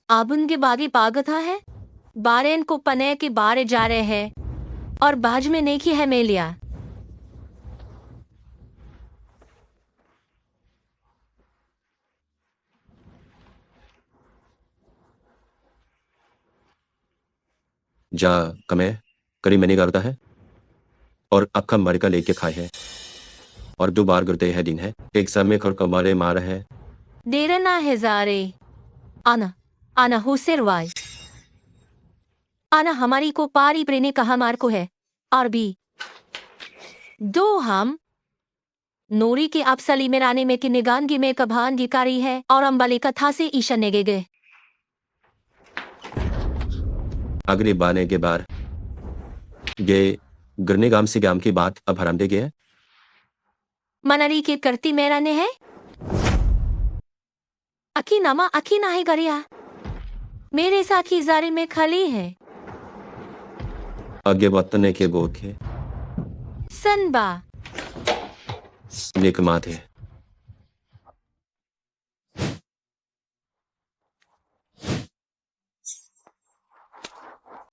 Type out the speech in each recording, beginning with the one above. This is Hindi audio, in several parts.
अब उनके बागी पागता है बारेन को पने के बारे जा रहे हैं और बाज में नेकी है मेलिया। जा कमे करी मैंने करता है और अक्खा मरका लेके खाए है और 2 बार गुरते है दिन है एक समय खर कमारे मार है देर ना है जारे आना आना हुसेरवाई आना हमारी को पारी प्रेने कहा मार को है और भी दो हम नोरी के अपसली में राने में की निगानगी में कभान गिकारी है और अंबली कथा से ईशा नेगे गए अगले बाने के बार गे गिरने गाम से गाम की बात अब हराम दे गए मनरी के करती मेरा ने है अकी नामा अकी ना है गरिया मेरे साखी जारे में खली है आगे वतने के गोखे सनबा निकमा थे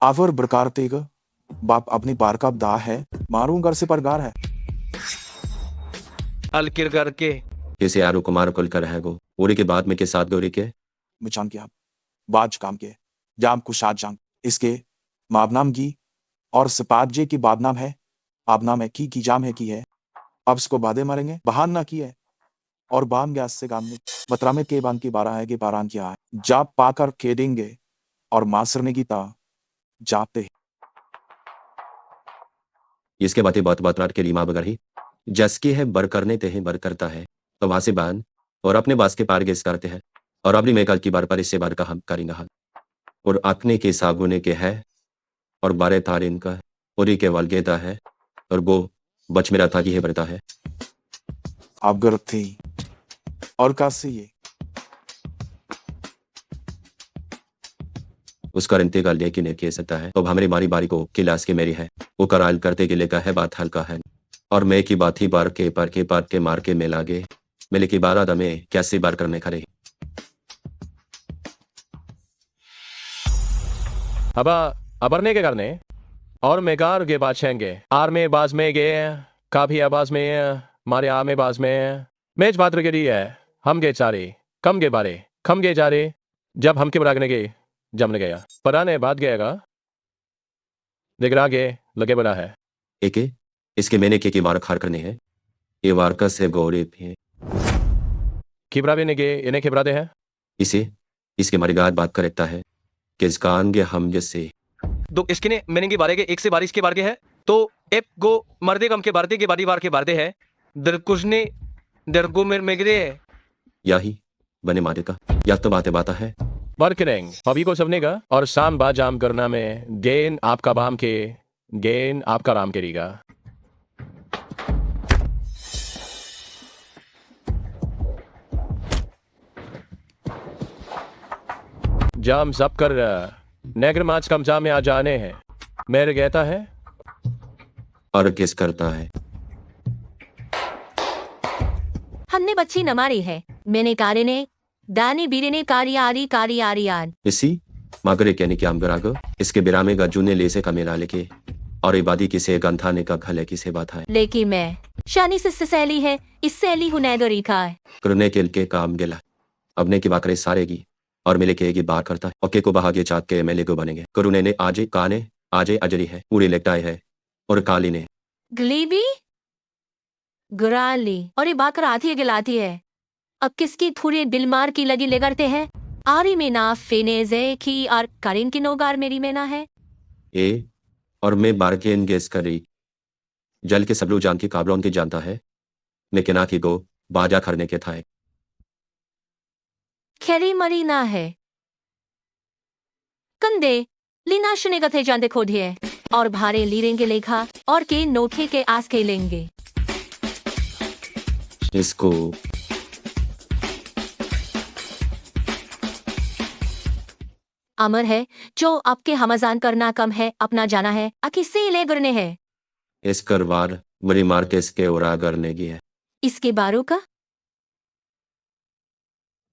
आवर बरकार तेग बाप अपनी पार का दा है मारूं घर से परगार है अलकिर करके किसे आरु कुमार कुल कर है गो उरी के बाद में के साथ गोरी के मिचान के आप बाज काम के जाम कुशाद जाम इसके माबनाम की और सपात जे की बाबनाम है आबनाम है की जाम है की है अब इसको बादे मारेंगे बहान ना की है और बाम गैस से काम ने बतरा में के बांग की 12 है कि 12 क्या है जाप पाकर खेदेंगे और मासरने की ता जापते इसके बातें बात बात रात के रीमा बगर ही जसकी है बर करने ते हैं बर करता है तो वहां से बान और अपने बास के पार गेस करते हैं और अपनी मेकल की बार पर इससे बार का हम करेंगे हम और आखने के सागुने के है और बारे तार इनका उरी के वलगेता है और गो बच मेरा था कि है बरता है आप गर्भ थी और कासे ये उसका इंतकाल लेके ने किया सकता है तो हमारी मारी बारी को किलास के मेरी है वो कराल करते के लेकर है बात हल्का है और मैं की बात ही बार के पर के पात के मार के में लागे मेले की बारा दमे कैसे बार करने खड़े अबा अबरने के करने और मेगार के बाछेंगे आर में बाज में गे काफी आवाज में मारे आ में बाज में मेज पात्र के लिए है हम गे चारे कम गे बारे खम गे जा रे जब हम के बरागने गे जमने गया पराने बात गएगा दिगरा गे लगे बड़ा है एके इसके मैंने के वार खार करने हैं ये वारका से गौरे है खिबरा भी ने गे इन्हें खिबरा दे हैं इसे इसके मरिगाद बात करता है कि इस कान के हम जैसे तो इसके ने मैंने के बारे के एक से बारिश के बारे के है तो एप गो मर्दे कम के बारते के बारी बार के बारते है दरकुशने दरगो मेर मेगरे है या ही बने मारे का या तो बातें बाता है वर्करेंग हबी को सबने का और शाम बाजाम करना में गेन आपका बाम के गेन आपका राम करेगा जाम सब कर नेगर माच कम जाम में आ जाने हैं मेरे कहता है और किस करता है हमने बच्ची न मारी है मैंने कारे ने दानी बीरे ने कारी आरी यार इसी मगरे कहने की आमगराग इसके बिरामे का जूने ले से का मेरा लेके और इबादी किसे गंथाने का खले की से बात है लेकिन मैं शानी से सैली है इस सैली हुनैदरी का है करने के काम गेला अपने की बाकरे सारेगी और मिले के बार करता है ओके को बहागे चाक के मेले को बनेंगे करुणे ने आजे काने आजे अजरी है पूरी लेटाई है और काली ने गलीबी गुराली और ये बाकर आती है गिलाती है अब किसकी थोड़ी बिलमार की लगी लेगरते हैं आरी में ना फेनेजे की और करीन की नोगार मेरी में ना है ए और मैं बार के गेस करी जल के सबलू जान की काबलों की जानता है मैं केना की गो बाजा खरने के था खेरी मरी ना है कंदे लीना शुने गथे जानते खोदिए और भारे लीरेंगे लेखा और के नोखे के आस के लेंगे इसको अमर है जो आपके हमजान करना कम है अपना जाना है किससे ले गुरने है इस करवार मरी मार के इसके उड़ा करने की है इसके बारों का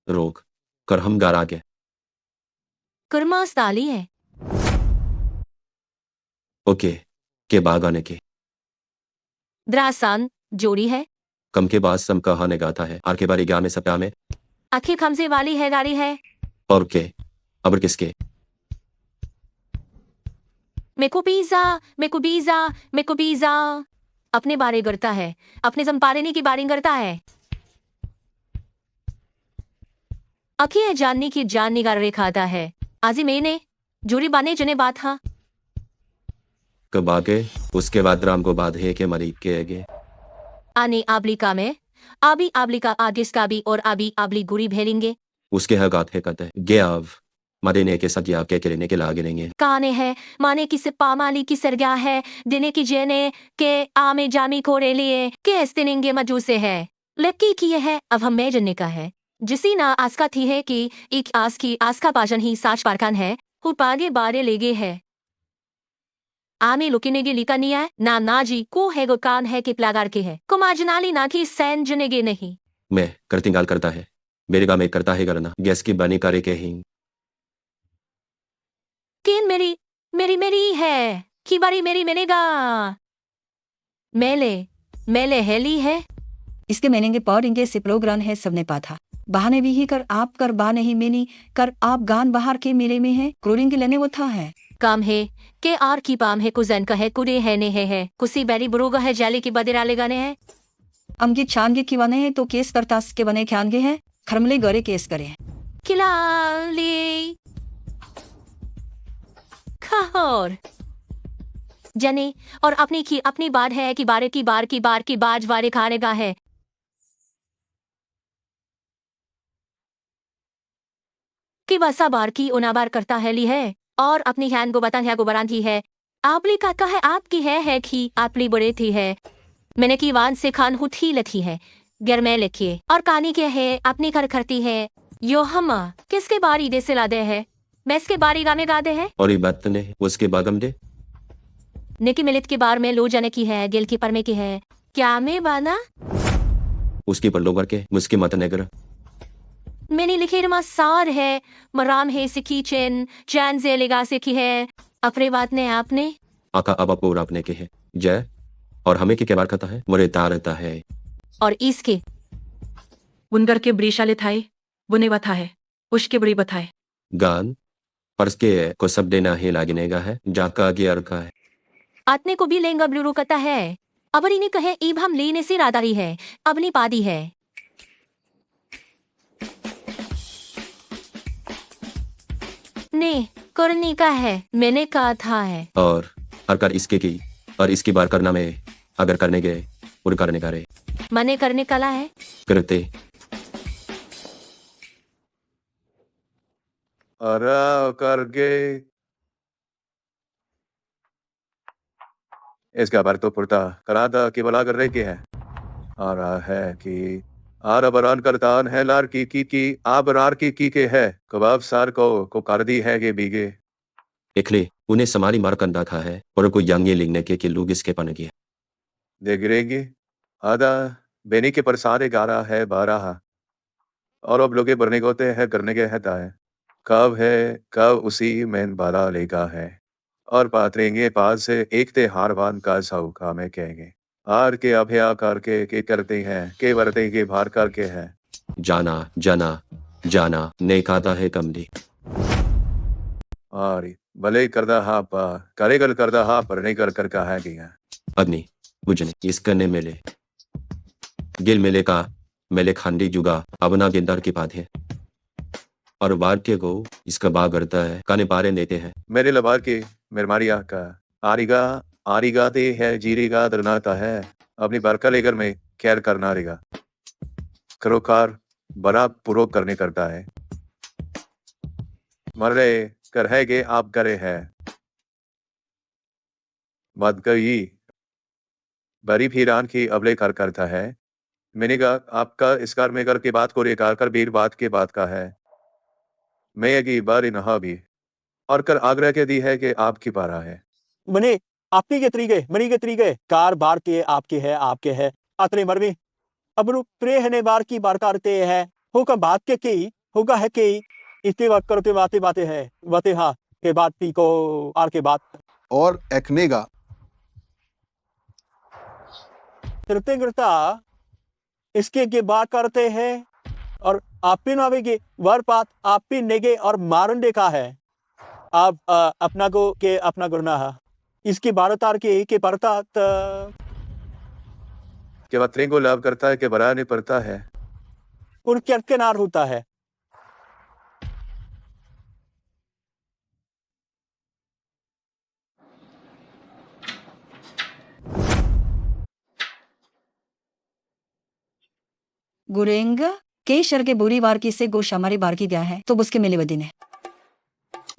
रोक कर हम गारा के कुरमास डाली है। ओके के बाग आने के द्रासान जोड़ी है। कम के बाद सम कहाने गाता है आर के बारे गा में सप्ताह में आखिर खमसे वाली है गाड़ी है। और के अबर किसके मेको पिज्जा मेको पिज्जा मेको पिज्जा अपने बारे करता है, अपने संपादने की बारी करता है। अखिए जानने की जान निगार रेखाता है। आजी मैंने जोड़ी बाने जने बात हा। कब आगे उसके बाद राम को बाद है के मरीब के आगे आने आबलिका में आबी आबलिका आगिस का भी और आबी आबली गुरी भेलेंगे। उसके हगात है कहते गे आव मदेने के साथ या के करने के लागे नहीं काने है माने की से पामाली की सरगा है दिने की जेने के आमे जामी कोरे लिए के एस्तिनेंगे मजूसे है लक्की की है अब हम मैं जनने का है जिसी ना आस्का थी है कि एक आस की आस्का पाजन ही साच पारकान है हु पागे बारे लेगे है आमे लुकिनेगे लिका नहीं है ना जी को है गो कान है कि प्लागार के है को माजनाली ना की सैन जनेगे नहीं मैं करतिंगाल करता है मेरे गा में करता है करना गैस की बनी करे के ही किन मेरी मेरी मेरी है की बारी मेरी मेनेगा मेले मेले हेली है। इसके मेनेंगे पौड़ेंगे से प्रोग्राम है सबने पाथा बहाने भी ही कर आप कर बा नहीं मेनी कर आप गान बाहर के मेरे में है क्रोरिंग के लेने वो था है काम है के आर की पाम है कुजन का है कुरे है ने है कुसी बैरी बुरोगा है जाली की बदेरा ले गाने है अमगी छानगे की बने हैं तो केस करतास के बने ख्यानगे हैं खरमले गरे केस करे हैं खिलाली खार जने और अपनी की अपनी बात है कि बारे की बार की बार की बाज वारे खाने का है कि वसा बार की उनाबार करता है ली है और अपनी हैन को बतन है गोबरान थी है आपली का है आपकी है कि आपली बड़े थी है मैंने की वान से खान हुथी लथी है गर में लिखिए और कहानी के है अपनी घर करती है यो हम किसके बारी दे से लादे है मैं इसके बारी गाने गादे है और ये बात ने उसके बागम दे निकी मिलित के बार में लो जाने की है गिल की पर में की है क्या में बाना उसकी पल्लो भर के मुझके मत नगर मैंने लिखे रमा सार है मराम है सिखी चेन चैन से लेगा सिखी है अपने बात ने आपने आका अब आपको अपने के है जय और हमें के बार खाता है मुरे तारता है और इसके उनगर के ब्रीशाले थाए बुने बथा है उसके बड़ी बथाए गान पर्स के को सब देना ही लागनेगा है जाका आगे अर्का है आतने को भी लेंगा ब्लूरो कता है अबर इन्हें कहे ईब हम लेने से रादारी है अपनी पादी है ने करनी का है मैंने कहा था है और हर कर इसके की और इसकी बार करना में अगर करने गए और करने का रे मने करने कला है करते अरे करके इसका बार तो पुरता करा था कि बला कर रहे के है आ रहा है कि आर बरान करतान है लार की आ बरार की के है कबाब सार को कर दी है के बीगे इखले उन्हें समारी मार कंदा था है और कोई यंगे लिखने के लोग इसके पन गया दे गिरेगी आधा बेनी के परसारे गारा है बारह और अब लोगे भरने को है करने के है कब है कब उसी में बारा लेगा है और पात्रेंगे पास से एक ते हारवान का साउका में कहेंगे आर के अभया करके के करते हैं के वर्ते के भार करके है जाना जाना जाना नहीं खाता है कमली और भले करदा हा पा करेगल करदा हा पर नहीं कर का है कि अग्नि बुझने इस करने मेले गिल मेले का मेले खांडी जुगा अबना गेंदार की बात है और बार के को इसका बाग करता है काने पारे देते हैं मेरे लबार के मेरमारिया का आरिगा आरिगा ते है जीरेगा दरनाता है अपनी बरका लेकर में खैर करना रहेगा करोकार बड़ा पुरो करने करता है मर रहे कर है के आप करे है मत गई बड़ी फिरान की अबले कर करता है मैंने कहा आपका इसकार में कर के बात को रेकार कर बीर बात के बात का है मैं ये बारी नहा भी और कर आग्रह के दी है कि आपकी पारा है मने आपकी के तरीके कार बार के आपके है अतरे मरवी अब नु प्रे हने बार की बार करते है होगा बात के की होगा है के इसके बाद करते बातें है बातें हाँ के बाद पी को आर के बाद और एकनेगा कृतज्ञता इसके के बाद करते हैं और आपी नावेगे वर्पात आपी नेगे और मारंडे का है आप अपना को के अपना गुना है इसके बारतार के परता के बाद त्रेंगो लाभ करता है के बरा नहीं पड़ता है उन के नार होता है गुरेंग के शर के बुरी बार की से गोश हमारी बार की गया है तो उसके मिले वदिन है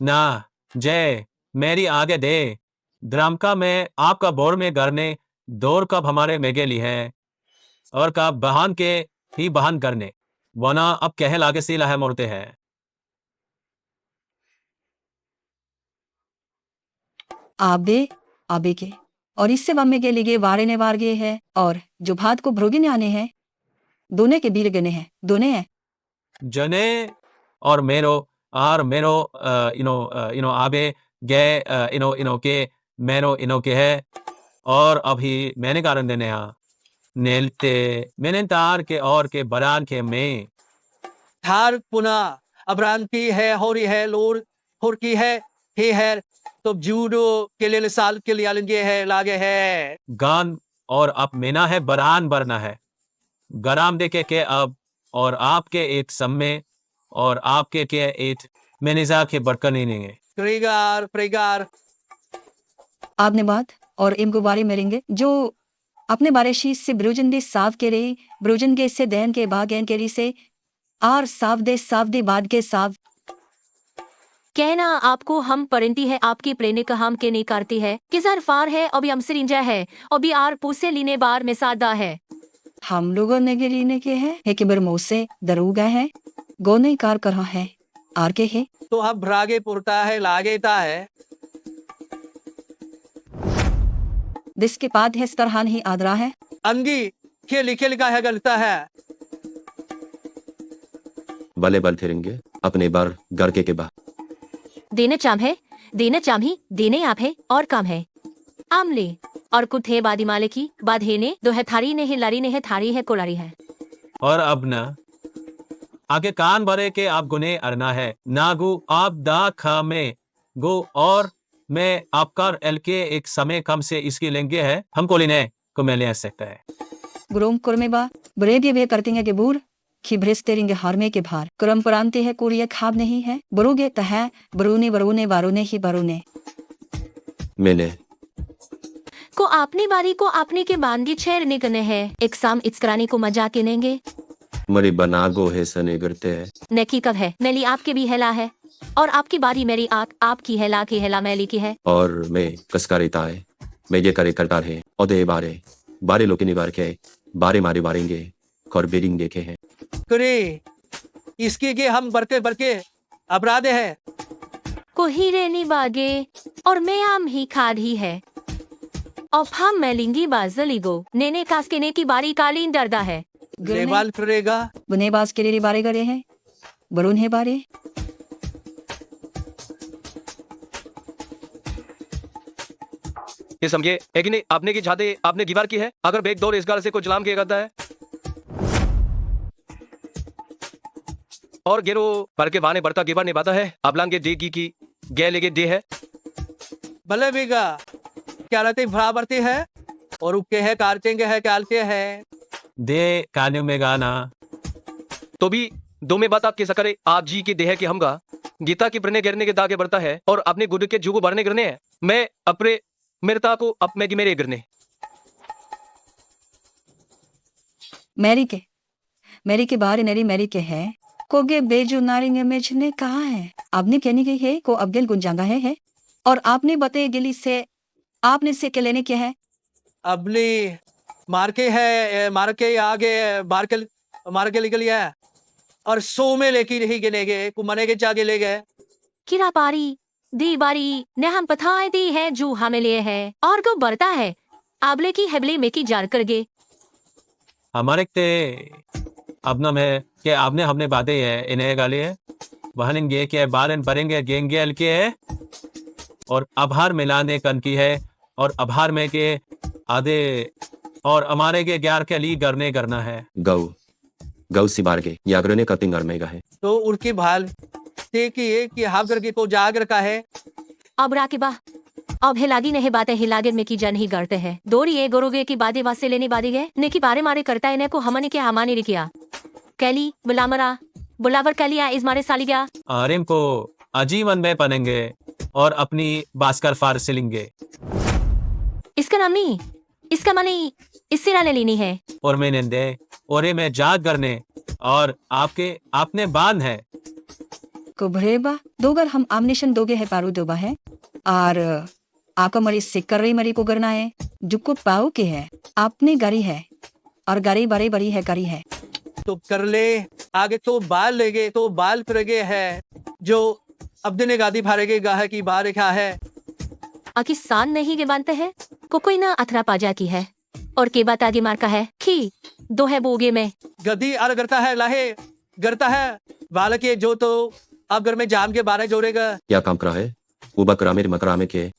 ना जय मेरी आगे दे द्रामका में आपका बोर में करने दौर कब हमारे मेगे ली है और कब बहान के ही बहान करने वना अब कह लागे सी लहे मोड़ते हैं आबे आबे के और इससे वम में के लिगे वारे ने वार गए है और जो भात को भ्रोगे ने आने हैं दोने के बीर गने हैं दोने हैं जने और मेरो आबे गे के मेरो के है और अभी मैंने कारण देने नेलते मैंने तार के और के बरान के में थार पुनः अबरान की है होरी है लोर होर की है हे है तो जूडो के लिए साल के लिए आलेंगे है लागे है गान और अब मेना है बरान बरना है गराम देखे के अब और आपके एक समय और आपके के एक मैनेजा के बरकन नहीं है प्रेगार आपने बात और इम गुबारे मेरेंगे जो अपने बारे शीश से ब्रोजन दे साफ के रही ब्रोजन के से दैन के बागैन के री से आर साफ दे बाद के साफ कहना आपको हम परंती है आपकी प्रेने का हम के नहीं करती है किजर फार है अभी हमसे रिंजा है अभी आर पूसे लीने बार में सादा है हम लोगों ने के लीने के है कि बर मोसे दरूगा है गोने कार कर रहा है आर के है तो अब भ्रागे पुरता है लागेता है दिस के बाद है तरहान ही आदरा है अंगी के लिखे लिखा है गलता है भले बल फिरेंगे अपने बार गरके के बाद देने चाम है देने चाम ही देने आप है और काम है आमले और कुछ है बादी माले की बाधे ने दो है थारी ने है लारी ने है थारी है कोलारी है और अब न आगे कान भरे के आप गुने अरना है नागु आप दा खा में गो और मैं आपका एल के एक समय कम से इसकी लेंगे है हमको लेने को मैं ले सकता है गुरोम कुरमेबा बरे भी करतेंगे के बूर कि भ्रेस्तेरिंगे हारमे के भार क्रम परांते है कोरिया खाब नहीं है बरोगे तह बरूने वारोने ही बरूने मैंने को आपने बारी को आपने के बांधी छेर निकने है एक साम इचकरानी को मजा के नेंगे मरी बनागो है सने गिरते है नेकी कब है मेली आपके भी हेला है और आपकी बारी मेरी आंख आपकी हेला की हेला मैली की है और मैं कसकारिता है मैं ये करे करकार है औदे बारे लोग निबार के बारे मारे बारेंगे और बेरिंग देखे हैं करे इसके के हम बरके अपराध है को हीरे नी बागे और मैं आम ही खाद ही है और हम मैलिंगी बाजली गो नेने कासके ने की बारी कालीन डरदा है ग्रेवाल फिरेगा बुनेबाज के लिए बारे करे हैं बरून है बारे ये समझे एक नहीं आपने की जाते आपने दीवार की है अगर बेग दौर इस गाल से कुछ लाम किया करता है और गेरो पर के बाने बढ़ता गिबार ने बाता है आप लांगे दे की गे लेगे दे है भले बेगा क्या रहते भरा बढ़ते है और उके है कारचेंगे है कालते है दे कान्यों में गाना तो भी दो में बात आपके सकरे आप जी के देह के हमगा गीता की प्रणे गिरने के दागे बढ़ता है और अपने गुरु के जुगो भरने गिरने हैं मैं अपने मेरता को अप में मेरे गिरने मैरी के बारे नरी मैरी के है कोगे बेजू नारिंग मेज ने कहा है आपने कहने गई है को अब्दुल गुंजांगा है और आपने बताए गिली से आपने से के लेने क्या है अबली मार के आगे मार के निकल गया और सो में लेके नहीं गिनेगे कुमने के जागे ले गए किरा पारी दी बारी ने हम पथाए दी है जो हमें लिए है और को बढ़ता है आबले की हेबले में की जार कर गे हमारे ते अपना में कि आपने हमने बातें है इन्हें गाली है बहनेंगे के बारन परेंगे गेंगे के है और आभार मिलाने कन की है और आभार में के आधे और हमारे के ग्यार के लिए करना है गौ गौ सिबारगे याग्रने कतिंग अरमेगा है तो उनकी भाल ते कि हाफ करके को जागर का है अब राकिबा अब हिलागी नहीं बातें हिलागिर में की जन ही करते हैं दोरी ये गोरोगे की बादे वासे लेने बादी गए ने की बारे मारे करता है ने को हमने के हमानी रे किया कैली बुलामरा बुलावर कैलिया इस मारे साली गया आरिम को आजीवन में पनेंगे और अपनी बास्कर फार सिलेंगे इसका नाम नहीं इसका माने इससे राले लेनी है और मैं निंदे और ये मैं जाग करने और आपके आपने बांध है को भरेबा दोगर हम आमनेशन दोगे है पारू दोबा है और आपका मरी सिक्कर रही मरी को करना है जुको पाओ के है आपने गाड़ी है और गाड़ी बड़ी बड़ी है गाड़ी है तो कर ले आगे तो बाल लेगे तो बाल फिरगे है जो अब दिन गादी भारेगे गाह की बार क्या है आखिर सान नहीं के बांधते हैं को कोई ना अथरा पाजा की है और के बात आगे मार का है खी दो है बोगे में गद्दी अर करता है लाहे करता है बाल के जो तो अब घर में जाम के बारे जोड़ेगा क्या काम करा है उबा करामे मकरामे के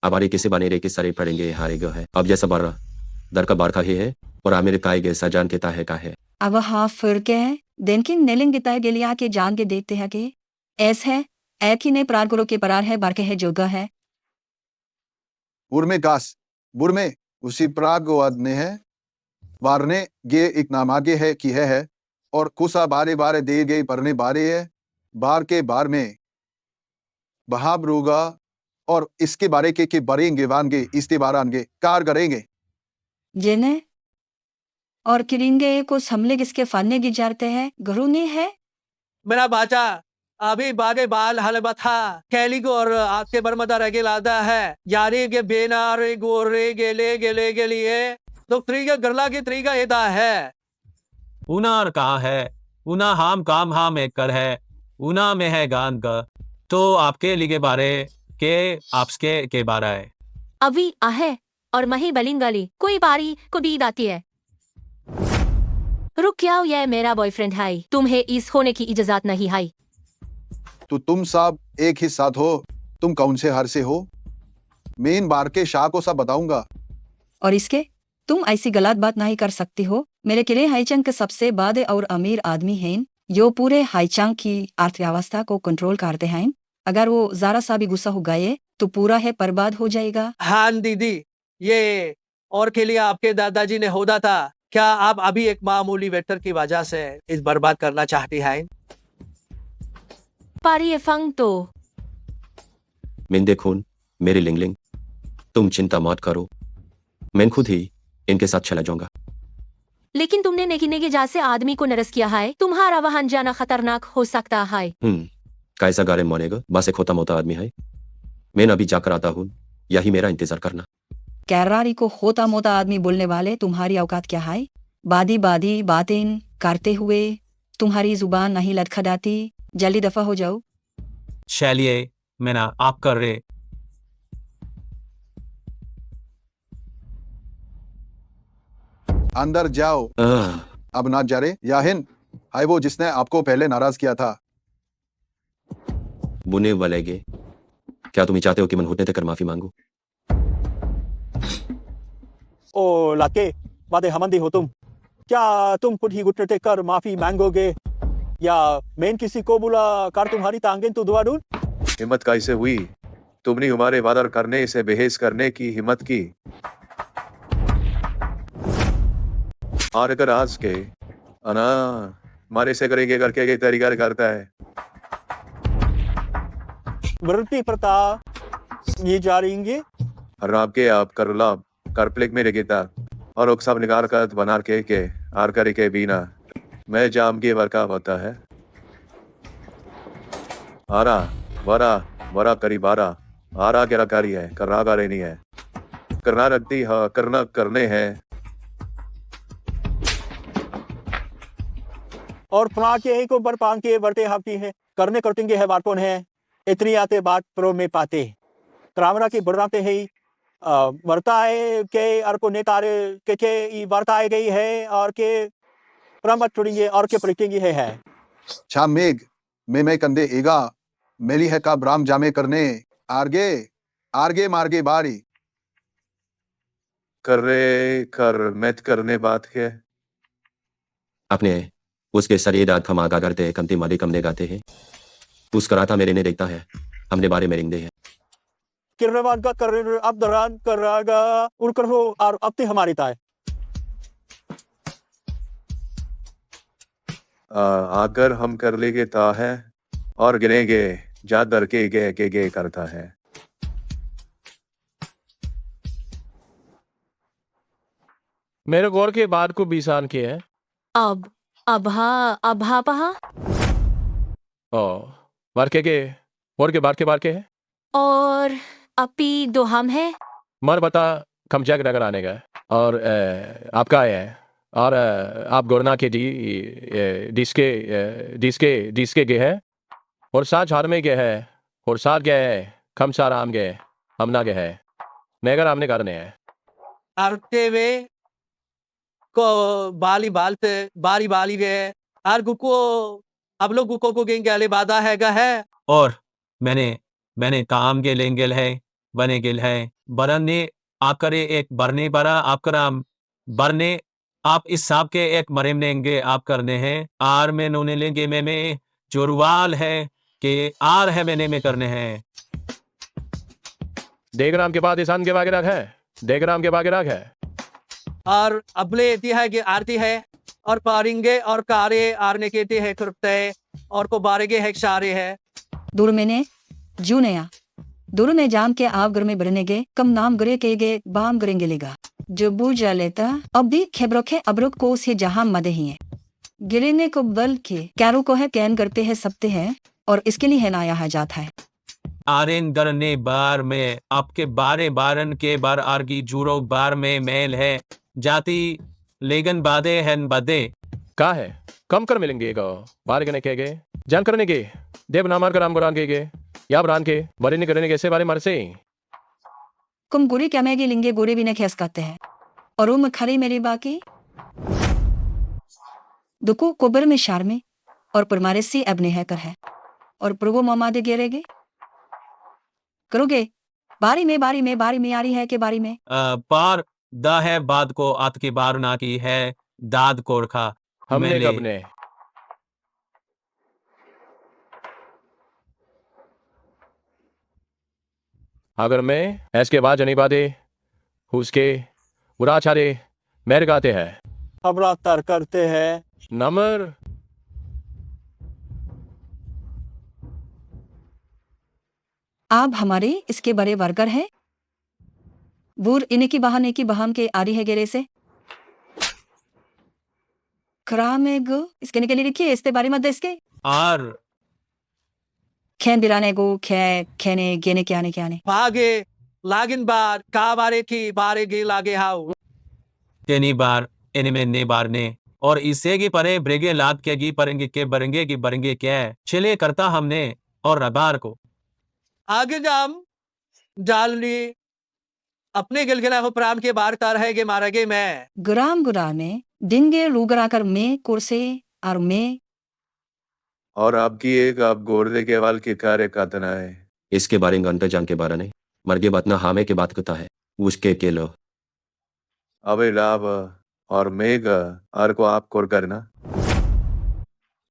हमारे किसी बने रे के सारे पड़ेंगे हारेगा है अब जैसा बार दर का बार का ही है और आमिर काएगे सजान के ताहे का है अब हाँ फिर के है दिन की नेलिंग गिताए गेलिया के जान के देखते हैं कि ऐस है ऐ की ने प्रार गुरु के परार है बार के है जोगा है बुरमे कास बुरमे उसी प्राग ने है वारने गे एक नामागे है कि है और कुसा बारे बारे दे गई परने बारे है बार के बार में बहाब रूगा और इसके बारे के बरेंगे वानगे इसके बार आनगे कार करेंगे जिन्हें और किरिंगे को हमले किसके फाने गिजारते हैं गुरु ने है मेरा बाचा अभी बागे बाल हलबा था कैली को और आपके बरमदा रगे लादा है यारी के बेनारे गोरे गेले के लिए तो त्रिगा गरला के त्रिगा एदा है उनार कहाँ है उना हाम काम हाम एक कर है उना में है गान का तो आपके लिए बारे के आपके के बारे है अभी आहे और मही बलिंगाली कोई बारी को बीद आती है रुक जाओ ये मेरा बॉयफ्रेंड है तुम्हें इस होने की इजाजत नहीं है तो तुम सब एक ही साथ हो तुम कौन से हर से हो मेन बार के शाह को सब बताऊंगा और इसके तुम ऐसी गलत बात नहीं कर सकती हो मेरे किले हाईचंग के सबसे बाद और अमीर आदमी हैं जो पूरे हाईचंग की अर्थव्यवस्था को कंट्रोल करते हैं अगर वो जरा सा भी गुस्सा हो गए तो पूरा है बर्बाद हो जाएगा हाँ दीदी ये और के लिए आपके दादाजी ने होदा था क्या आप अभी एक मामूली वेटर की वजह से इस बर्बाद करना चाहती हैं पारी ये फंग तो मिंदे खून मेरी लिंगलिंग तुम चिंता मत करो मैं खुद ही इनके साथ चला जाऊंगा लेकिन तुमने नेकी नेकी जा से आदमी को नरस किया है तुम्हारा वहां जाना खतरनाक हो सकता है कैसा गारे मोनेगा बस एक होता मोता आदमी है मैं अभी जाकर आता हूँ यही मेरा इंतजार करना कैरारी को होता मोता आदमी बोलने वाले तुम्हारी औकात क्या है बादी बादी बातें करते हुए तुम्हारी जुबान नहीं लटखटाती जल्दी दफा हो जाओ चलिए मैं ना आप कर रहे अंदर जाओ अब ना जा रे याहिन हाय वो जिसने आपको पहले नाराज किया था बुने वालेगे क्या तुम चाहते हो कि मैं घुटने तक माफी मांगू ओ लाके वादे हमंदी हो तुम क्या तुम खुद ही घुटने टेक कर माफी मांगोगे या मैं किसी को बुला कर तुम्हारी टांगें तो दुआ दूं हिम्मत कैसे हुई तुमने हमारे वादर करने से बहस करने की हिम्मत की और अगर आज के अना मारे से करेंगे करके के तरीका करता है वृत्ति प्रताप ये जा रहेंगे राब के आप कर लाभ कर प्लेग में रेगिता और उकसाब निकाल कर बना के आर करे के बीना मैं जाम के वर्का होता है आरा वरा वरा करी बारा आरा के रकारी है करना गारे नहीं है करना रखती है करना करने हैं और फला के ही को बर पांग के वर्ते हाथी है करने करतेंगे है वाटपोन है इतनी आते बात प्रो में पाते क्रामरा की बुढ़ाते है वर्ताए के और को नेतारे के वर्ताए गई है और के प्रमत चुड़ेंगे और के पलटेंगे है छा मेघ मैं कंदे एगा मेली है का ब्राम जामे करने आरगे आरगे मार्गे बारी कर मैथ करने बात है अपने उसके शरीर दाद हम आगा करते हैं कमती माली कमने गाते हैं उस कराता मेरे ने देखता है हमने बारे में रिंगदे हैं किरणवान का कर अब दरान कर रागा उनकर हो और अब ते हमारी ताए आकर हम कर लेगे ता है और गिरेंगे जा दर के गे करता है मेरे गौर के बाद को बीसान किए है अब अभा पहा ओ बारके के और के बार के है और अपी दो हम है मर बता कम जग नगर आने का और आपका है और आप गोरना के डिस्के गे है और साथ झाड़ में गे है और साथ गए है कम सारा आम गए हम ना गए है नेगर आमने करने है अरते वे को बाली बालते बारी बाली वे हर गुको अब लोग गुको को गेंगे अले बाधा है और मैंने काम के लेंगेल है बने गिल है बरन ने आकरे एक बरने बरा आप कराम बरने आप इस साहब के एक मरेम लेंगे आप करने हैं आर में नोने लेंगे में जोरवाल है कि आर है मैंने में करने हैं देगराम के बाद ईशान के बागे राग है देगराम के बागे राग है और अबले एती है कि आरती है और पारिंगे और कारे आरने केते है करते और को बारेगे है शारे है दूर मैंने जू नया दूर में जाम के आप घर में भरने गे कम नाम गरे के गे बाम करेंगे लेगा जो बूझा लेता अब भी खेबरोखे अबरुक को से जहां मदे ही है गिरने को बल के कैरो को है कैन करते हैं सबते हैं और इसके लिए है नाया है जाता है आरेन गरने बार में आपके बारे बारन के बार आरगी जूरो बार में मेल है जाती लेगन बादे हैं बदे का है कम कर मिलेंगे गो बार गने के गे जान करने के देव नामार का राम गुरान के या ब्रान के बड़े नहीं करने के ऐसे बारे मर से कुम गुरी क्या मैगी लिंगे गुरे भी न खेस करते हैं और उम खरी मेरी बाकी दुको कोबर में शार में और परमारे सी अबने है कर है और प्रभु मामादे गिरेगे करोगे बारी में आ रही है के बारी में पार दा है बाद को आत की बार ना की है दाद को रखा हमने मैंने- कब ने अगर मैं ऐसके बाद जनी बादे उसके बुराचारे मेर गाते हैं हमरा तर करते हैं नमर आप हमारे इसके बड़े वर्कर हैं बूर इन्हें की बहाने की बहाम के आरी है गेरे से खरा में गो इसके निकले लिखिए इसके बारे में इसके आर खैन बिराने गो खेने गेने क्या आने भागे लागिन बार का बारे की बारे गे लागे हाउ तेनी बार इनमें ने बार ने और इससे की परे ब्रेगे लाद के गी परेंगे के बरेंगे की बरेंगे क्या है छिले करता हमने और रबार को आगे जाम जालनी अपने गिलगिला हो प्राम के बार तार है गे मारेगे मैं गुराम गुरा में दिनगे रूगरा कर में कुर्से और में और आपकी एक आप गोरदे के वाल के कार्य कातना है इसके बारे में अंतर जान के बारे नहीं मर्गे बतना हामे के बात करता है उसके के लो अबे लाभ और मेघ आर को आप कोर करना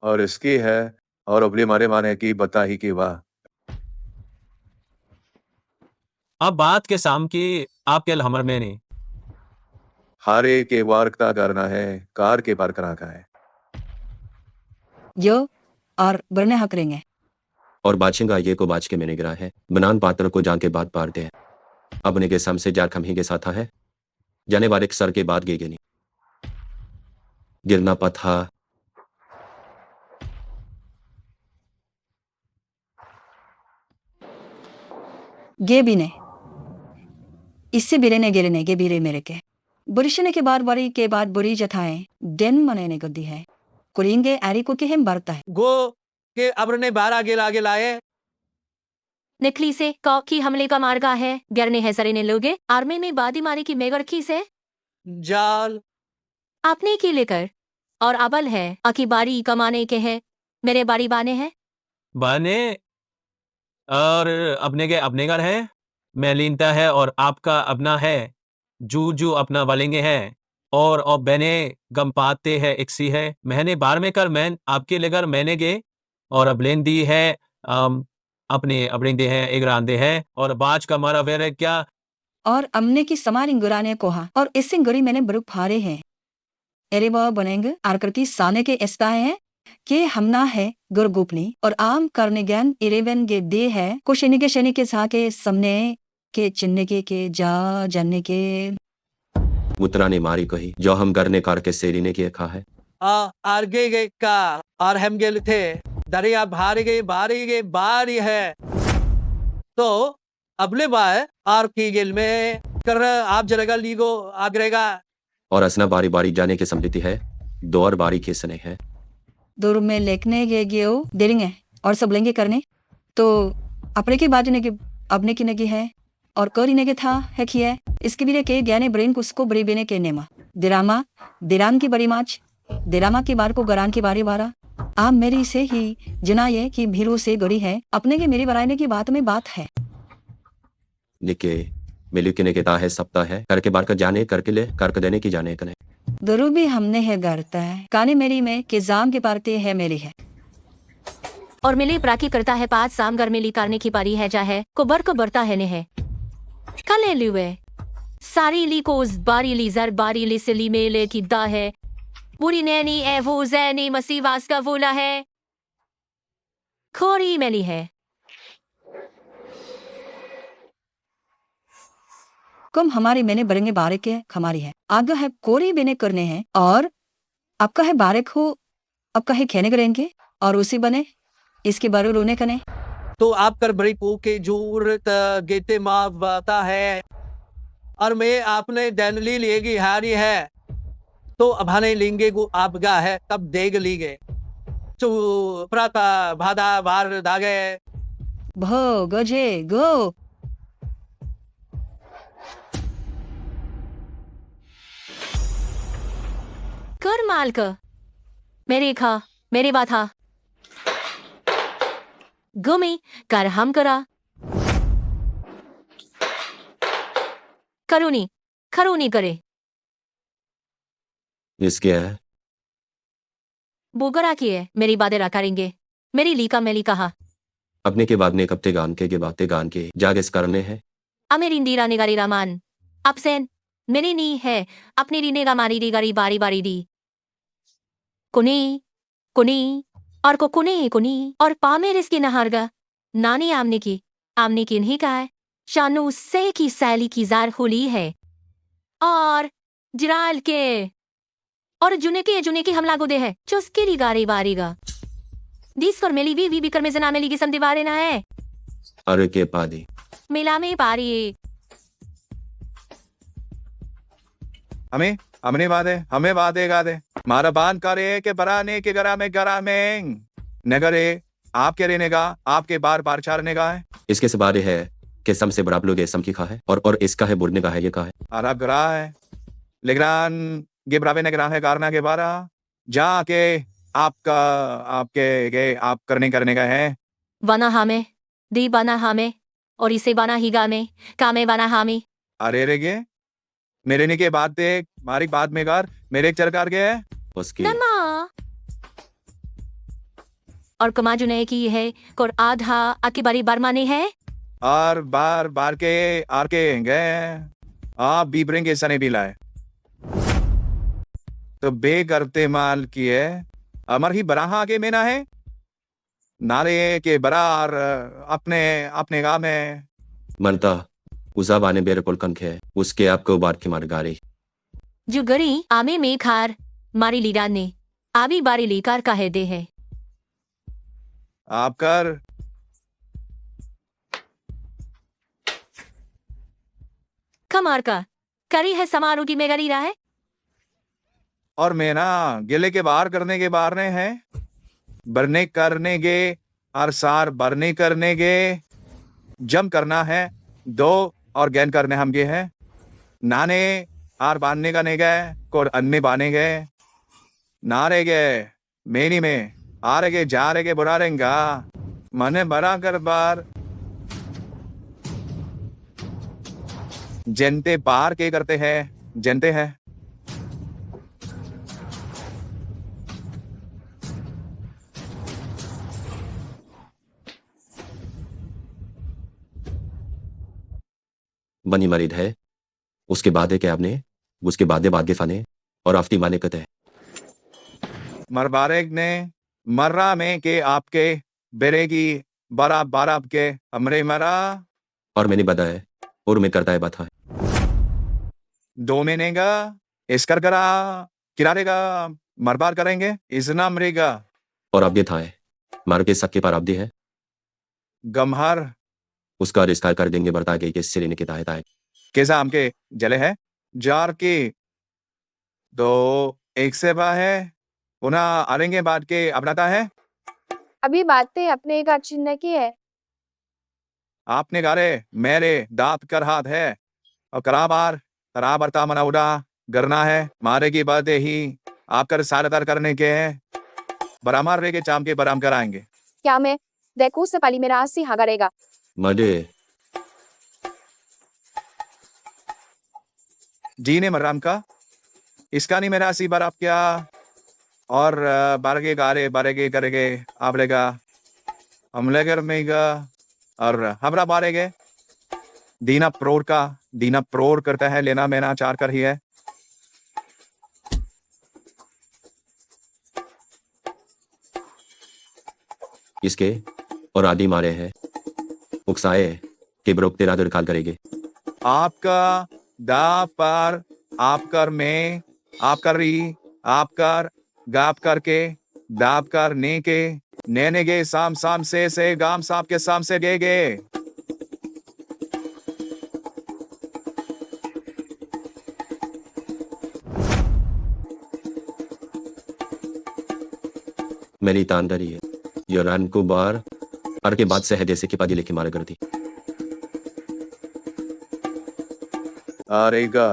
और इसकी है और अबली मारे माने की बता ही की वाह अब बात के साम की आपके हमर में नहीं हारे के वार्कता करना है कार के पार करा का है यो और बरने हक रेंगे और बादशिंगा ये को बाज के मैंने गिरा है बनान पात्र को जान के बाद पारते हैं अपने के सम से जार खम ही के साथ है जाने वाले सर के बाद गे नहीं गिरना पथा गे भी ने इससे बिरे ने गिरे ने गे बिरे मेरे के बुरिशने के बाद बरी के बाद बुरी जथाएं दिन मनेने को दी है कुरिंगे एरी को के हम बरता है गो के अब्र ने बार आगे लागे लाए निकली से कौ की हमले का मार्गा है गरने है सरे ने लोगे आर्मी में बादी मारे की मेगर की से जाल आपने की लेकर और अबल है अकी बारी कमाने के है मेरे बारी बाने हैं बने और अपने घर है मैं लीनता है और आपका अपना है जू अपना वालेंगे है और बने गम पाते है इक्सी है मैंने बार में कर मैं आपके लेकर मैंने गे और अब लेन दी है अपने अबरिंदे हैं इगरांदे है और बाज का मारा वेरे क्या और अमने की समारिंग गुराने कोहा और इससे गुरी मैंने बरुक फारे हैं एरे वह बनेंगे आकृति साने के एस्ताए हैं कि हमना है गुरगुपनी और आम करने ज्ञान इरेवन के दे है को शनि के सा के समने के चिन्ह के जा जानने के मुत्रा ने मारी कही जो हम करने कार के सेरी ने किए खा है आगे गए का और हम गेल थे दरिया भारी गए बारी है तो अगले बार और की गेल में कर आप जरेगा लीगो आगरेगा और असना बारी बारी जाने की समझती है दो और बारी के सने है दूर में लेखने गे देरेंगे और सब लेंगे करने तो अपने की बात ने अपने की नगी है और करीने के था है कि है इसके भी के ज्ञाने ब्रेन उसको बड़ी बेने के नेमा दिरामा दिराम की बड़ी माच दिरामा की बार को गरान की बारी बारा आप मेरी से ही जना ये कि भीरू से गड़ी है अपने के मेरी बराने की बात में बात है निके मिलू के ने कहता है सप्ताह है करके बार का जाने करके ले करके देने की जाने कने दुरु भी हमने है गरता है काने मेरी में कि जाम के पारते है मेरी है और मिली प्राकी करता है 5 साम घर में ली करने की बारी है जा है को बरता है ने है कले लुए सारी ली को उस बारी ली जर बारी ली सिली मेले की दा है बुरी नैनी ए वो जैनी मसीवास का वोला है खोरी मेली है कम हमारी मैंने बरेंगे बारे के हमारी है आगे है कोरी बेने करने हैं और आपका है बारेक हो आपका है खेने करेंगे और उसी बने इसके बारे रोने कने तो आप कर बड़ी को के जरूरत गेते माँ बता है और मैं आपने डैनली लेगी हारी है तो अभाने लेंगे गो आप गा है तब देग लीगे चु प्राता भादा बार दागे भो गजे गो कर मालक मेरे खा मेरे बात हा गुमी कर हम करा करूनी करे इसके है बोगरा की है मेरी बातें करेंगे मेरी लीका मेली कहा अपने के बाद ने कप्ते गान के बातें गान के जागेस करने हैं अमेर इंदिरा निगारी रामान अपसेन मेरी नी है अपनी रीने का मारी दी गारी बारी बारी दी कुनी और को कुनी और पामेर इसकी नहारगा नानी आमने की नहीं कहा है शानू से की सैली की जार होली है और जिराल के और जुने के हमला को दे है चुस्की रिगारी बारीगा दिस कर मेली वी कर में जना मेली की समदीवारे ना है अरे के पादी मिला में पारी हमें वादे गादे मारा बान करे के बराने के गरा में नगरे आपके रहने का आपके बार चारने का है इसके से बारे है कि सम से बड़ा लोग सम की खा है और इसका है बुरने का है ये का है और आप गरा है लेग्रान गे ब्रावे नगरा है कारना के बारा जाके आप करने का है बना हमें दी बना हमें और इसे बना हिगा में कामे बना हामी अरे रे गे मेरे ने के बात देख मारी बात में कर मेरे एक चरकार के है उसकी नमा और कमाजू ने की है कोर आधा आकी बारी बरमाने है और बार के आर के गए आप भी ब्रेंगे सने भी लाए तो बे करते माल की है अमर ही बराहा आगे में ना है नारे के बरार अपने गाँव में मनता उसा बाने बेरे पुलकन है उसके आपको बात की मार गारी जो गरी आमे में खार मारी लीडा ने आबी बारी लीकार का है दे है आप कर कमार का करी है समारोह की मेगरी रहा है और मैं ना गिले के बाहर करने के बाहर ने हैं बरने करने गे और सार बरने करने गे जम करना है दो और गैन करने हम गे हैं नाने आर बांधने का नहीं गए कोर अन्य बाने गए ना रह गए मेनी में आ रहे गे जा रहे गे बुरा रहेगा मने बड़ा कर बार जनते पार के करते हैं जनते हैं बनी मरीद है उसके बाद है क्या आपने उसके बाद बागे फाने और आफ्ती माने कते है मरबारेक ने मर्रा में के आपके बेरेगी बरा बाराब के हमरे मरा और मैंने बताया और मैं करता है बात है दो महीनेगा इसकर करा किरारेगा मरबार करेंगे इजना मरेगा और अब ये था है मार के सबके पार अब्दी है गमहर उसका रिश्ता कर देंगे बर्ता के सिरे ने किता है कैसा हमके जले है जार की तो एक से बा है पुनः आरेंगे बाद के अपनाता है अभी बातें अपने का चिन्ह की है आपने गारे मेरे दांत कर हाथ है और कराबार कराबरता मना उड़ा करना है मारे की बातें ही आपकर सारदार करने के हैं बरामार रे के चाम के बराम कराएंगे क्या मैं देखो से पाली मेरा आसी हाँ करेगा मजे जी ने मर्राम का इसका नहीं मेरा आसी बार आप क्या और बारगे गारे बारगे करेगे आप लेगा हमले कर मेगा और हमरा बारेगे दीना प्रोर करता है लेना मेना चार कर ही है इसके और आदि मारे हैं उकसाए के ब्रोक तेरा दरखाल करेंगे आपका दा पर आपकर में आपकर री आपकर गाप करके दाप कर ने के नैने गे साम साम से गाम साप के साम से गे गे मेरी तांदरी है ये रन को बार और के बाद से है जैसे कि पादी लेके मारे करती आरेगा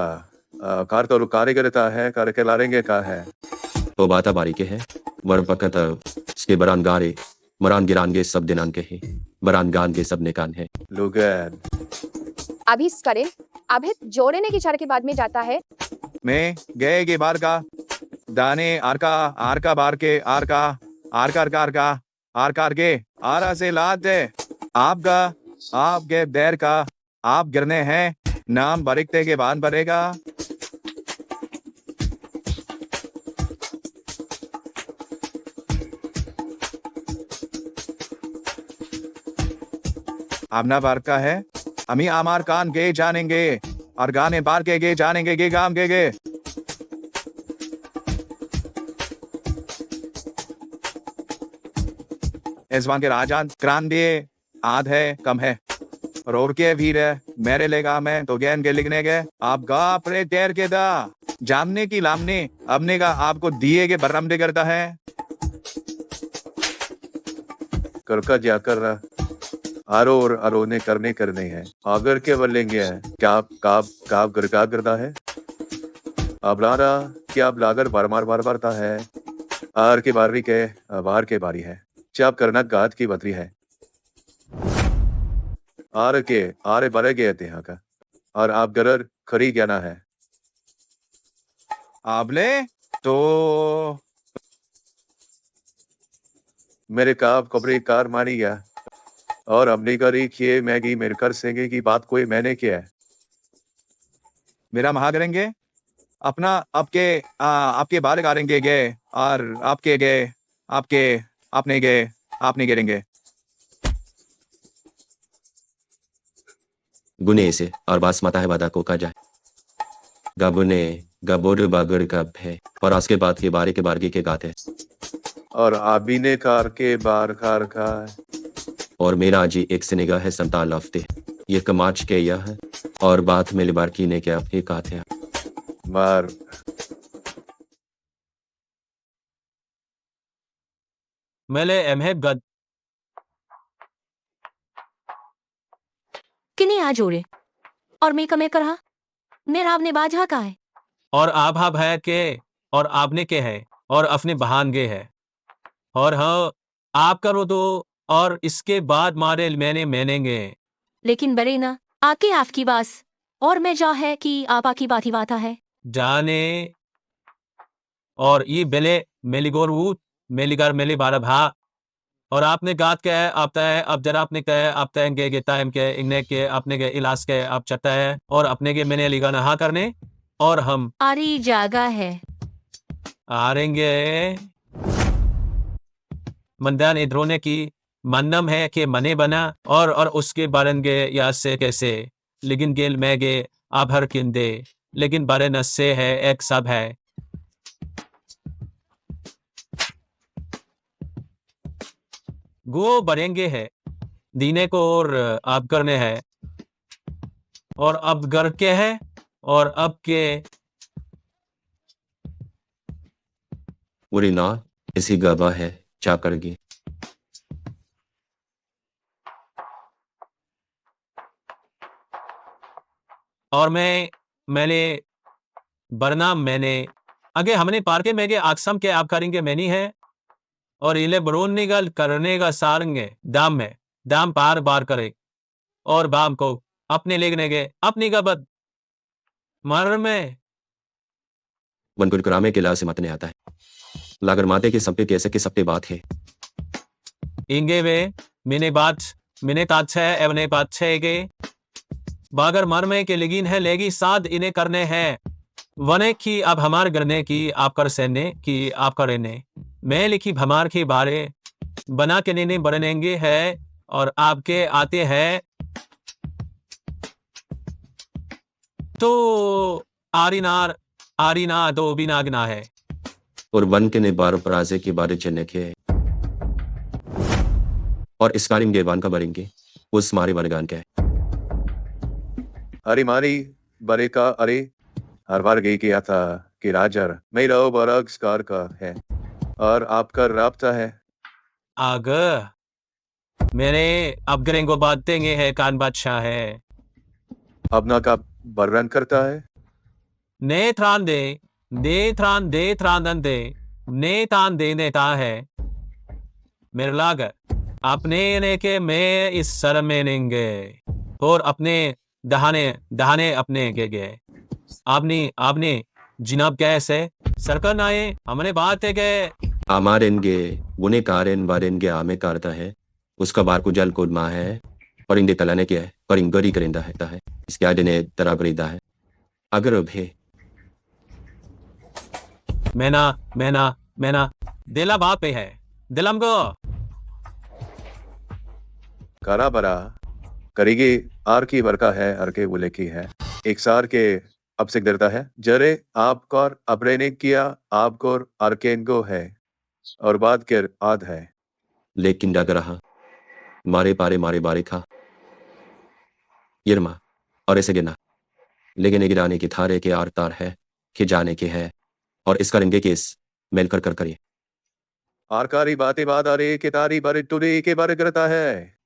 कार तो कारीगरता है करके लारेंगे का है तो बाता बारी के है वर पकत इसके बरान गारे मरान गिरान के सब दिनान के है बरान गान के सब निकान है लुगैन अभी करे अभी जोड़े ने की चार के बाद में जाता है मैं गए के बार का दाने आर का बार के आर का आर के आरा से लाद दे आपका आपके देर का आप गिरने हैं नाम बरिकते के बाद बरेगा आमना बार का है अमी आमार कान गे जानेंगे और गाने बार के गे जानेंगे गे गाम गे एजवान के राजान क्रांति आध है कम है रोर के वीर है मेरे लेगा मैं तो गैन के लिखने के आप गा अपने टेर के दा जामने की लामने अपने का आपको दिए के बर्रमदे करता है करका जाकर आरो और अरोने करने हैं अगर के बल्लेंगे हैं क्या काब गरका करता है अब लारा क्या अब लागर बार बारता है आर के बारी के बार के बारी है चाप करना गात की बतरी है आरे बरे गए थे यहाँ का और आप गरर खरी ज्ञाना है आपले तो मेरे काब कबरे कार मानी गया और अपनी करी किए मैगी मेरे कर सेंगे की बात कोई मैंने किया है मेरा महा करेंगे अपना आपके बारे करेंगे गए और आपके गए आपने गिरेंगे गुने से और बास माता है बादा को का जाए गबुने गबोर बागर कब है और उसके बाद के बारे के बारगे के गाते और आबी ने कार के बार कार का और मेरा जी एक से निगाह है संताल हफ्ते ये कमाच के यह है और बात में लिबार की ने क्या आपके कहते मार मेले एमहे गद किन्हीं आ जोड़े और मैं कमे करहा मेरा आपने बाजा का है और आभाब है के और आपने के है और अपने बहान गे है और हाँ आप करो तो और इसके बाद मारे मैंने मैनेंगे। लेकिन बरेना आके आपकी बास और मैं जा है कि आप आकी बात ही बाता है। जाने और ये बेले मेलिगोर मेलिगर मेली बारह भा और आपने गात के आपता है अब जरा आपने कहे आप तयंगे के टाइम के इग्ने के अपने के इलाज के आप चटा है और अपने के मैंने लिगा नहा करने और हम आरी जागा है। आरेंगे मंदान इधरोने की मन्नम है कि मने बना और उसके बारंगे या से कैसे लेकिन गेल में गे आभर किंदे लेकिन बारे नस्से है एक सब है गो बरेंगे है दीने को और आप करने हैं और अब घर के है और अब के उरी ना इसी गवा है चा करगी और मैंने बरनाम मैंने आगे हमने पार के मैंगे आकसम के आप करेंगे मैनी है और इले बरोन निगल करने का सारंगे दाम में दाम पार बार करे और बाम को अपने लेगने के अपनी गबद मर में वनकुल करामे के ला से मतने आता है लागर माते के सप्ते कैसे के सप्ते बात है इंगे वे मैंने तात है एवने बात है के बागर मर में के लेगिन है लेगी साध इन्हें करने हैं वने की अब हमार करने की आप कर सहने की आप करेने मैं लिखी भमार के बारे बना के नेने बरनेंगे है और आपके आते हैं तो आरीना दो बिनागना है और वन के ने बारो पराजे के बारे चलने के और इस कारिम गेवान का बरेंगे उस मारे वर्गान के अरे मारी बरे का अरे हर बार गई किया था कि राजर मेरा बरग स्कार का है और आपका राब्ता है आग मेरे अब करेंगो बात देंगे है कान बादशाह है अपना का बर्रन करता है ने त्रान दे त्रान दे ने तान दे नेता है मेरे लाग अपने ने के मैं इस सर में नेंगे और अपने दहाने अपने के गए आपने जिनाब कैसे सरकार नाये हमने बात है के आमार इनगे बुने कारेन वारेन आमे कारता है उसका बार को जल कोड माँ है और इंदे कलाने के है और इंगरी करेंदा है इसके आगे ने तरह करीदा है अगर अब है मैना दिला बात पे है दिलम को करा बरा करीगे आर की बरका है अर के बुले की है एक सार के अब से डरता है जरे आपकोर अपने ने किया आपकोर अरकेन को है और बात के आद है लेकिन डग रहा मारे पारे मारे बारे खा यरमा और ऐसे गिना लेकिन गिराने की थारे के आर तार है कि जाने के है और इसका रंगे केस मेलकर कर करिए आरकारी बातें बाद अरे के तारी बारे टुडे के बारे करता है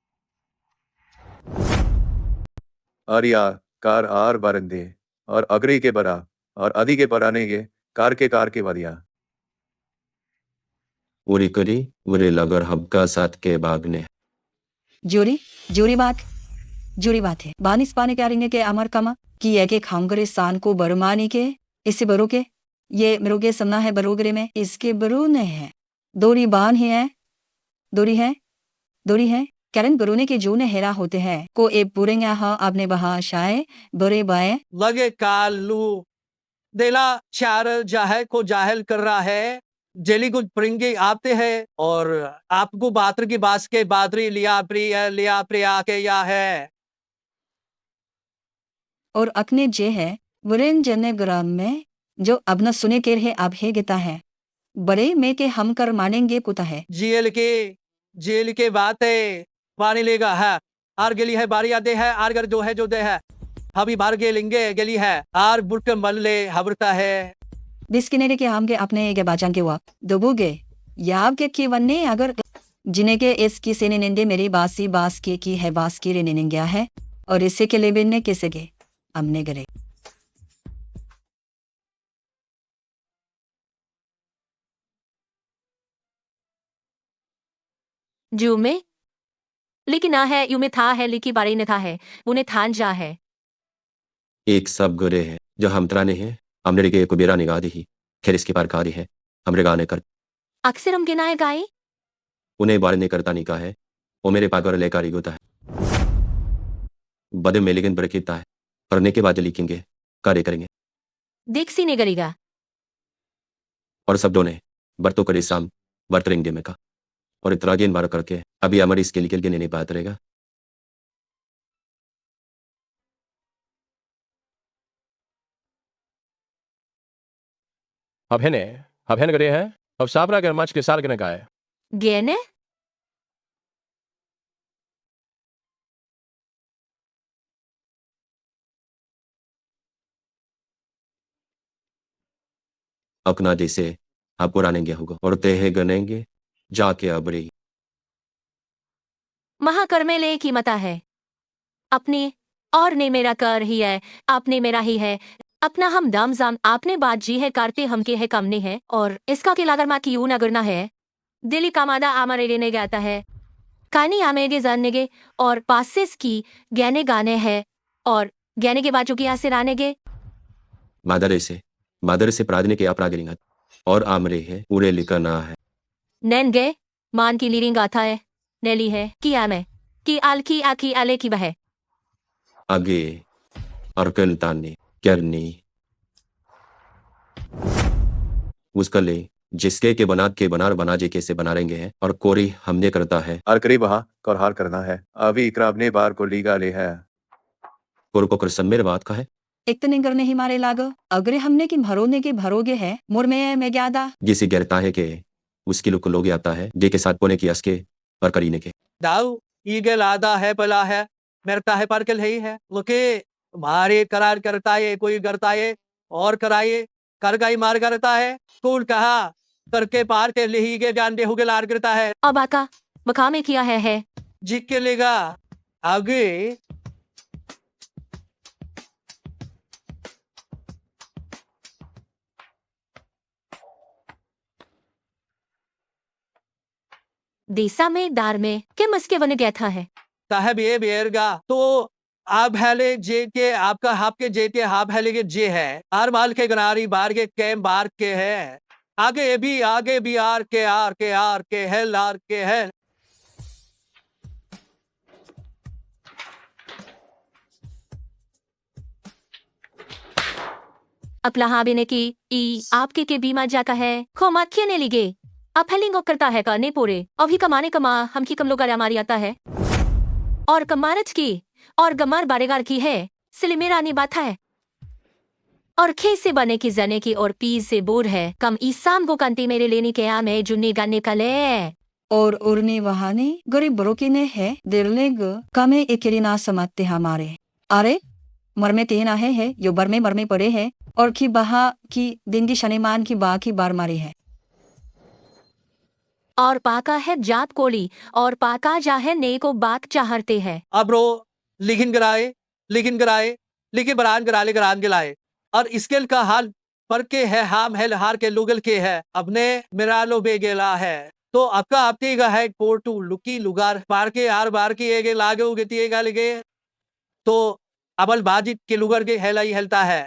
आरिया कार आर बारंदे और अग्री के बरा और आदि के बराने के कार के वरिया उरी करी उरे लगर हब्का साथ के बागने जोरी बात है बानिस पाने क्या रेंगे के अमर कमा कि ये के खांगरे सान को बरमानी के इससे बरो के ये मरोगे समना है बरोगरे में इसके बरो ने है दोरी बान है दोरी है कैरन बरोने के जो ने हेरा होते हैं को ए बुरेंगे हाँ आपने बहा शाये बरे बाए लगे कालू देला चार जाहे को जाहिल कर रहा है जेली कुछ परिंगे आते हैं और आपको बातर की बास के बादरी लिया प्रिया के या है और अकने जे है वरेन जने ग्राम में जो अब न सुने के रहे अब है गिता है बड़े में के हम कर मानेंगे कुता है जेल के बात है पानी लेगा है आर गली है बारी आदे है आर घर जो है जो दे है अभी बार के लेंगे गली है आर बुट मन ले हबरता है बिस्किनेरे के हम के अपने के बाचां के वाप दोबोगे याब के की वन्ने अगर जिने के इस की सेने निंदे मेरी बास की है बास की रे निंग गया है और इससे के लेबेन ने किसे के हमने करे जू में लेकिन ना है यू में था है लिखी बारी ने था है उन्हें थान जा है एक सब गुरे है जो हम तराने हैं हमने के को बेरा निगाह दी ही खैर इसके पार कारी है हमरे गाने कर अक्सर हम गिनाए गाए उन्हें बारे ने करता निका है वो मेरे पाकर लेकारी होता है बदे में लेकिन बरकीता है करने के बाद लिखेंगे कार्य करेंगे देख सी ने करेगा और सब दोने बरतों करे शाम बरतरेंगे में का और इतना गेन बार करके अभी हमारी इसके लिए नहीं बात रहेगा अब है करे हैं अब साबरा के मच के साल के गाय गेने अपना जैसे आपको रानेंगे होगा और तेहे गनेंगे जाके अबरी महाकर्मे ले की मता है अपने और ने मेरा कर ही है आपने मेरा ही है अपना हम दाम जाम आपने बात जी है करते हम के है कमने है और इसका के लागर मा की यू नगरना है दिली कामादा आमारे लेने जाता है कानी आमेगे जानने गे और पासिस की गहने गाने हैं और गहने के बाजू की से राने गे मादर से प्रार्थने के अपरागरिंग और आमरे है पूरे लिखा ना है नैन गे मान की लीरिंग गाथा है नेली है कि आमे कि आलकी आखी आले की बहे आगे अर्कन तानी करनी उसका ले जिसके के बनार बना जे के से बना रहेंगे हैं और कोरी हमने करता है हर करीब वहां और हार करना है अभी इकराब ने बार को लीगा ले है कोर को करसन मेरे बात का है इतने करने ही मारे लागो अगरे हमने की भरोने के भरोगे है मुर में ज्यादा जिसे गिरता है कि उसकी लुक लोग आता है जे के साथ पोने की असके और करीने के दाऊ ईगल आधा है पला है मेरता है पार्कल है ही है लोके मारे करार करता है कोई करता है और कराए कर गई मार करता है स्कूल कहा करके पार के लिही के जान हुगे लार करता है अब आका बखा में किया है जिक के लेगा आगे देसा में दार में के मस्के वन गया था है साहब ये बेरगा तो आप हेले जे के आपका हाफ के जे के हाफ हेले के जे है आर माल के गनारी बार के कैम बार के है आगे भी आर के है लार के है अपला हाँ बिने की ई आपके के बीमा जाता है खो मात खेने लिगे अब हेलिंग करता है करने पूरे अभी कमाने कमा हम की कम लोग हमारी आता है और कमारच की और गमार बारेगार की है सिले मेरा नहीं बात है और खे से बने की जने की और पीज से बोर है कम ईसाम को कंती मेरे लेने के आम है जुन्नी गाने का ले और उर्ने वहाने गरीब बरोकी ने है दिलने ग कमे एकेरी ना समाते हमारे अरे मरमे तेन है यो बरमे मरमे पड़े है और की बहा की दिन की शनिमान की बा की बार मारी है और पाका है जात कोली और पाका जा है ने को बात चाहते हैं अब रो लिखिन कराए लिखिन बरान कराले करान के लाए और इसके का हाल पर के है हाम है हार के लुगल के है अपने मिरालो बेगेला है तो आपका आपती का है कोटू लुकी लुगार पार के हार बार की एगे लागे उगतिएगा लगे तो अबल बाजित के लुगर के हेलाई हेलता है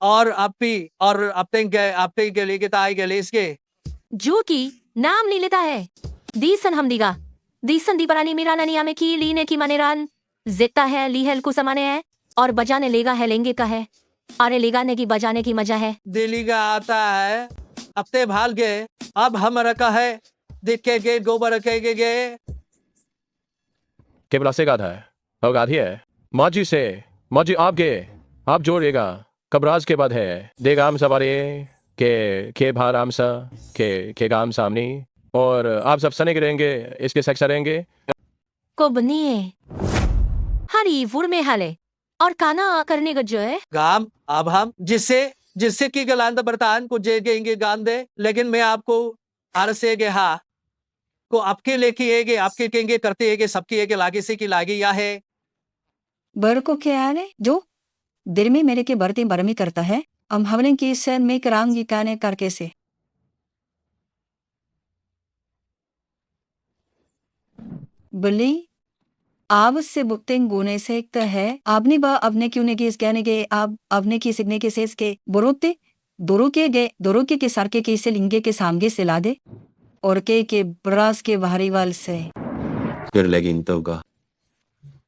और आपी और आपते के लेके ताई के लेसके जो की नाम नहीं लेता है दीसन हम दिगा दीसन दी परानी मीरा ननिया में की लीने की मनेरान जितना है लीहल को समाने है और बजाने लेगा है लेंगे का है अरे लेगाने की बजाने की मजा है दिल्ली का आता है अपते भाल गए अब हम रखा है देखे गए गोबर रखे गए केवल से गाधा है अब गाधी है माजी आप गे आप जोड़ेगा कबराज के बाद है देगा हम सवारे के भार आम सा के गाम सामने और आप सब सने के रहेंगे इसके सेक्स रहेंगे को बनिए हरी वुर में हाले और काना करने का जो है गाम अब हम जिससे की गलांदा बर्तान को जेगेंगे गान दे लेकिन मैं आपको अरसेगे हाँ को आपके लेके एगे आपके कहेंगे करते एगे सबकी एगे लागे से की लागे या है बर को क्या है जो दिल में मेरे के बरती बरमी करता है हम हमने की से में करांगी काने करके से बली आप से बुक्तिंग गुने से एक है आपने बा अपने क्यों ने किस कहने के आप अपने की सिग्ने के सेस के बोरोते दोरो के सार के से लिंगे के सामगे से ला दे और के ब्रास के बाहरी वाल से फिर लेकिन तो होगा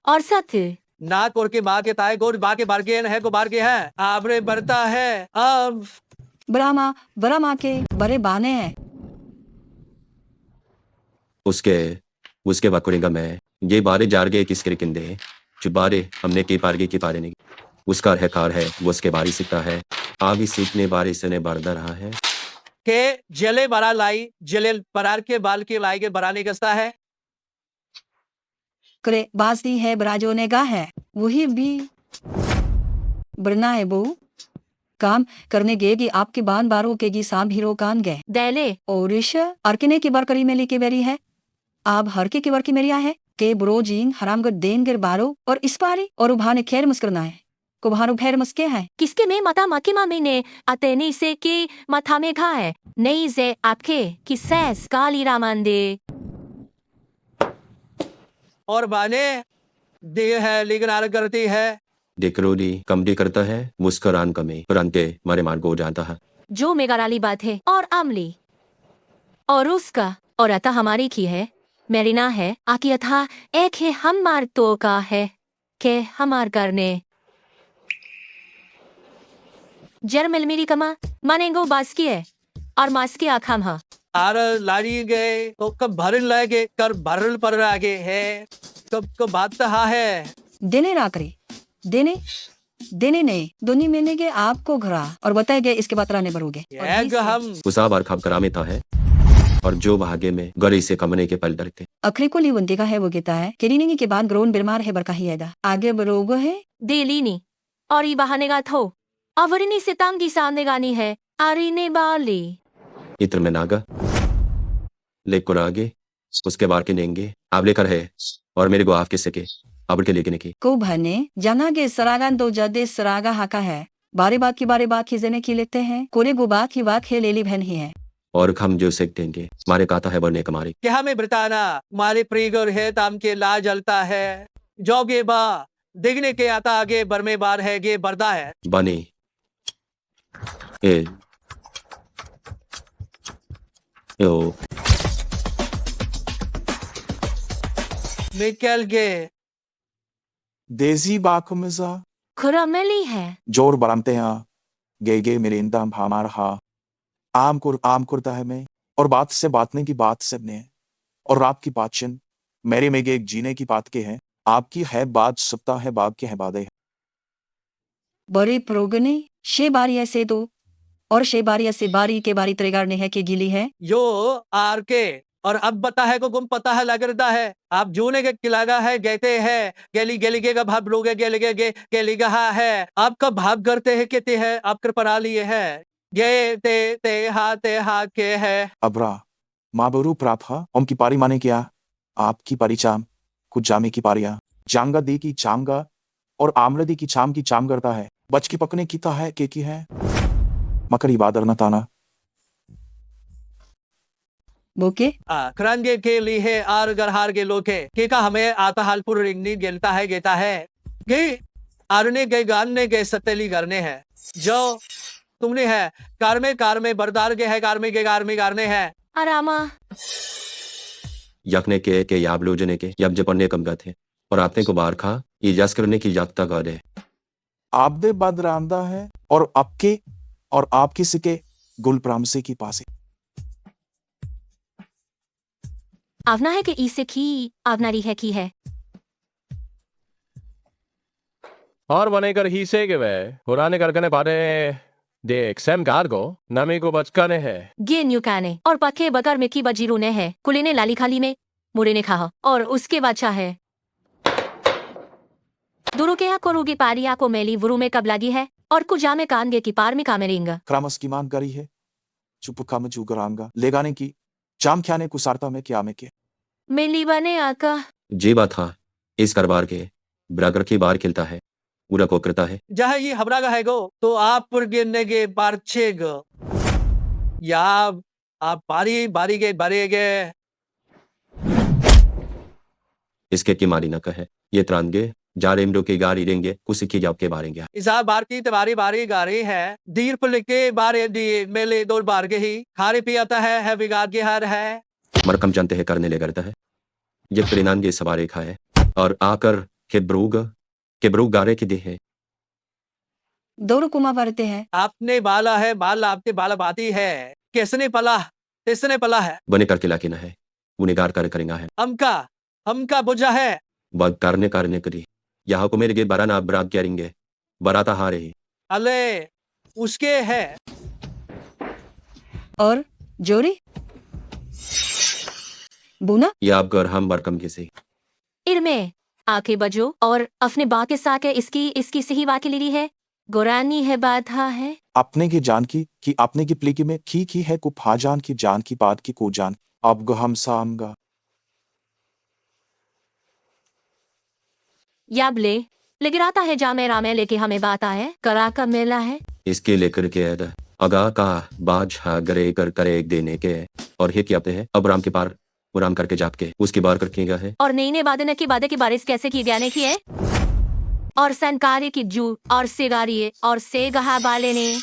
और साथ ना कोर के माँ के ताए गोर बा के बारगे है को बारगे है आपरे बरता है अब बरा माँ के बड़े बाने हैं उसके उसके बाद करेगा मैं ये बारे जार गए किसके किंदे जो बारे हमने की पारे नहीं उसका है कार है वो उसके बारी सीखता है आगे सीखने बारे से ने बढ़ता रहा है के जले बरा लाई जले परार के बाल के लाई के बराने कसता है करे बासनी है बराजो ने गा है वही भी बरना है बो काम करने गए कि आपके बान बारो के गी साम हीरो कान गए दैले और अर्कने की बार करी में लेके बेरी है आप हर के बार की मेरिया है के ब्रो जीन हरामगर देन गर बारो और इस पारी और उभाने खैर मुस्करना है को भारो खैर मुस्के है किसके में माता माकी मामी ने अतेनी से की माथा में घा है नहीं से आपके कि सैस काली रामांदे और बाने दे है लेकिन आर करती है देखरोली कमडी करता है मुस्कुरान कमे तुरंत के मारे मार को जाता है जो मेगाराली बात है और आमली और उसका और अता हमारी की है मेरी ना है आकी अथा एक है हम मार तो का है के हमार करने जरमिल मेरी कमा मानेगो बास की है और मास की आखाम हा आर लाड़ी गए तो कब भरल लागे कर भरल पर आगे है कब बात हा है देने ना करे देने नहीं दोनी महीने के आपको घरा और बताए गए इसके बाद राने भरोगे एग हम उसा बार खब करा में था है और जो भागे में गरी से कमने के पल डरते अखरे को लीवंती का है वो गीता है केरीनिंग के बाद ग्रोन बीमार है बरका ही ऐदा आगे बरोगो है देलीनी और ये बहाने का थो अवरिनी से तांगी सामने गानी है आरीने बाली इत्र में नागा लेकर आगे उसके बार के नेंगे आप लेकर है और मेरे को आपके सके अब के लेके की को भने जाना के सरागान दो जदे सरागा हाका है बारे बात की जने की लेते हैं कोरे गुबा की बात है लेली बहन ही है और हम जो सीख देंगे मारे काता है बरने कमारी क्या हमें बताना मारे प्रीगर है ताम के ला जलता है जोगे बा देखने के आता आगे बरमे बार है गे बरदा है बनी ए यो निकल गे देसी बाकुमिजा खुरामेली है जोर बरामते हैं गे मेरे इंदाम भामार हा आम कुरता है मैं और बात से बातने की बात से ने और रात की बातचीन मेरे में एक जीने की बात के हैं आपकी है बात सुपता है बाग के है बादे है बड़े प्रोगने शे बारी ऐसे दो और शे बारी ऐसे बारी के बारी त्रेगार ने है कि गिली है यो आर के और अब बता है को गुम पता है लगता है आप जूने के किलागा है कहते हैं गेली गेली के का भाव लोगे गेली गहा है आपका भाव करते है कहते हैं आप कर परा लिए है ये ते हा के है अबरा माँ बरू प्रापा ओम की पारी माने क्या आपकी पारी चाम कुछ जामे की पारिया जांगा दी की चांगा और आमरदी की चाम करता है बच की पकने की है के की है मकरी बादर न ताना बोके करंगे के लिए आर गरहार के लोग के का हमें आता हालपुर रिंगनी गेलता है गेता है गे आरने गए गानने गए सतेली करने हैं जो तुमने है कार में बरदार के है कार में गारने हैं आरामा यकने के याब लोजने के यब जपने कम गा थे और आपने को बार खा ये जस करने की यात्रा गा दे आप दे बद रामदा है और आपके और आपकी सिके गुल प्रामसे की पासे आवना है कि इसे की आवनारी है की है और बनेकर ही से के वे पुराने करकने पारे देख सैम गार्गो नमी को बचकाने है गे न्यू काने और पखे बकर में की बजीरू ने है कुले ने लाली खाली में मुरे ने खा और उसके बादशाह है दुरु के को रूगी पारिया को मेली वुरु में कब लगी है और कुजा में कान गे की पार में कामेरेंगा क्रामस की मांग करी है चुपका में चूगरांगा लेगाने की जाम ख्याने कुसारता में क्या में के मेली बने आका जी बात था इस करबार के बरागर की बार खिलता है पूरा को करता है जहाँ ये हमरा का है गो तो आप पुर गिरने के बार छेग या आप बारी के बारे गे इसके की मारी न कहे ये त्रांगे जारेमडो की गाड़ी देंगे कुछ की जाप के बारेंगे इसा बार की तुम्हारी बारी गारी है दीर पुल के बारे दी मेले दो बार के ही खारे पियाता है बिगाड़ के हर है मरकम जानते हैं करने ले करता है ये परिणाम सवारे खाए और आकर के ब्रूग गारे की देह है दोनों कुमा बढ़ते हैं आपने बाला है बाल आपके बाला बाती है किसने पला है बने करके लाके न है उन्हें कर करेंगा है हमका बुझा है बग करने करी यहाँ को मेरे गे बरा ना बराब करेंगे बराता हारे ही अले उसके है और जोरी बुना या आप कर हम मरकम के से इरमे आके बजो और अपने बा के साथ इसकी सही वाक्य ली है गोरानी है बाधा है अपने की जान की अपने की प्लेकी में की है को फाजान की जान की बात की को जान अब गो हम सामगा याबले लेगिराता है जामे रामे लेके हमें बात आए करा का मेला है इसके लेकर के ऐदा अगा का बाज हा गरे कर करे एक देने के और हे क्या हैं अब राम के पार राम करके जाप के उसके बार करके गया है और नई नई बादे की बादे की बारिश कैसे की जाने की है और सनकारे की जू और सिगारिये और से गहा बाले ने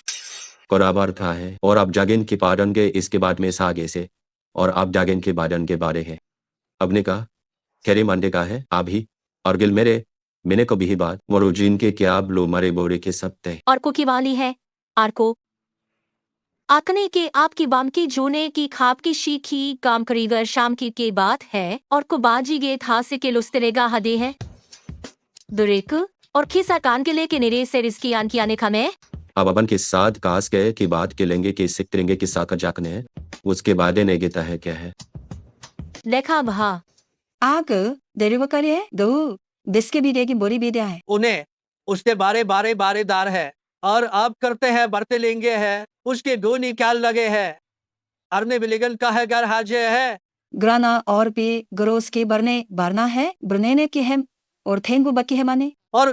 कोराबार था है और आप जागिन के पारन के इसके बाद में सागे से और आप जागिन के बादन के बारे हैं अब ने कहा खेरे मांडे का है आप ही और गिल मैंने को भी बात मरुजीन के क्या आप लो मरे बोरे के सब तय और को की वाली है आर को आकने के आपकी बाम की जोने की खाप की शीखी काम करीगर शाम की बात है और को बाजी गे था से के लुस्तरेगा हदे है दुरेक और खिसा कान के लेके निरे से रिस्की आन की आने खमे अब अपन के साथ कास गए कि बात के लेंगे कि सिक तिरंगे की साका जाकने है उसके बाद ने गिता है क्या है लेखा बहा आग देरी करे है दो दिसके भी देगी बोरी भी दिया है उन्हें उसके बारे दार है और अब करते हैं बरते लेंगे है उसके दो निकाल लगे है अरने बिलिगन का है घर हाजे है ग्राना और भी गरोस के बरने बारना है ब्रनेने के है और थेंगु बकी है माने और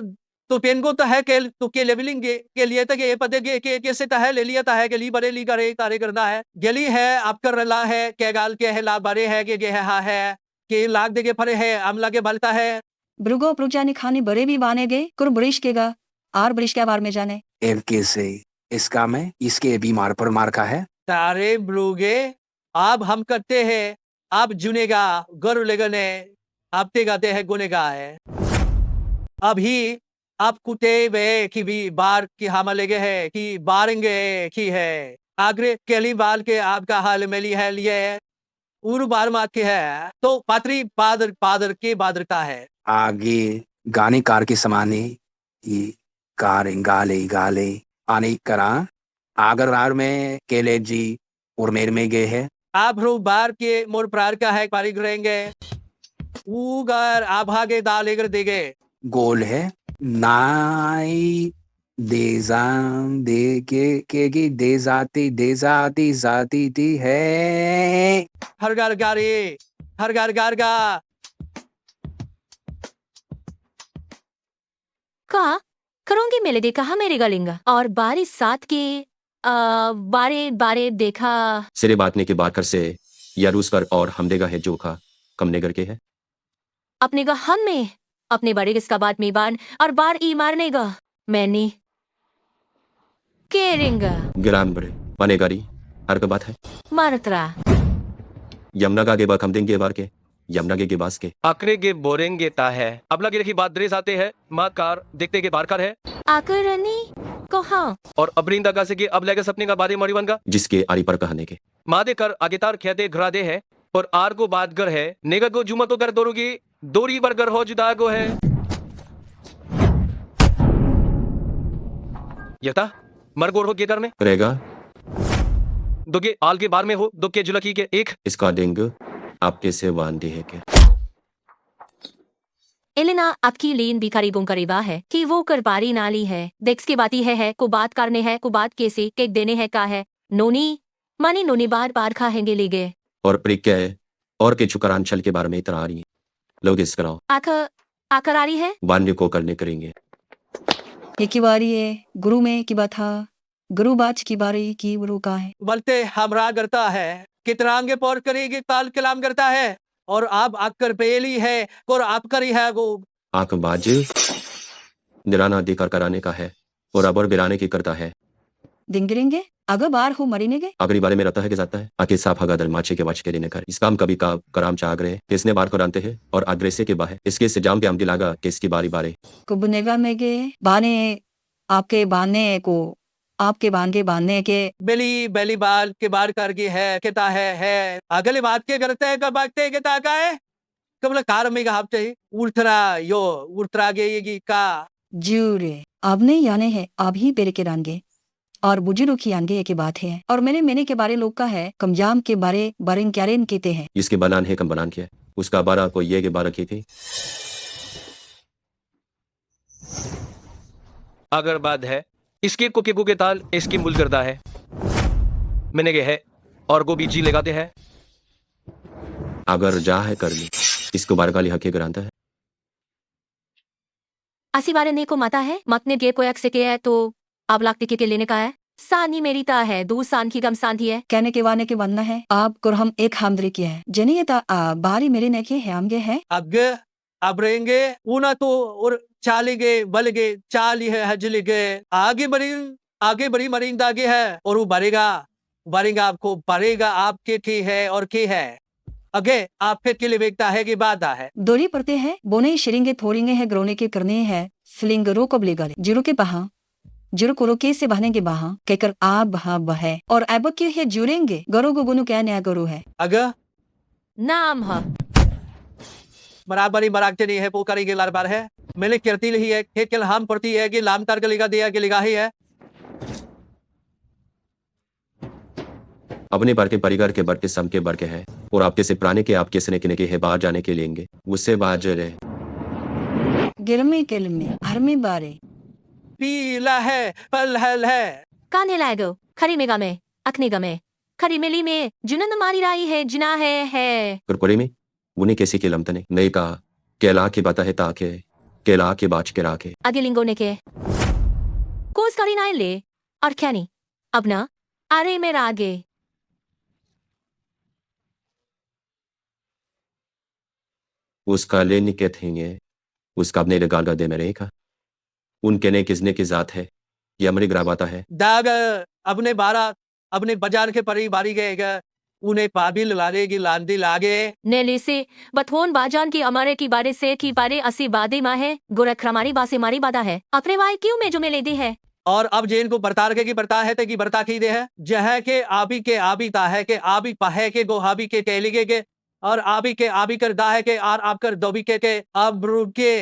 तो पेन को तो है के लेवलिंग के लिए तक ये पते के कैसे है ले लिया है के ली बड़े ली करे तारे करना है गली है आप कर रला है के गाल के है ला बड़े है के हा है के लाग दे के फरे है आमला के बलता है ब्रुगो प्रुजानी खानी बड़े भी बाने गए कुर ब्रिश के गा आर ब्रिश के बार में जाने कैसे इसका में इसके बीमार पर मार का है तारे ब्रूगे आप हम करते हैं आप जुनेगा गरु लेगने आप ते गाते हैं गुनेगा है अभी आप कुटे वे की भी बार की हम लगे है कि बारेंगे की है आगरे केली बाल के आपका हाल मिली है लिए उरु बार मात के है तो पात्री पादर के बादर का है आगे गाने कार के समाने ये कार गाले आने करा आगर रार में केले जी और मेर में गए है आप रो बार के मोर प्रार का है पारी करेंगे उगर आभागे दालेगर देगे गोल है नाई दे के दे जाती थी है हर गार गा का करूंगी मेले देखा हाँ मेरे गलिंगा और बारिश साथ के बारे देखा सिरे बातने के बाकर से या रूस कर और हमदेगा है जोखा कम नेगर के है अपने का हम में अपने बड़े किसका बात में बान और बार ई मारने का मैंने केरेंगा गिरान बड़े बनेगारी हर का बात है मारतरा यमुना का गे बाक हम देंगे बार के यमुना के बास के आकरे के बोरेंगे ता है अब लगे रखी बात दरेस आते हैं माँ कार देखते के बार कार है आकर रनी को हाँ और अबरिंदा का से के अब लगे सपने का बादे मरी बन का जिसके आरी पर कहने के मादे कर आगे तार खेदे घरा दे है और आर को बात कर है नेगा को जुमा तो कर दोरोगी दोरी बरगर हो जुदा को है यता मरगोर हो के करने रहेगा दोगे आल के बार में हो दो के जुलकी के एक इसका डेंग आपके से वांदी है क्या एलेना आपकी लेन भिखारी गुम करीबा है कि वो करबारी नाली है देख के बाती है को बात करने है को बात कैसे केक देने है का है नोनी मानी नोनी बार खाएंगे ले गए और प्रिक है और के चुकरांचल के बारे में इतना आ रही है लोग इस कराओ आकर आ रही है बान्य को करने करेंगे ये की बारी है गुरु में की बात था गुरु बाज की बारी की गुरु का है बलते हमरा करता है कितनांगे पौर करेगी ताल कलाम करता है और आप आकर पेली है और आप करी है गो आंख बाजे निराना अधिकार कराने का है और अबर बिराने की करता है दिंगरेंगे अगर बार हो मरीनेगे अगली बारे में रहता है कि जाता है आके साफ हगादर माचे के वाच के लेने कर इस काम कभी का कराम चाग्रे किसने बार को जानते हैं और आग्रेसे के बाहे इसके सिजाम के आमदी लागा कि इसकी बारी बारे कुबनेगा में गे बाने आपके बांधने को आपके बांधने के बेली बेली बाल के बार करके है कहता है अगले बात के करते हैं कब बागते कहता का है कबल कार में आप चाहिए उल्ट्रा गेगी का जूरे आपने याने है आप ही बेरे के रानगे और बुजुर्ग की आनगे की बात है और मैंने के बारे लोग का है कमजाम के बारे बारिंग क्यारेन कहते हैं इसके बनान है कम बनान किया उसका बारह को ये के बारह की थी अगर बात है इसके कुके कुके ताल इसकी मूल करता है मैंने के है और गोभी जी लगाते हैं अगर जा है कर ली इसको बारह का लिहा के कराता है असी बारे ने को माता है मकने गे कोयक से के है तो आप लाख के लेने का है सानी मेरी ता है 2 सान की गम सांधी है कहने के वाने के बनना है आप को हम एक हमदरी किया है जनिए ता बारी मेरे ने के है हमगे है अब रहेंगे ऊना तो और चालेगे बलगे चाली है हजली गए आगे बड़ी मरीन दागे है और वो बढ़ेगा आपको बढ़ेगा आपके की है और की है अगे आप फिर के लिए देखता है कि बात है दोरी पड़ते हैं बोने शिरिंगे थोड़ेंगे है ग्रोने के करने है फिलिंग रो कब लेगा जीरो के बहा जुर को के से बहने के बहा कहकर आ बहा बहे और अब के है जुड़ेंगे गरो को गुनु क्या नया गरु है अगर नाम है बराबरी बराकते नहीं है वो करेंगे लार बार है मैंने करती ही है खेत के हम पड़ती है कि लाम तार के लिगा दिया कि लिगा ही है अपने बार के परिवार के बढ़ते सम के बढ़ के है और आपके से पुराने के आपके सने के है बाहर जाने के लेंगे उससे बाहर रहे गिरमे किलमे हर में बारे पीला है पल हल है काने लाएगो खरी मेगा में अखने गमे खरी मिली में जुनन मारी राई है जिना है कुरकुरे में उन्हें कैसी के लमतने नई का केला की बाता है ताके केला के बाच के राखे आगे लिंगो ने के कोस करी ना ले और क्या नहीं अब ना अरे मेरा आगे उसका लेने के थेंगे उसका अपने लगाल दे मेरे का उनके ने किसने की जात है ये अमरी ग्राबाता है दाग अपने बाजार के परी बारी गएगा उन्हें पाबिल लालेगी लांदी लागे नेले से बथोन बाजान की अमारे की बारे से की बारे असी बादे मा है गोरखरमारी बासे मारी बादा है अपने वाई क्यों में जो में ले दी है और अब जेन को बरतार के की बरता है ते की बरता की दे है जह के आबी ता है के आबी पहे के गोहाबी के कहलिगे के और आबी के आबी कर दा है के आर आप कर दोबी के अब रुके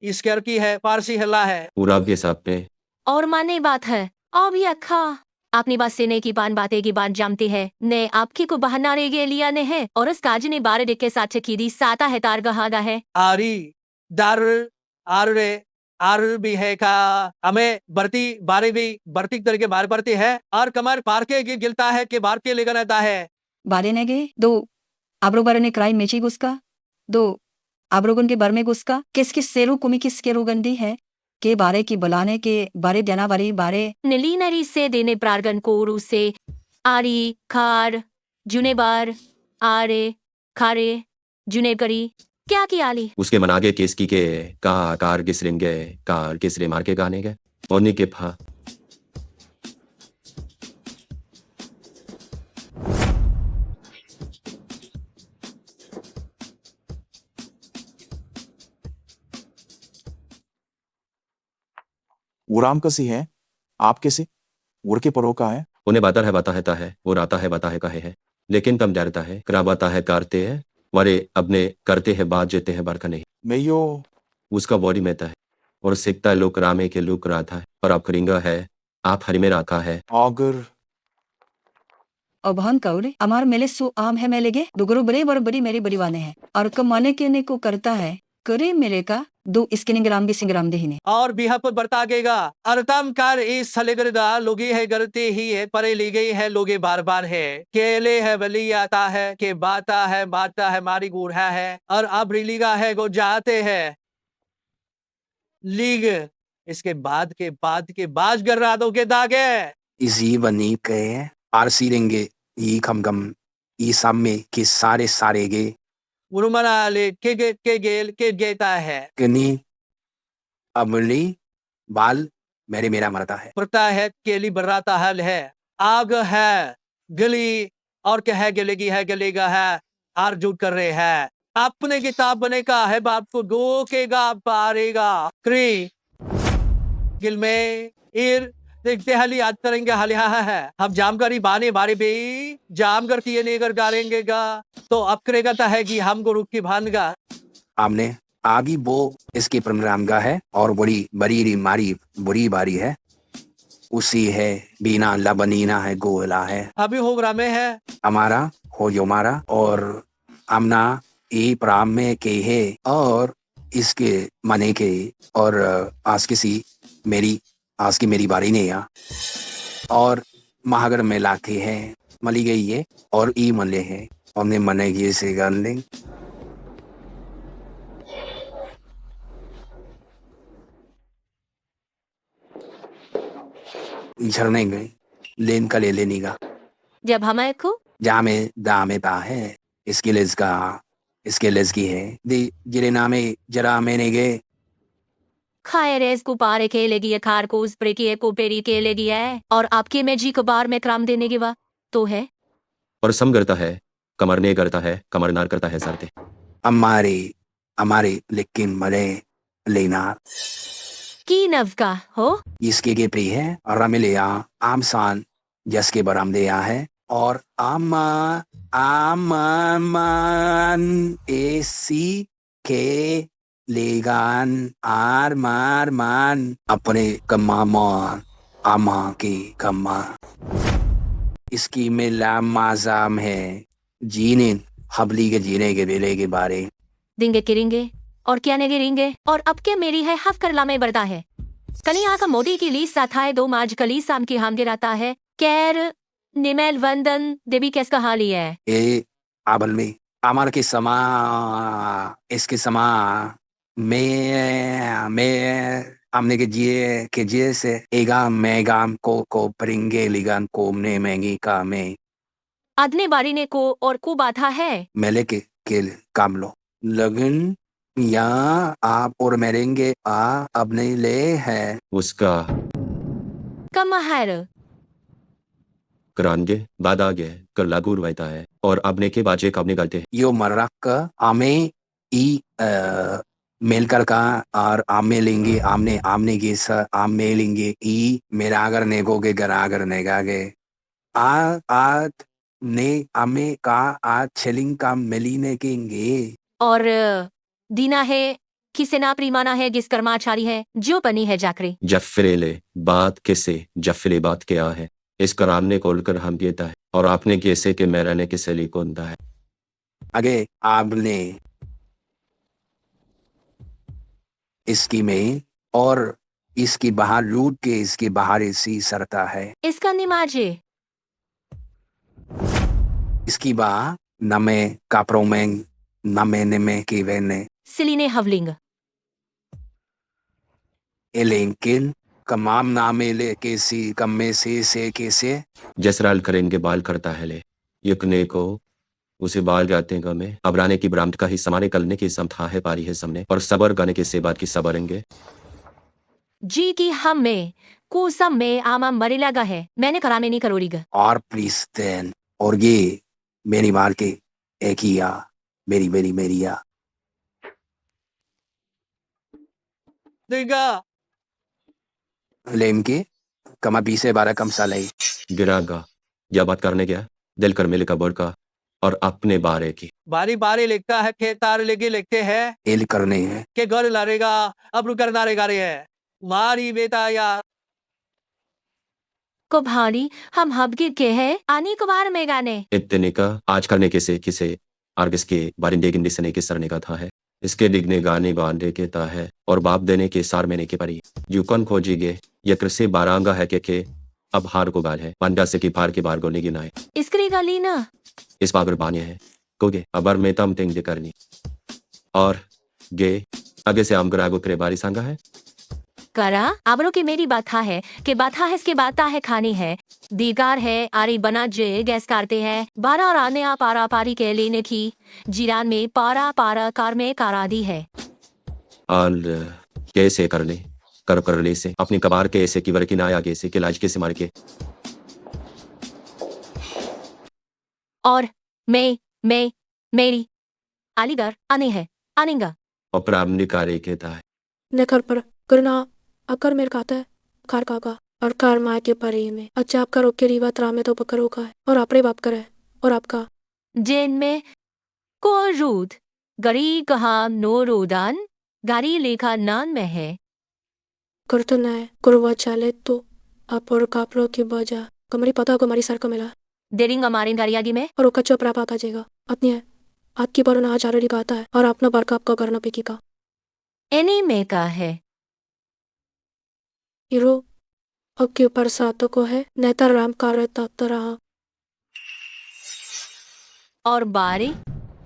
इस कर की है पारसी हल्ला है पूरा के हिसाब पे और माने बात है और भी अखा अपनी बात से ने की पान बातें की बात जानती है ने आपकी को बहाना रे गे लिया ने है और उस काजी ने बारे देख के साथ खीदी साता है तार गहागा है आरी दार आर रे आर भी है का हमें बरती बारे भी बरती करके बार पड़ती है और कमर पार के गिलता है कि बार के लेकर रहता है बारे ने गे दो आब्रो बारे ने क्राई मेची गुस्का दो आब्रोगन के बर में गुस्का किस किस सेरू कुमी किस के रोगंदी है के बारे की बुलाने के बारे देनावारी बारे नीली नरी से देने प्रारगन कोरू से आरी खार जुने बार आरे खारे जुने करी क्या की आली उसके मनागे केस की के का कार किस रिंगे कार किस रे मार के गाने गए और के फा वो राम कसी है आप कैसे उड़ के परो का है उन्हें बाता है और आता है बाता है कहे है लेकिन कम डरता है करा बाता है करते है वारे अपने करते हैं बात जेते हैं बार का नहीं मैं यो उसका बॉडी में था और सीखता है लोग रामे के लुक रहा था और आप खरिंगा है आप हरी में रखा है अगर अभान कौरे अमार मेले सो आम है मेले गे दुगरो बड़े बड़ी मेरी बड़ी वाने हैं और कमाने के ने को करता है करे मेरे का दो इसके निगराम भी सिंगराम दे ही और बिहा पर बरतागेगा अरतम कर इस सलेगरदा लोगी है गरते ही है परे ली गई है लोगे बार बार है केले है बली आता है के बाता है मारी गुड़ा है और अब रिलीगा है गो जाते है लीग इसके बाद के बाज गर रातों के दागे इसी बनी के आरसी रेंगे ई खमगम ई सामे के सारे गे Urumanali kigeta है Kini abli bal मेरा मरता है पड़ता है केली बर्राता हल है आग है गली और क्या है गलेगी है गलेगा है हार जुट कर रहे हैं अपने किताब बनेगा है बाप को गोकेगा पारेगा क्री गिल में ईर देखते हली याद करेंगे हल यहाँ है हम जामगरी बाने बारे बे जामगर किए नेगर गारेंगे गा तो अब करेगा तो है कि हमको रुक की भानगा हमने आगे वो इसकी परमरामगा है और बड़ी बड़ी मारी बुरी बारी है उसी है बीना लबनीना है गोला है अभी होगरा में है हमारा हो जो हमारा और हमना ये प्राम में के है और इसके मने के और आज की मेरी बारी नहीं आ और महागर में लाके है मली गई है और ई मले है हमने मने ये से गन ले झरने गए लेन का ले लेने का जब हमें को जामे दामे ता है इसके लेज की है दी जिरे नामे जरा मैंने गए खाए रेस को पारे खेलेगी है खार को उस की को पेरी खेलेगी है और आपके में जी कबार में क्राम देने के बाद तो है और सम करता है कमर ने करता है कमर नार करता है सरते हमारे लेकिन मरे लेना की नव का हो इसके के प्री है और रमिलिया आमसान जसके बरामदेया है और आमान एसी के लेगान आर मार मान अपने कम्मा मान आमा की कम्मा इसकी मिला माजाम है जीने हबली के जीने के बेले के बारे दिंगे किरेंगे और क्या नहीं गिरेंगे और अब के मेरी है हफ करला में बरदा है कली यहाँ का मोदी की लीस साथा है दो माज कली शाम की हम गिराता है कैर निमेल वंदन देवी कैसा हाल ही है ए आबल में अमर के समा इसके समा मैं हमने के जिए से एगाम मैगाम को परिंगे लिगान कोमने महंगी का में अदने बारी ने को और को बाधा है मेले के काम लो लगन या आप और मेरेंगे अपने ले है उसका कमहर करानगे बाद आगे कर लागू रहता है और अपने के बाजे कबने गलते हैं यो मर्रक हमें ई मेलकर का और आमे लेंगे आमने के आमे लेंगे ई मेरा अगर नेगो के गरागर नेगागे आ ने आमे का आ छेलिंग का मेलीने केंगे और दीना है किसे ना प्रीमाना है जिस कर्माचारी है जो बनी है जाकरे जफरेले बात किसे जफरे बात क्या है इस कराम ने खोलकर हम कहता है और आपने कैसे के मेरा ने किसे लिखोंदा है आगे आपने इसकी में और इसकी बाहर लूट के इसकी बाहर इसी सरता है इसका निमाजे इसकी बा नमे कापरों में नमे निमे की वेने सिलीने हवलिंग एलेंकिन कमाम नामे ले केसी कम्मे से कैसे जसराल करेंगे बाल करता है ले युकने को उसे बाल जाते हैं में अबराने की ब्राह्मण का ही समाने कलने की समथा है पारी है समने और सबर गाने के से बात की सबरेंगे जी की हम में को सब में आमा मरे लगा है मैंने करामे नहीं करोड़ीगा और प्लीज देन और ये मेरी मार के एक ही या मेरी या देगा लेम के कमा 20-12 कम साल है गिरागा या बात करने गया दिल कर मिले का बोल का और अपने बारे की बारी बारी लिखता है खेतार लेके लिखते हैं एल करने हैं के घर लारेगा अब रुकर नारेगा रे है मारी बेटा या को भारी हम हबगिर के है आनी को बार में गाने इतने का आज करने के से किसे आर्गस के बारिंदे गिंदे सने के सरने का था है इसके डिगने गाने बांधे के ता है और बाप देने के सार मैंने के परी युकन खोजीगे यक्र से बारांगा है के अब हार को गाल है पंडा से की पार के बार गोने गिनाए इसकरी गाली ना इस बागर बाने है कोगे अबर में तम तेंग दे करनी और गे आगे से आम गरागो करे बारी सांगा है करा आबरो की मेरी बाथा है कि बाथा है इसके बाता है खानी है दीगार है आरी बना जे गैस करते हैं बारा और आने आ पारा पारी के लेने की जीरान में पारा पारा कार में कारादी है और कैसे कर ले से अपनी कबार के ऐसे की वर्की ना आगे से के लाज के से मार के और मैं मेरी अलीगढ़ आने है आनेगा और प्रारंभिक कार्य कहता है नेकर पर करना अकर मेरे खाता है कार काका और कार माँ के परे में अच्छा आपका रोक के रीवा त्रा में तो पकड़ रोका है और आपरे बाप कर है और आपका जेन में को रूद गरी कहा नो रोदान गारी लेखा नान में है करते न है कुरवा चाले तो आप और कापड़ों की बजा कमरी पता को हमारी सर को मिला देरिंग हमारे गाड़ियागी में और वो कच्चा प्राप आ जाएगा अपनी है आपकी पर ना चारो लिखाता है और अपना बरका आपका करना पिकी का एनी में का है हीरो अब के ऊपर सातों को है नेता राम कार्य तख्त रहा और बारी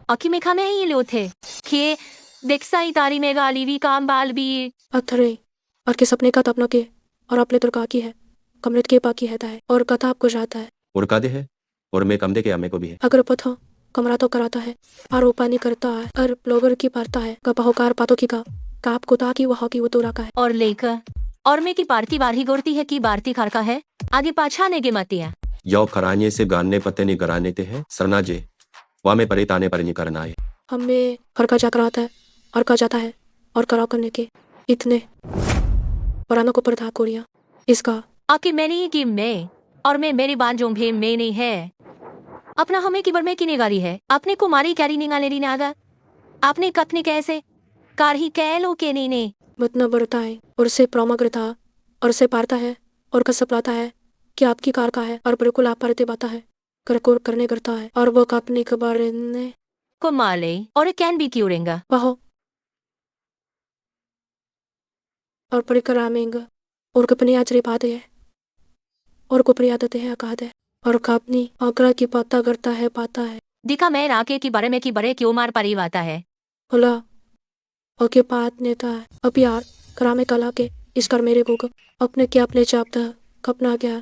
अकी में खामे ही लो थे खे देखसाई तारी में गाली भी काम बाल भी अथरे और के सपने का तपनों के और अपने तुर्का की है कमरेत के पाकी है और कथा आपको जाता है और कादे है और मैं कम दे के आमे को भी है अगर पथो कमरा तो कराता है और ऊपानी करता है और ब्लॉगर की पारता है कपाहोकार पातो की का आप को ताकि वह की वो तोरा का है और लेकर और मैं की पारती बारही गोरती है कि बारती खार का है आगे पाछा ने गे मती है यो खराने से गाने पत्ते नहीं कराने ते हैं सरना जे वहाँ में परे ताने पर नहीं करना है हमें हर का जा कराता है और का जाता है और कराव करने के इतने परानों को प्रधा कोरिया इसका आके मैंने की मैं और मैं मेरी बांजों भी मैं नहीं है अपना हमें की बर में की निगारी है अपने को मारी कैरी निगाले रही नागा आपने कथने कैसे कार ही कह लो के नहीं मतना बरता है और से प्रोमग्र था और से पारता है और कसपलाता है कि आपकी कार का है और बिल्कुल आप परते बाता है करकोर करने करता है और वो अपने के बारे ने को माले और कैन भी क्यों रेंगा वाहो और परिक्रामेंगा और कपनी आचरी पाते है और कुपरी आदतें है अकाद है और कापनी आगरा की पाता करता है पाता है दिखा मैं राके की बारे में की बड़े क्यों मार परी आता है होला और के पात नेता है अब यार करामे कला के इस कर मेरे को अपने क्या अपने चापता कपना क्या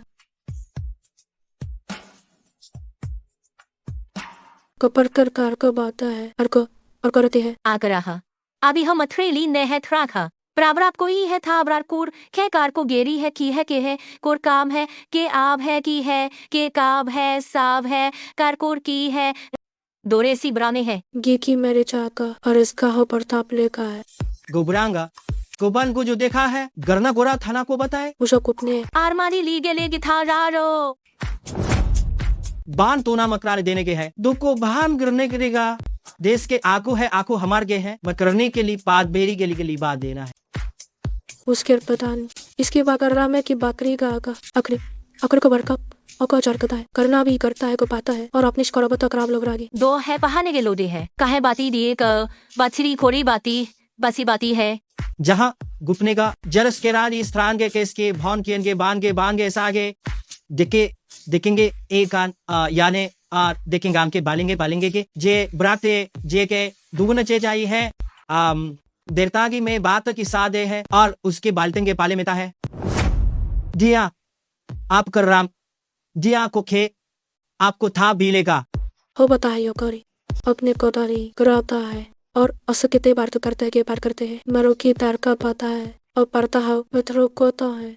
कपर कर कार को बाता है और करते है आकर रहा अभी हम अथरेली ने है थ्राखा बराबर आपको ही है था बराबर कोर खे कार को गेरी है की है के है कोर काम है के आब है की है के काब है साब है कार कोर की है दोरे सी बराने है गे की मेरे चाका और इसका हो प्रताप लेखा है गोबरांगा गोबन को जो देखा है गरना गोरा थाना को बताए उसे कुपने आरमानी लीगे लेगी था रारो बान तोना मकरार देने के है दो को बहान गिरने करेगा देश के आंखों है आंखों हमार के है पर करने के लिए पात बेरी के लिए बात देना है उसके पता नहीं इसके बाकर में की बकरी का आका अकरे अकर को बरकप और को चरकता है करना भी करता है को पाता है और अपने शराबत खराब लोग रागे दो है बहाने के लोडे है काहे बाती दिए क बाछरी खोरी बाती बसी बाती है जहाँ गुपने का जलस के राज इस स्थान के केस के भौन के बांध के सागे दिखेंगे एक याने देखेंगे आम के बालेंगे के जे बराते जे के दुगुन चे चाहिए है देरतागी में बात की सादे है और उसके बाल्टेंगे पाले में है जिया आप कर राम जिया को खे आपको था भीलेगा हो बताइयो करी अपने को दारी कराता है और असकिते बार तो करते है के बार करते हैं मरो की तार का पता है और पड़ता है मित्रों को तो है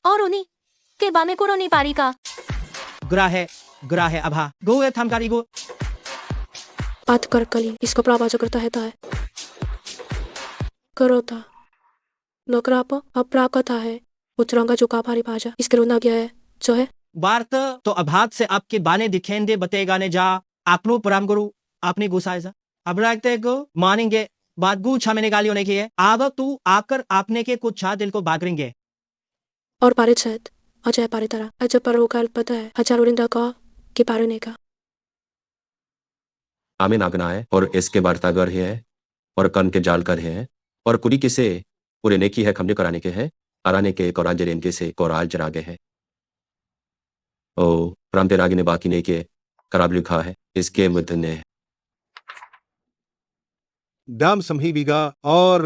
और उन्हीं के बामे को रोनी पारी का गुरा है अभा गो है थमकारी गो बात कर कली इसको प्रावाज करता है करो था नौकरा पर अब प्राकथा है उचरंगा चुका भारी भाजा इसके रोना गया है जो है वार्त तो अभात से आपके बाने दिखेंदे बतेगा ने जा आपनो परम गुरु आपने गुसाए अब रखते को मानेंगे बात गु छा मैंने गाली होने की है अब तू आकर आपने के कुछ छा दिल को बागरेंगे और पारे छत अजय पारे तरह अजय पर वो कल पता है हजार उड़िंदा का कि पारे ने का आमे नागना है और इसके वार्तागर है और कन के जाल कर है और कुड़ी किसे पूरे नेकी है खमने कराने के है आराने के कोराज जरेन के से कोराल जरागे है ओ प्रांते रागी ने बाकी ने के खराब लिखा है इसके मुद्दे ने dam samhibiga और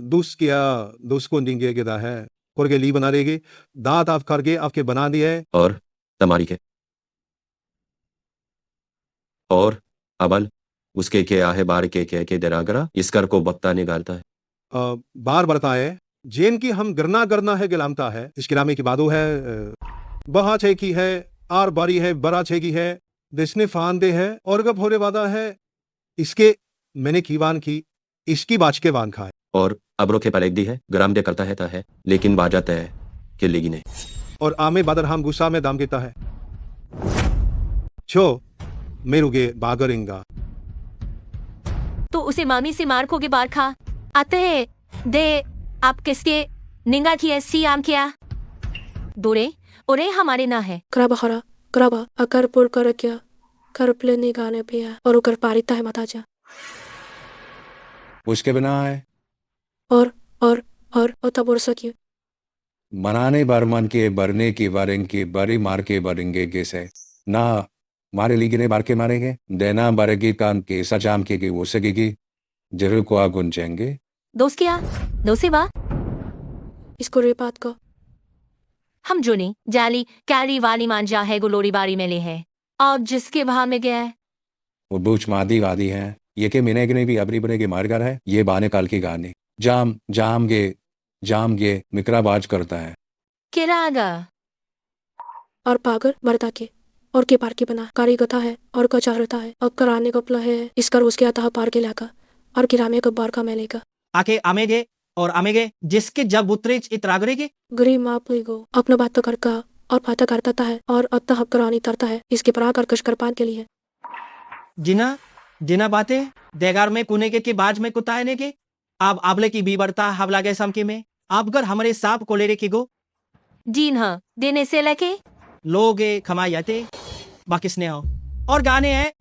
दूस किया दूस को निंगे गिदा है करके ली बना देगी दांत आप करके आपके बना दिए और तमारी के और अबल उसके के आहे बार के दरागरा इस कर को बक्ता निकालता है बार बढ़ता है जेन की हम गरना करना है गिलामता है इस गिलामे की बादो है बहा छे की है आर बारी है बरा छे की है दिसने फान दे है और गप होने वादा है इसके मैंने कीवान की इसकी बाच के वान खाए और अबरो के पलेक दी है गराम दे करता है लेकिन बाजाता है कि लेगी ने और आमे बादर हम गुस्सा में दाम देता है छो मेरुगे बागरिंगा तो उसे मामी से मार खोगे बार खा आते हैं दे आप किसके निंगा की ऐसी आम क्या दोरे ओरे हमारे ना है कराबा खरा कराबा अकर पुर कर क्या कर प्लेने गाने पे और उकर पारिता है मता जा उसके बिना है और तब और सकिए मनाने बरमन के बरने की बारें की बरी मार के बरेंगे कैसे ना मारे लीगिने बार के मारेंगे देना बारेगी कान के सजाम के वो सकेगी जरूर को आ गुंजेंगे दोस्त क्या दोसे बा इसको रे बात को हम जो नहीं जाली कैरी वाली मांझा है गुलोरी बारी में ले है और जिसके वहां में गया है वो बूच मादी वादी है ये के मिने ने भी अबरी बने के मारगर है ये बाने काल की गाने जाम गे मिकराबाज करता है किरागा और पागर मरता के और के पार के बना कारी गथा है और का चाहता है अब कराने को प्ला है इसकर उसके आता पार के लाका और किरामे को बार का मैलेगा आके आमेगे और आमेगे जिसके जब उतरे इतरागरेगे गरीब माप गो अपना बात तो करका और पाता करता है और अत्ता हक करानी तरता है इसके परा कर कश कर पान के लिए जिना बातें देगार में कुने के बाज में कुताने के आप आबले की भी बढ़ता हवला गए समके में आप घर हमारे सांप को ले रे की गो जीन हाँ देने से लेके लोगे खमायाते बाकी स्नेह और गाने हैं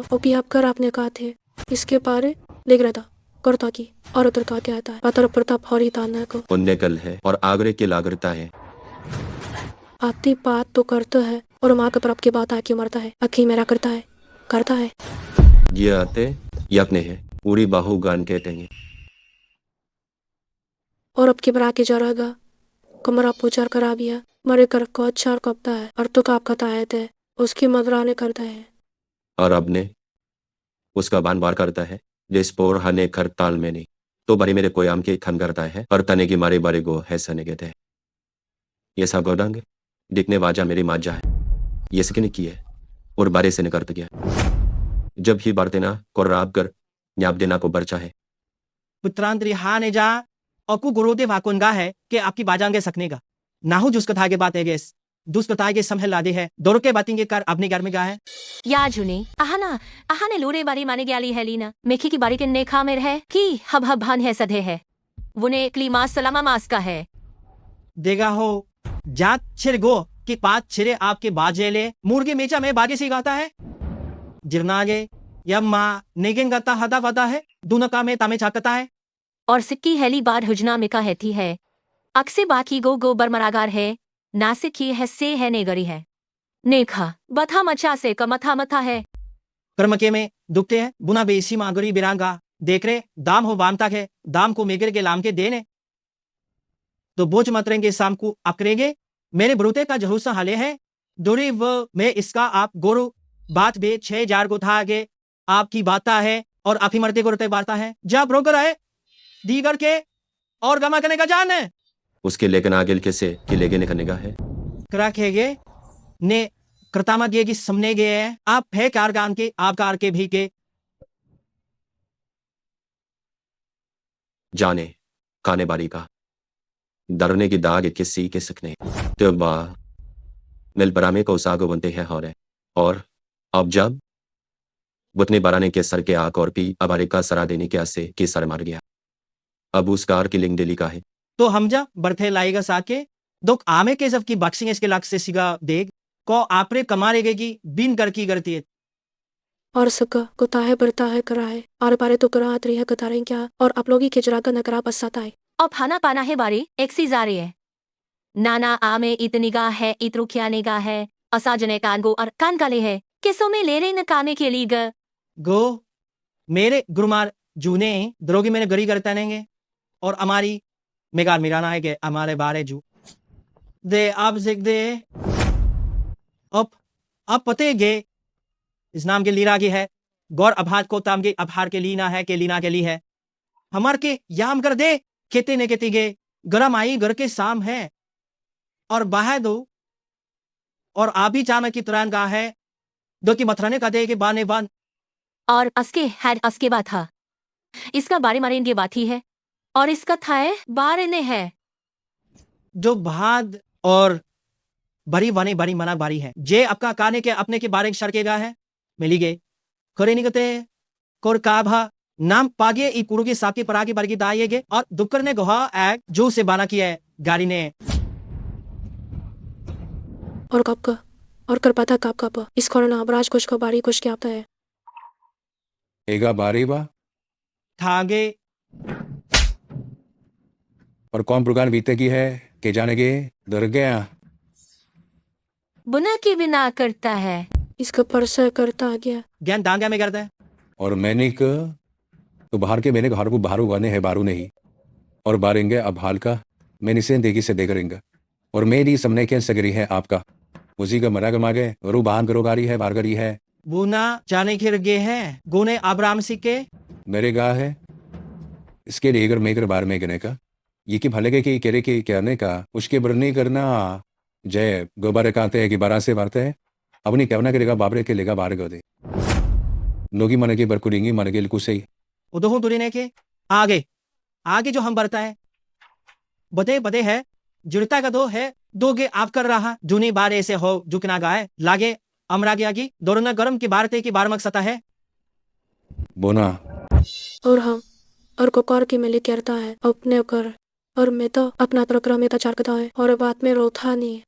ओके आप कर आपने कहा थे इसके पारे देख रहा था करता की और उतर का आता है पतर प्रताप हरी ताना को पुण्य कल है और आगरे की लागरता है आती बात तो करता है और माँ के प्रप की बात आके मरता है अखी मेरा करता है ये आते ये अपने है पूरी बाहु गान कहते हैं और अब के बरा के जरागा कमरा पुचार करा बिया मरे कर को अच्छा कपता है और तो काप कता है थे उसकी मदराने करता है और अब ने उसका बान बार करता है जिस पोर हने खर ताल में नहीं तो बड़ी मेरे कोयाम के खन करता है और तने की मारे बारे गो है सने कहते हैं ये सब गोदांगे दिखने वाजा मेरी माजा है ये सके की है और बारे से निकलत गया जब ही बार देना को राब कर न्याप देना को बरचा है पुत्रांतरी हा ने जा और कु गुरुदेव वाकुनगा है कि आपकी बाजांगे सकने का नाहु जुस कथा के बात है गेस दुस कथा के समझ लादे है दोनों के बातेंगे कर अपने घर में गा है या जुने आहाने लोरे बारी माने ग्याली है लीना मेखी की बारी के नेखा में है कि हब भान है सधे है वो ने एकली मास सलामा मास का है देगा हो जात छिर गो कि पात छिरे आपके बाजे ले मुर्गे मेचा में बागे से गाता है जिरनागे यम्मा नेगें गाता हदा वदा है दुनका में तामे चाकता है और सिक्की हेली बार हुजना में का हैथी है अक्से बाकी गो बरमरागार है नासिकी है से है नेगरी है नेखा बथा मचा से का मथा है कर्मके में दुखते हैं बुना बेसी मागरी बिरांगा देख रहे दाम हो बाम तक है दाम को मेगर के लाम के देने तो बोझ मतरेंगे शाम को अकरेंगे मेरे ब्रुते का जरूसा हाले है दूरी व में इसका आप गोरु बात बे 6,000 को था आगे आपकी बाता है और आप ही मरते गोरते बाता है जब रोकर आए दीगर के और गमा करने का जान है उसके लेकिन आगे के से कि लेगे निकलने का है कराखेगे ने करतामा दिए की समने गए हैं आप है कारगान के आप कार के भी के जाने खाने बारी का डरने की दाग किसी के सकने तो बा मिल बरामे को सागो बनते हैं और अब जब बुतने बराने के सर के आक और पी अबारे का सरा देने के आसे के सर मार गया अब उस कार की लिंग डेली का है तो हम जा बरथे लाएगा साके दुख आमे के सब की बक्सिंग इसके लाख से सिगा देग को आपरे कमारेगे की बिन कर की करती है और सका कुता है बरता है करा है आरे पारे तो करा आतरी है कतारें क्या और आप लोग ही खिचरा का नकरा पसाता है और खाना पाना है बारी एक सी जारी है नाना आमे इतनी गा है इतरु क्या निगाह है असाजने कान गो और कान काले है किसों में ले रहे नकाने के लिए गो मेरे गुरुमार जूने द्रोगी मेरे गरी करता नेंगे और हमारी मेगार मिराना है के हमारे बारे जू दे आप जिक दे अब पते गे इस नाम के लीरा की है गौर अभात को ताम के अभार के लीना है के लीना के ली है हमार के याम कर दे खेते ने केती गे गरम आई घर के शाम है और बाहर दो और आप भी चाम की तुरान गा है दो की मथराने का दे के बाने बान और असके हैड असके बात था इसका बारे मारे इनके बात ही है और इसका था है बारे ने है जो भाद और बड़ी वाने बड़ी मना बारी है जे आपका काने के अपने के बारे शरकेगा है मिली गए करे निकते कोर काभा नाम पागे ई कुरु की साकी परागी बरगी दाएगे और दुक्कर ने गोहा एग जो से बाना किया है गाड़ी ने और कब का और कर पाता कब कब इस कारण अबराज कुछ को बारी कुछ क्या आता है एगा बारी बा थागे और कौन प्रकार बीते की है के जाने के डर गया बुना के बिना करता है इसका परसा करता आ गया ज्ञान दांगा में करता है और मैंने क तो बाहर के मैंने घर को बाहर उगाने है बारू नहीं और बारेंगे अब हाल का मैंने से देगी से दे करेंगे और मेरी समने के सगरी है आपका उसी का मरा गमागे रू बाहन करो गारी है बारगरी है बुना जाने के रगे है गोने आब्राम सिक्के मेरे गा है इसके लिए अगर मेकर बार में गने का ये कि भले के कि केरे के कहने का उसके बरनी करना जय गोबारे कहते हैं कि बारह से बारते हैं अपनी कहना करेगा बाबरे के लेगा बार गो दे नोगी मन के बरकुरेंगी मन के लिखू सही उदोहू दुरीने के आगे आगे जो हम बरता है बदे बदे है जुड़ता का दो है दोगे आप कर रहा जूनी बार ऐसे हो झुकना गाय लागे अमरा गया की दोरना गरम की बारते की बार मकसता है बोना और हम और कोकार की मिली करता है अपने कर और मैं तो अपना प्रक्रम में तचार करता है और बात में रोथा नहीं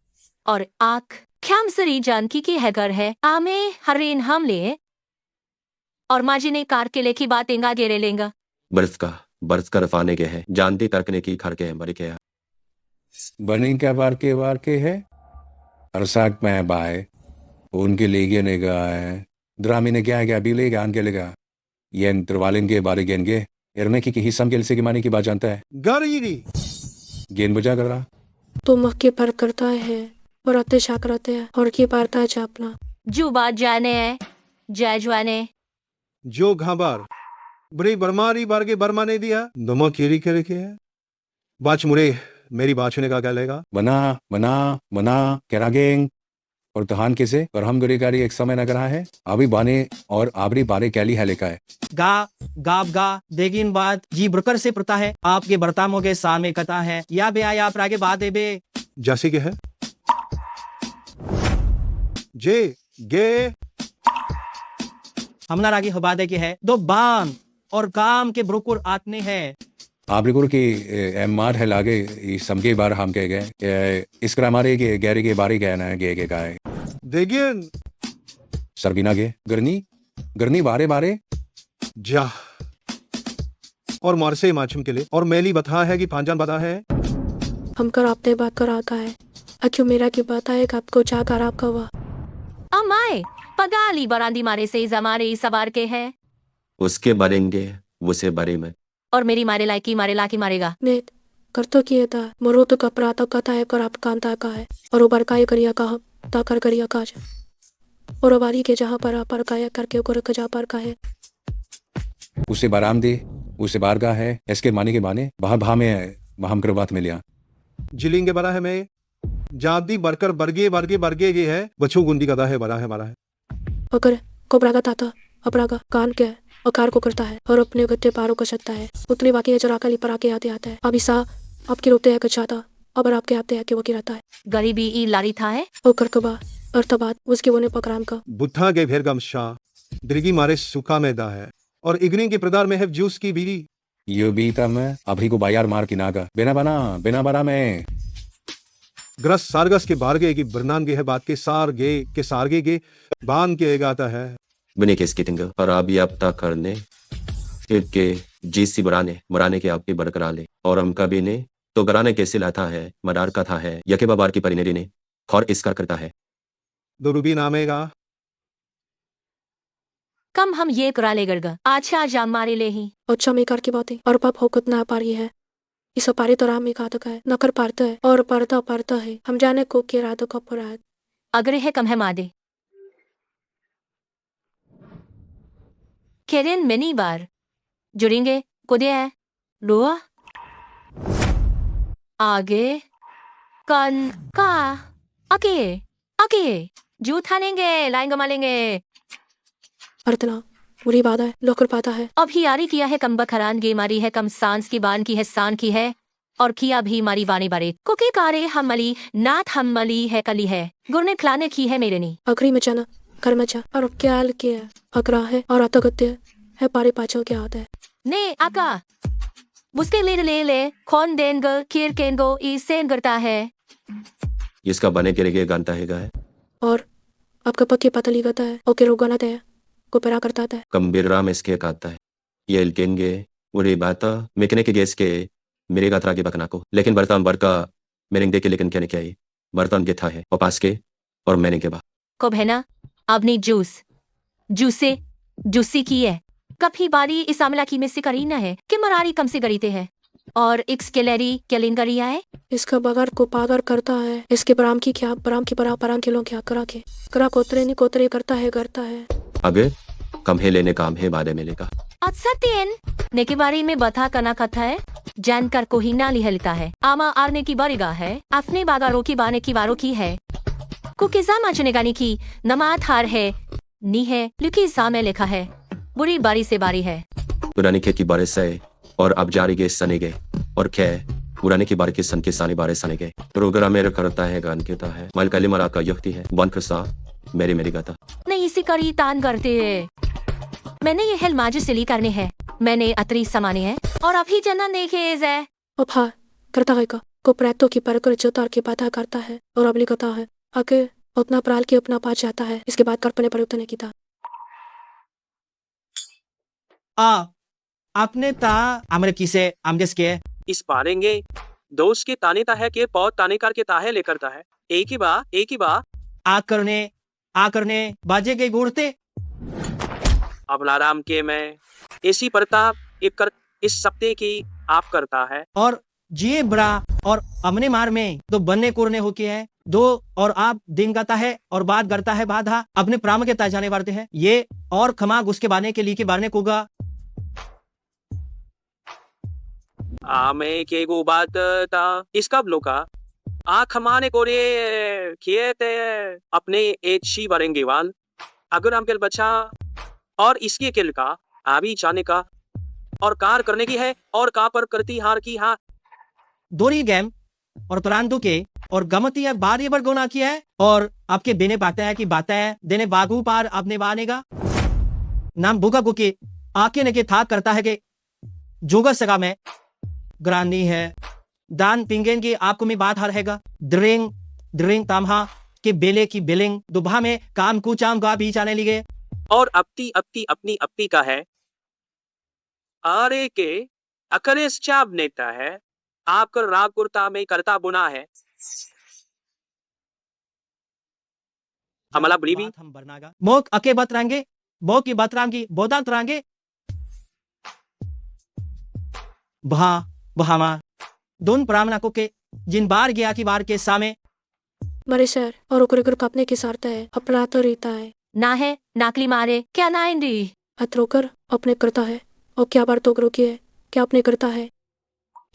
और आख ख्याम सरी जानकी की है घर है आमे हरेन हम ले और माजी ने कार के लेखी बात इंगा गेरे लेंगा बर्फ का रफाने के है जानती तर्कने की खर के हैं मर के बनी क्या वार के है अरसाक में बाय उनके ले गए ने गाय द्रामी ने क्या है क्या अभी ले गान के लेगा ये त्रिवालिन के बारे गेन एरने की हिस्सा के लिसे की मानी की बात जानता है गरीरी गेन बुझा कर रहा तो मक्के पर करता है और अत्ते छा करते हैं और की पारता है चापना जो बात जाने है जय जवाने जो घाबार बड़ी बरमारी बार के बर्मा ने दिया दमा केरी करे के है बाच मुरे मेरी बाचने का क्या लेगा बना बना बना केरागेंग और तहान कैसे और हम गरीकारी एक समय नगर है अभी बाने और आबरी बारे कैली है लेका है गा गाप गा देगिन बात जी ब्रुकर से प्रता है आपके बर्तामों के सामने कथा है या बे आया आप आगे बात है बे जैसे के है जे गे हमना रागी हबादे की है दो बाम और काम के ब्रुकुर आतने है आबरीकुर की एमआर है लागे समके बार हम कह गए इसकर हमारे के गैरी के बारे गए ना गे के गाय देखिए सरबीना गे गरनी बारे बारे जा और मारसे माचम के लिए और मेली बता है कि पांजान बता है हम कर आपने बात कर आता है अक्यों मेरा की बात है आपको चाह कर आपका वाह अमाए पगाली बरांदी मारे से जमारे सवार के है उसके बरेंगे उसे बरे में और मेरी मारे लायकी मारे लाकी मारेगा नेत कर तो किए था मरो तो कपड़ा तो कथा है कर आप कांता का है और उबर काय करिया का ता कर करिया काज और बारी के जहां पर आप काया करके कर कजा पर का है उसे बाराम दे उसे बारगा है इसके माने के माने भा में हम कर बात मिलिया जिलिंगे बरा है मैं जादी बरकर बरगे गे है बच्चों गुंदी कदा है बरा है मारा है अगर कोबरा का ताता अपरा का कान क्या है और कार को करता है और अपने गत्ते पारों को सकता है उतनी बाकी है चरा पर आके आते आता है अभी सा आपके रोते हैं कचाता अब आपके आते हैं कि वो गिराता है गरीबी ई लारी था है और करकबा अर्थबाद उसके बोने पकराम का बुद्धा के भेरगम शाह दिर्गी मारे सुखा मैदा है और इग्नी के प्रदार में है जूस की बीड़ी यो बीता मैं अभी को बाजार मार की नागा बिना बना में ग्रस सारगस के बारगे की बरनान गे है बात के सारगे के बांध के गाता है बने के इसके तिंग और आप ये अब तक करने के जीत सी मराने के आपके बरकरार ले और हम कभी ने तो गराने कैसे लाता है मदार का था है यके बाबार की परिनेरी ने खौर इसका करता है दो रूबी नामेगा कम हम ये करा ले गड़गा अच्छा जाम मारे ले ही अच्छा मेकार की बातें और पाप होकत ना पा रही है इस पारे तो राम में घातक है नकर पारता है और पारता है हम जाने को के रात को अपराध अगर है कम है मादे केरेन मिनी बार जुड़ेंगे कुदे है रोआ आगे कन का अके अके जू थानेंगे लाएंगे मालेंगे अर्तना बुरी बात है लोकर पाता है अब ही यारी किया है कम बखरान गे मारी है कम सांस की बान की है सान की है और किया भी मारी बाने बारे कुके कारे हम मली नाथ हम मली है कली है गुरने खिलाने की है मेरे नी अगरी में जाना कर में जा और क्या के अगरा है और अतगत्य है पारे पाचल के आता है ने आका मुस्के ले कौन देंगो कीर केंगो ईसेन करता है इसका बने के लिए गानता है और आपका पक्के पतली गता है ओके रोगाना तय को पेरा करता है कम्बीर राम इसके काटता है ये इल्केंगे उरे बाता मेकने के गेस के मेरे गात्रा के बकना को लेकिन बर्तन बरका मेरे दे के लेकिन क्या क्या बर्तन के था है और पास के और मैंने के बा कब है ना आपने जूसे जूसी की है कभी बारी इस आमला की में से करी न है कि मरारी कम से गरीते है और इक्स केलेरी केलिन करिया है इसका बगर को पागर करता है इसके बराम की क्या बराम की बराम के लोग क्या करा कोतरे नहीं कोतरे करता है अबे कम है लेने काम है बादे मिलेगा सत्यन ने के बारे में बता कना कथा है जानकर को ही ना लिहलता है आमा आरने की बारीगा है अपने बागारों की बाने की वारों की है कुकिजा माचने गानी की नमात हार है नी है लिखी सा में लिखा है बुरी बारी से बारी है पुरानी खे की बारिश से और अब जारी गए सने गए और खे पुराने की बार के सन के साने बारे सने गए प्रोग्राम मेरे करता है गान केता है माल कली मरा का युक्ति है बन खसा मेरी गाता नहीं इसी करी तान करते है मैंने ये हेल माजी सिली करने है मैंने अतरी समाने है और अभी जना देखे है उपहा करता है को प्रैतो की परकर जोतार की बाधा करता है और अबली कथा है आके उतना प्राल के अपना पास जाता है इसके बाद करपने पर उतने की था आपने ता आमरे किसे आमदेस के इस पारेंगे दोस्त के ताने ता है के पौध ताने कार के ताहे लेकर ता है एक ही बा आ करने बाजे के गुड़ते अब लाराम के मैं ऐसी प्रताप एक कर इस सप्ते की आप करता है और जिए बड़ा और हमने मार में तो बनने कोरने होके है दो और आप दिन गाता है और बात करता है बाधा अपने प्राम के ता जाने वारते हैं ये और खमा उसके बाने के लिए के बारने कोगा मैं के गो बात ता इसका ब्लोका आ खमाने को रे किए ते अपने एक शी बरेंगे वाल अगर हम के बच्चा और इसके किल का आभी जाने का और कार करने की है और का पर करती हार की हाँ दोरी गेम और तुरांतु के और गमती है बार ये बार गोना किया है और आपके बेने बातें है कि बातें है देने बागू पार आपने बानेगा नाम भूखा को के आके ने के था करता है कि जोगा सगा में ग्रानी है दान पिंगेन की आपको में बात हार हैगा ड्रिंग तामहा के बेले की बिलिंग दुबा में काम कुचाम गा बीच आने लगे और अपनी का है आरे के अकरेस चाब नेता है आपकर राग कुर्ता में करता बुना है हमला बुरी भी हम बरनागा मोक अके बात रांगे बो की बात रांगी बोदांत रांगे बहामा दोन प्रामना को के जिन बार गया की बार के सामे मरे सर और ओकरे ग्रुप अपने के सारता है अपना तो रहता है ना है नाकली मारे क्या ना इंदी अत्रोकर अपने करता है और क्या बार तो रोकी है क्या अपने करता है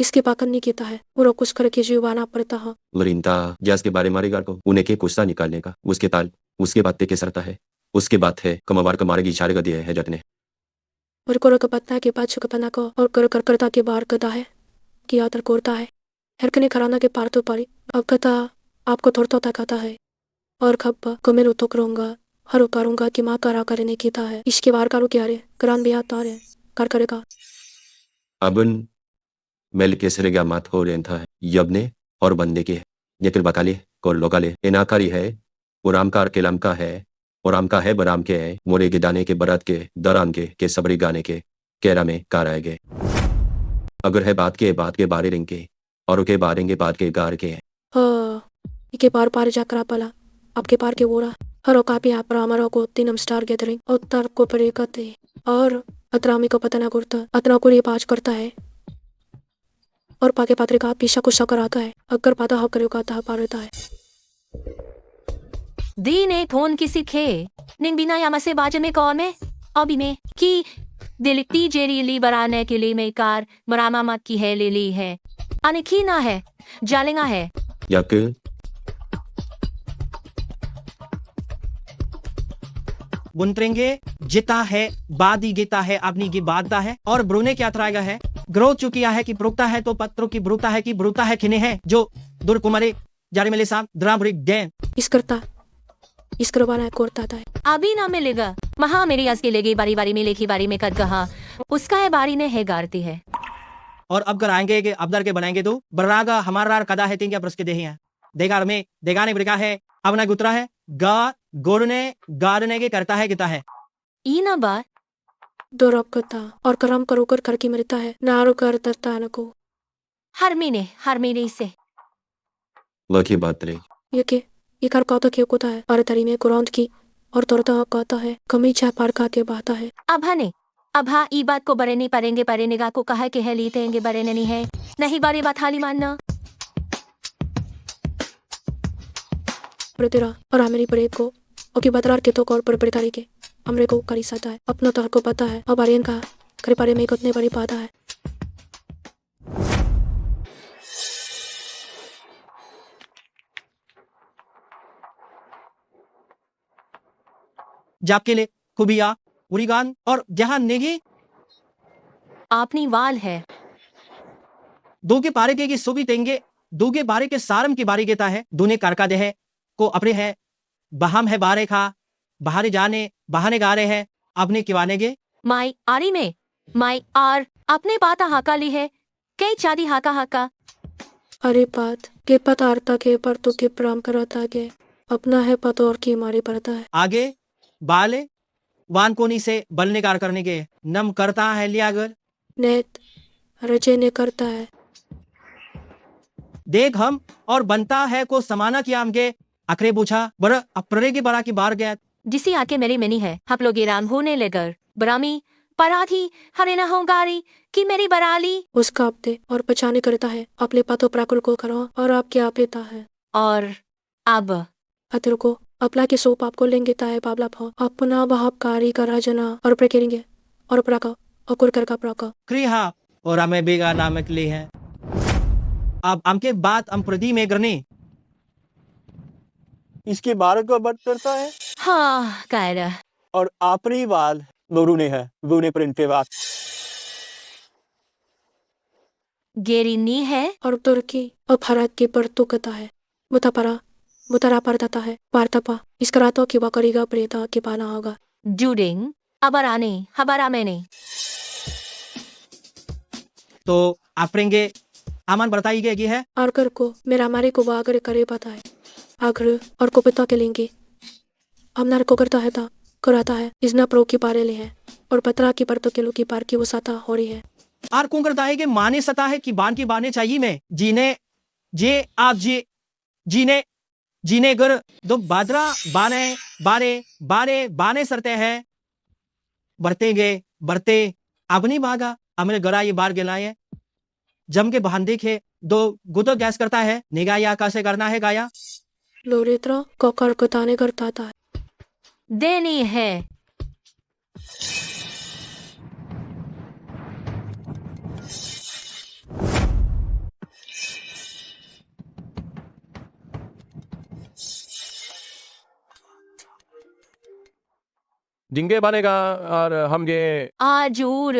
इसके पाकन नहीं किया है वो कुछ करके जीवाना पड़ता है वरिंता जैस के बारे मारेगा को उन्हें के कुश्ता निकालने का उसके ताल उसके बात के सरता है उसके बात है कमवार को मारेगी इशारे का दिया है जटने और कोरो का पत्ता के पाछू का पन्ना को और कर करता के बाहर कदा है कि यातर कोरता है हरकने खराना के पार तो पारी अब कथा आपको थोड़ा तो कहता है और खब को मैं तो करूंगा हर करूंगा कि माँ करा करने की था है इसके बाहर करो क्या रे करान भी आता है कर करेगा अबन मेल के सरेगा मात हो रहे था यबने और बंदे के यकिल बकाले को लोकाले इनाकारी है उरामकार के लमका है उराम का है बराम के है मोरे के दाने के बरात के दराम के सबरी गाने के केरा में कार आएगे अगर है बात के बारे रिंग के और उके बारेंगे बात के गार के हाँ इके पार पार जा करा पला आपके पार के बोरा Harokapi apramaro ko tinam star gathering उत्तर को परिकते और अतरामी को पता ना करता अतना को पाँच करता है और पाके पात्रे का पीछा कुछ कराता है अगर पाता हक करे का पा रहता है दीने थोन किसी खे निंग बिना यामसे बाजे में कौन में अभी में कि दिलती जेरी ली बराने के लिए में कार मरामा मत की है ले ली है अनखी ना है जालेंगा है याक बुनत्रेंगे जिता है बादी गीता है अपनी की बादता है और ब्रूने क्या तराएगा है ग्रोथ चुकिया है कि ब्रुकता है तो पत्रों की ब्रुकता है कि ब्रुकता है खिने है जो दुर कुमारे जारी मिले साम द्रामरिक डैन इस करवाना कोरता था अभी ना मिलेगा महा मेरी आज के लेगी बारी बारी में लेखी बारी में कद कहा उसका है बारी ने है गारती है और अब कर आएंगे कि अबदर के बनाएंगे तो बर्रागा हमारा कदा है तीन क्या प्रश्न के दे हैं देगार में देगाने ब्रिका है अब ना गुतरा है गा गोरने गारने के करता है किता है ना बार दो रब करता और करम करो कर करके मरता है नारो कर तरता न को हर महीने से लकी बात रे ये कर कहता क्यों कोता है और तरी में कुरान की और तोरता कहता है कमी चाय पार का के बाता है अब हाँ ई बात को बरे नहीं परेंगे परे निगाह को कहा कि है लीतेंगे बरे नहीं है नहीं बारे बात हाली मानना तेरा और हमारी बड़े को ओके बतरार के तो कौर पर बड़े तारीखे हमरे को करी सकता है अपना तो को पता है अब आर्यन का करे पारे में कितने बड़ी पाता है जाके ले खुबिया उरीगान और जहां नेगी आपनी वाल है दो के पारे के सुबी तेंगे दो के बारे के सारम की बारी गेता है दूने कारका दे है को अपने है बहम है बारे खा बाहर जाने बहाने गा रहे हैं अपने किवाने गे माई आरी में माई आर अपने पाता हाका ली है कई चादी हाका अरे बात के पता आरता के पर तो के प्राम कराता के अपना है पता और की मारे पड़ता है आगे बाले वान कोनी से बलने कार करने के नम करता है लिया अगर नेत रचे ने करता है देख हम और बनता है को समाना किया हमके अकरे पूछा बर अप्ररे की बरा की बार गया जिसी आके मेरी मिनी है हम लोग राम होने लेकर बरामी पराथी हरे न होगारी कि मेरी बराली उसका आप दे और पहचाने करता है अपने पातो प्राकुल को करो और आप क्या लेता है और अब अतर को अपना के सोप आपको लेंगे ताए बाबला भाव अपना भाव कारी करा जना और प्रकेरेंगे और प्राका और कर का प्राका क्रिया और हमें बेगा नामक ले है अब हमके बात हम प्रदी में करने इसके बारे को बट करता है हाँ कायरा और आपरी वाल ब्रूने है ब्रूने प्रिंट पे बात गेरिनी है और तुर्की और भारत के पर तो कता है मुतरा पड़ता है पारतपा इस करातो की करेगा प्रेता के पाना होगा जूडिंग अबराने हबारा मैंने तो आपरेंगे आमान बताई गई है आकर को मेरा हमारे को बागर करे पता है आखिर और को पिता के लेंगे हमनार को करता है था कराता है इसना प्रो की पारे ले है और पतरा की परतों के लो की पार की वो साता हो रही है आर कौन करता है कि माने सता है कि बान की बाने चाहिए मैं जीने जे आप जी जीने गर दो बादरा बाने बारे बारे बाने सरते हैं बढ़ते गए बढ़ते अपनी भागा हमने गरा ये बार गिलाए जम के बहान देखे दो गुतो गैस करता है निगाया कैसे करना है गाया लोरेत्रा कोकर को ताने करता था देनी है जिंगे बनेगा और हम ये आजूर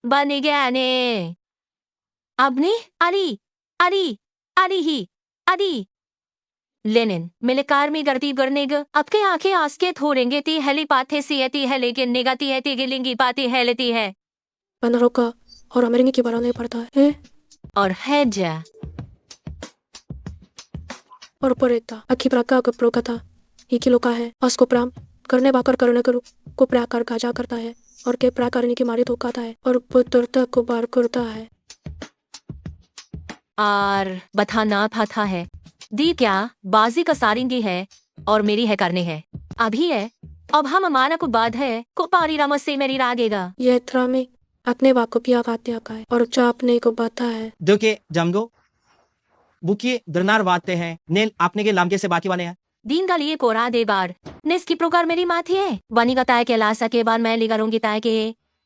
बन गया ने अपनी अरी लेनिन मिले कार में गर्दी करने ग अब के आंखें आसके थोड़ेंगे ती हेली पाथे सीती है लेकिन निगाती है ती गिलिंगी पाती है लेती है बंदरों का और अमेरिकी की बारा नहीं पड़ता है और है जा और परेता अखी प्राका कपड़ों का था ही किलो का है उसको प्राम करने बाकर करने करो को प्राकार गाजा करता है और के प्रा करने की मारी धोखाता है और पुत्रता को बार करता है और बथा ना था है दी क्या बाजी का सारिंगी है और मेरी है करने है अभी है अब हम माना को बाद है को पारी राम से मेरी रागेगा ये में अपने वाको पिया खाते आका है और जो अपने को बता है दुके जमगो बुकी दरनार वाते हैं नेल आपने के लामके से बाकी वाले हैं दीन का लिए कोरा दे बार निस की प्रकार मेरी माथी है बनी का ताय के लासा के बाद मैं लिगारूंगी ताय के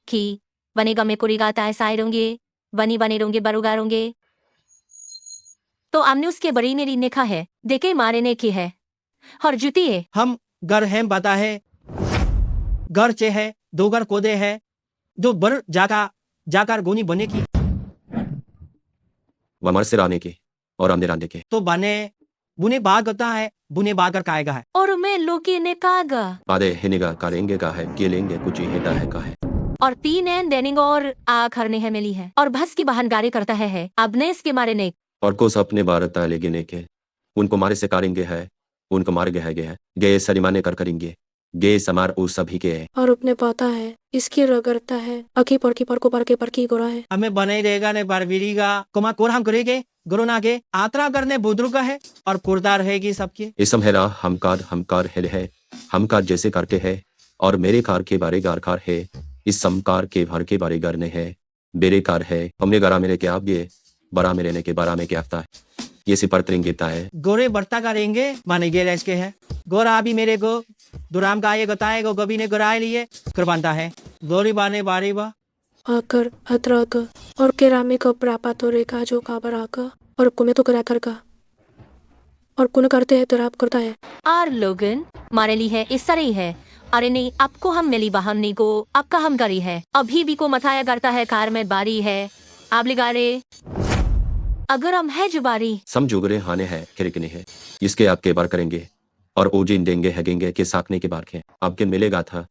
की बनेगा मैं कुरी गाता है साई रूंगी बनी बने रूंगे बरुगा रूंगे तो हमने उसके बड़ी मेरी निखा है देखे मारे ने की है और जुती है हम घर हैं बता है घर चे है दो घर कोदे है दो बर जाकर गोनी बने की वमर से राने के और हमने राने के तो बने बुने बाग होता है बुने बाग कर काएगा है और मैं लोकी ने कागा आधे हिनेगा करेंगे का है केलेंगे कुछ ही हेता है का है और तीन एन देनिंग और आखर ने है मिली है और भस की बहन गारी करता है अब ने इसके मारे ने और कुछ अपने भारत ताले गिने के उनको मारे से कारेंगे है उनको मार गए गए सरिमाने कर करेंगे गे समार उस सभी के है और अपने पता है इसकी रगड़ता है अखी पर की पर को पर की गोरा है हमें बने रहेगा ने बारवीरीगा कोमा कोर हम करेंगे गुरु नागे आत्रा करने बुद्रुगा है और कुर्दा रहेगी सबके इसम है हमकार है हमकार जैसे करके है और मेरे कार के बारे गार कार है इस समकार के भर के बारे गरने है बेरे कार है हमने गरा मेरे के आप ये बरा मेरे ने के बारा में के आफ्ता है ये सिपर त्रिंगिता है गोरे बर्ता करेंगे माने गे के है गोरा भी मेरे को दुराम गाये गोताए गो गबी ने गोराए लिए करवाता है गोरी बाने बारी बा आकर अतरक और केरामी को प्रापा तो रेखा जो काबर आका और कुमे तो करा कर का और कुन करते हैं तो राप करता है आर लोगन मारे ली है इस तरह है अरे नहीं आपको हम मिली बहम नहीं को आपका हम करी है अभी भी को मथाया करता है कार में बारी है आप लिगारे अगर हम है जुबारी समझुगरे हाने है खिरकने है इसके आपके बार करेंगे और ओजिन देंगे हैगेंगे के साकने के बार के आपके मिलेगा था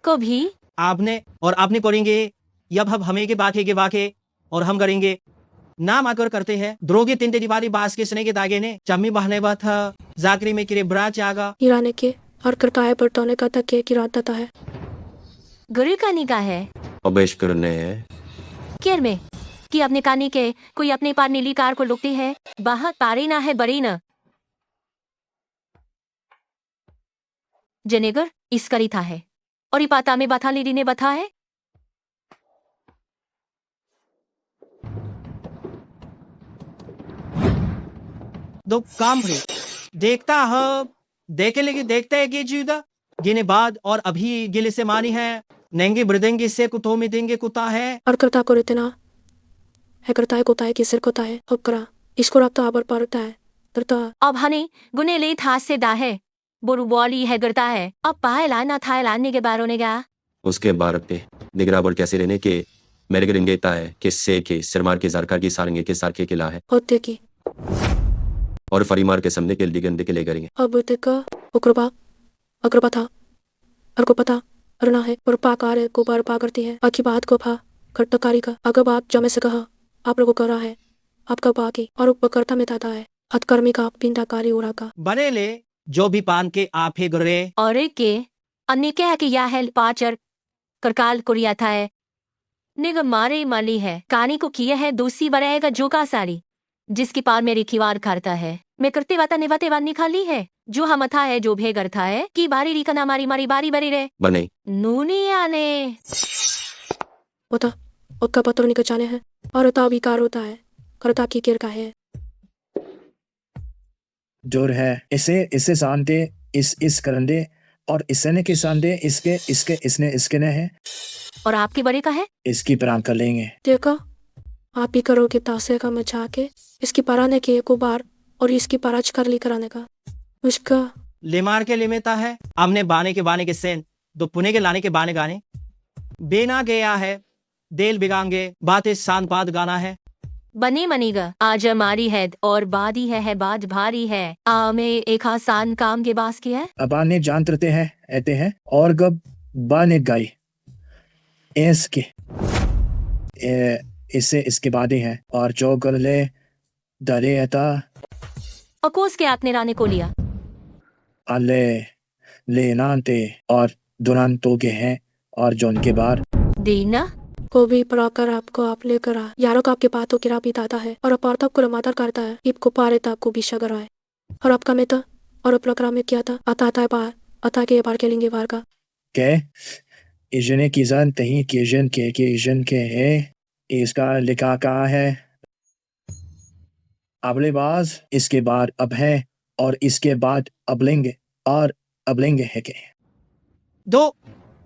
कभी आपने और आपने करेंगे यब हम हमें के बाके और हम करेंगे नाम आकर करते हैं द्रोगे तीन दीवारी बास के स्ने के दागे ने चम्मी बहने बा था जाकरी में किरे ब्रा चागा ईराने के और करता है बर्तौने का तक की रात देता है गुरु का निकाह है अबेश करने केर में कि अपने कानी के कोई अपने पार नीली कार को लुकती है बाहर पारी ना है बड़ी ना जनेगर इस करी था है और इपाता में बथा लीडी ने बथा है दो काम है देखता है देखे लेके देखते है कि जीदा गिने बाद और अभी गिले से मानी है नेंगे ब्रदेंगे से कुतो में देंगे कुता है और करता को रहते है करता है कोता है कि सिर कोता है अब करा इसको रखता आबर पारता है तरता अब हने गुने ले था से दा है बोरू बॉली है करता है अब पाए लाना था लाने के बारों ने गया उसके बार पे निगरा बोल कैसे रहने के मेरे के रिंगेता है कि से के सिरमार के सरकार की सारंगे के सारखे किला है होते की और फरीमार के सामने के दिगंदे के ले करेंगे अब देखा अग्रपा था और को पता अरना है और पाकार को बार पा करती है आखी बात को फा खट्टकारी का अगर बात जमे से कहा आप लोगों को करा है आपका बाकी और उपकर्ता में ताता है हथकर्मी का पिंडाकारी उड़ा का बने ले जो भी पान के आप ही गुरे और के अन्य क्या है कि यह है पाचर करकाल कुरिया था है निग मारे माली है कानी को किया है दूसरी बरेगा जो का सारी जिसकी पार मेरी खिवार खाता है मैं करते वाता निवाते वानी खाली है जो हम था है जो भेगर था है कि बारी री कना मारी मारी बारी बरी रे बने नूनी आने होता उसका पत्र निकल जाने है और होता विकार होता है करता की केर का है जोर है इसे शांति इस करंदे और इसने के शांति इसके इसने इसके ने है और आपके बड़े का है इसकी प्राण कर लेंगे देखा आप ही करोगे तासे का मचा के इसकी पराने के एक बार और इसकी पराज कर ली कराने का उसका लेमार के लिमेता है हमने बाने के सेन दो पुणे के लाने के बाने गाने बेना गया है देल बिगांगे बातें शांत बात गाना है बने मनीगा आज हमारी है और बादी है बाज भारी है आमे एक आसान काम के बास की है अबाने जानते हैं ऐते हैं और गब बाने गाई इसके इससे इसके बादे हैं और जो कर ले डरे ऐता अकोस के आपने राने को लिया अले ले नानते और दुरान तो के हैं और जो उनके बार दीना को भी पराकर आपको आप लेकर आ यारों का आपके बातों की राह बिताता है और अपार्थक को रमादार करता है इब को पारे तक को भी शगर आए और आपका में तो और प्रोग्राम में किया था आता बार आता के बार खेलेंगे बार का के इजन किजन तही किजन के इजन के है इसका लिखा कहाँ है अबलेबाज इसके बाद अब है और इसके बाद अबलेंगे और अबलेंगे है के दो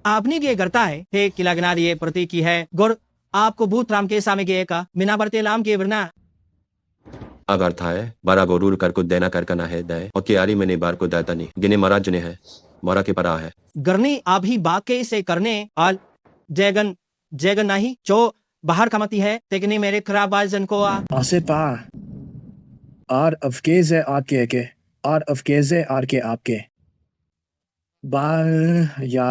आपने ये करता है हे किलागना ये प्रतीक की है गुर आपको भूत राम के सामे के का मिना बरते लाम के वरना अगर था है बारा गोरूर कर को देना कर करना है दे और कियारी में बार को दाता नहीं गिने महाराज ने है मोरा के परा है गरनी अभी बाके से करने आल जैगन जैगन नहीं जो बाहर कमाती है तेकनी मेरे खराब बाजन को आसे पा और अफकेज है आके के और अफकेज है आर के आपके बाल या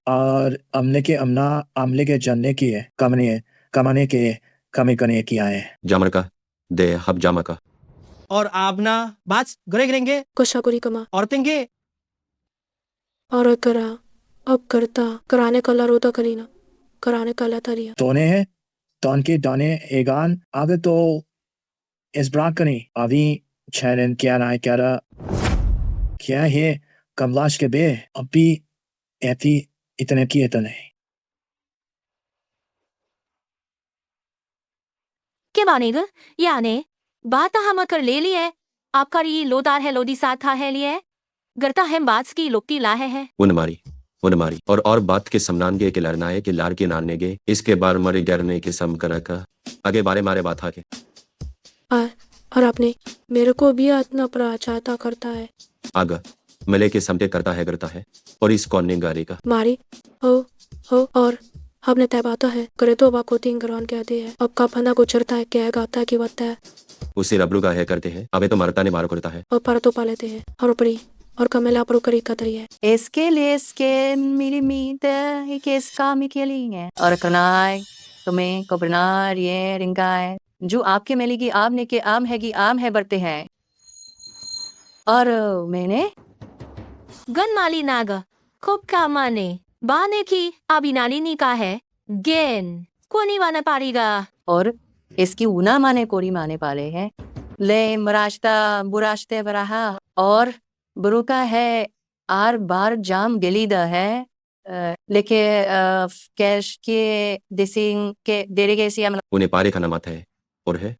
और अमले के अमना आमले के जानने की है कमाने के कमी करने किया है जामर का दे हब जामा का और आप ना बात गरे करेंगे कोशाकुरी कमा औरतें के और करा अब करता कराने का रोता करीना कराने का तरिया तोने है तोन के दाने एगान आगे तो इस ब्राकनी अभी चैनन क्या है कमलाश के बे अभी ऐती इतने की इतने क्या मानेगा याने बात हम कर ले ली है आपका ये लोदार है लोदी साथ था है लिए गरता है बात की लोकी लाहे है उन मारी और बात के समनान गे के लड़ना है कि लार के नारने गे इसके बार मरे डरने के सम कर का आगे बारे मारे बात आके और आपने मेरे को भी इतना चाहता करता है आगा मिले के समते करता है और इस कौन ने गारी का मारी हो और हमने तय बाता है करे तो बा को तीन ग्रहण कहते हैं अब का फना को चरता है क्या गाता है कि बता है उसे रबलू का है करते हैं अबे तो मरता ने मार करता है और पर तो पा लेते हैं और ऊपरी और कमेला पर करी कतरी है इसके मेरी मीत है कि इसका मिकेली है और कनाय तुम्हें कबरनार ये रिंगा है जो आपके मेली की आम ने के आम है बढ़ते हैं और मैंने गन माली नागा खूब का माने बाने की अभी नाली नी का है गेन को नहीं वाना पारेगा और इसकी ऊना माने कोरी माने पाले हैं ले मराश्ता बुराश्ते बराहा और बुरु का है आर बार जाम गलीदा है लेके कैश के दिसिंग के देरे के सी उन्हें पारे खाना मत है और है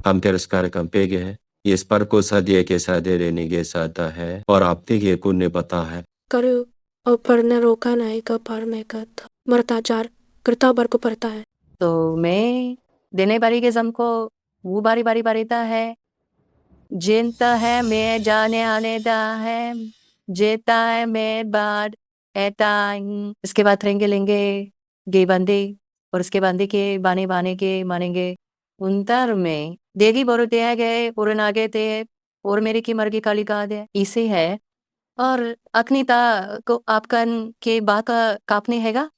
हम तिरस्कार कम पे गए हैं इस पर को सदिये के सदे रहने के साथा है और आपते के कुन ने पता है करो और पर ने रोका नहीं का पर में का मरता जार करता बर को पड़ता है तो मैं देने बारी के जम को वो बारी बारीता है जिनता है मैं जाने आने दा है जेता है मैं बाद एता इसके बाद लेंगे गे बंदे और उसके बंदे के बाने के मानेंगे उनतर में देगी बोरते है गए पूरन आगे थे और मेरी की मर्गी काली का दे इसे है और अग्निता को आपका के बाका कापने हैगा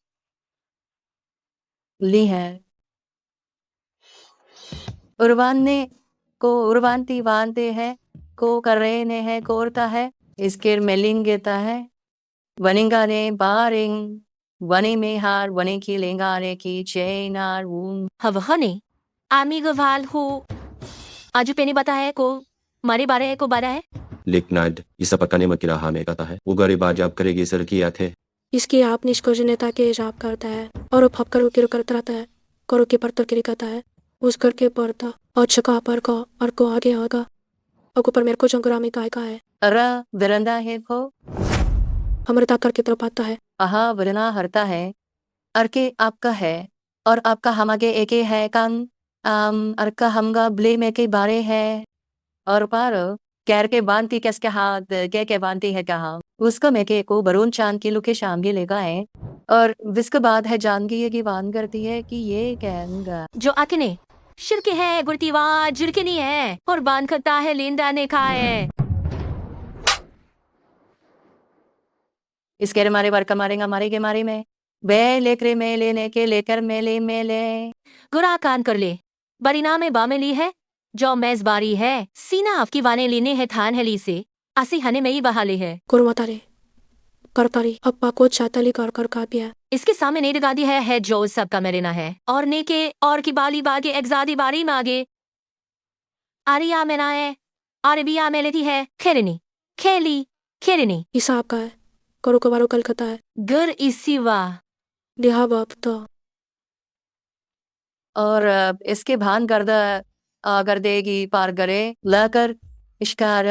ली है उर्वानने को उर्वानती वानते है को कर रहे ने है कोरता है इसके मेलिंगेता है वनिंगा ने बारिंग वने में हार वने की लेंगाने की चेनार वून हवहने आमी गवाल हो आज पेने बताया को मारे बारे को बारा है लिखनाड इस पकाने में किरा हमें कहता है वो गरीब आप करेगी सर किया थे इसकी आप निष्कोज नेता के हिसाब करता है और वो फपकर किरो करता रहता है करो के पर तो किरी कहता है उस घर के पड़ता और छका पर को और को आगे होगा और ऊपर मेरे को जंगरा में काय का है अरा विरंदा है वो हमारे ताकर की तरफ आता है आहा वरना हरता है अरके आपका है और आपका हमागे एके है कान अरका हमगा ब्ले में के बारे है और पार कैर के बांधती कैस के हाथ के बांधती है कहा उसका मैं के को बरून चांद की लुके शाम की लेगा है और जिसके बाद है जानगी ये की बान करती है कि ये कहेंगा जो आखने शिरके है गुर्तीवा जिरकनी है और बान करता है लेंदा ने खा है इसके मारे बार का मारेगा मारेगे मारे में बे लेकरे में लेने के लेकर मेले मेले गुरा कान कर ले बरीना में बामे ली है जो मेजबारी है सीना आपकी वाने लेने है थान हली से आसी हने में ही बहाले है कुरमतारे करतारी अप्पा को चातली कर कापिया इसके सामने नहीं लगा दी है जो सबका मेरेना है और नेके और की बाली बागे एग्जादी बारी मागे आरिया में ना है अरबिया में लेती है खेरनी Kelly, Kerini, Isa आपका है करो कबारो कलकत्ता है Gur Isiwa. लिहा बाप तो और इसके भान गर्देगी पार गरे लकर इश्कार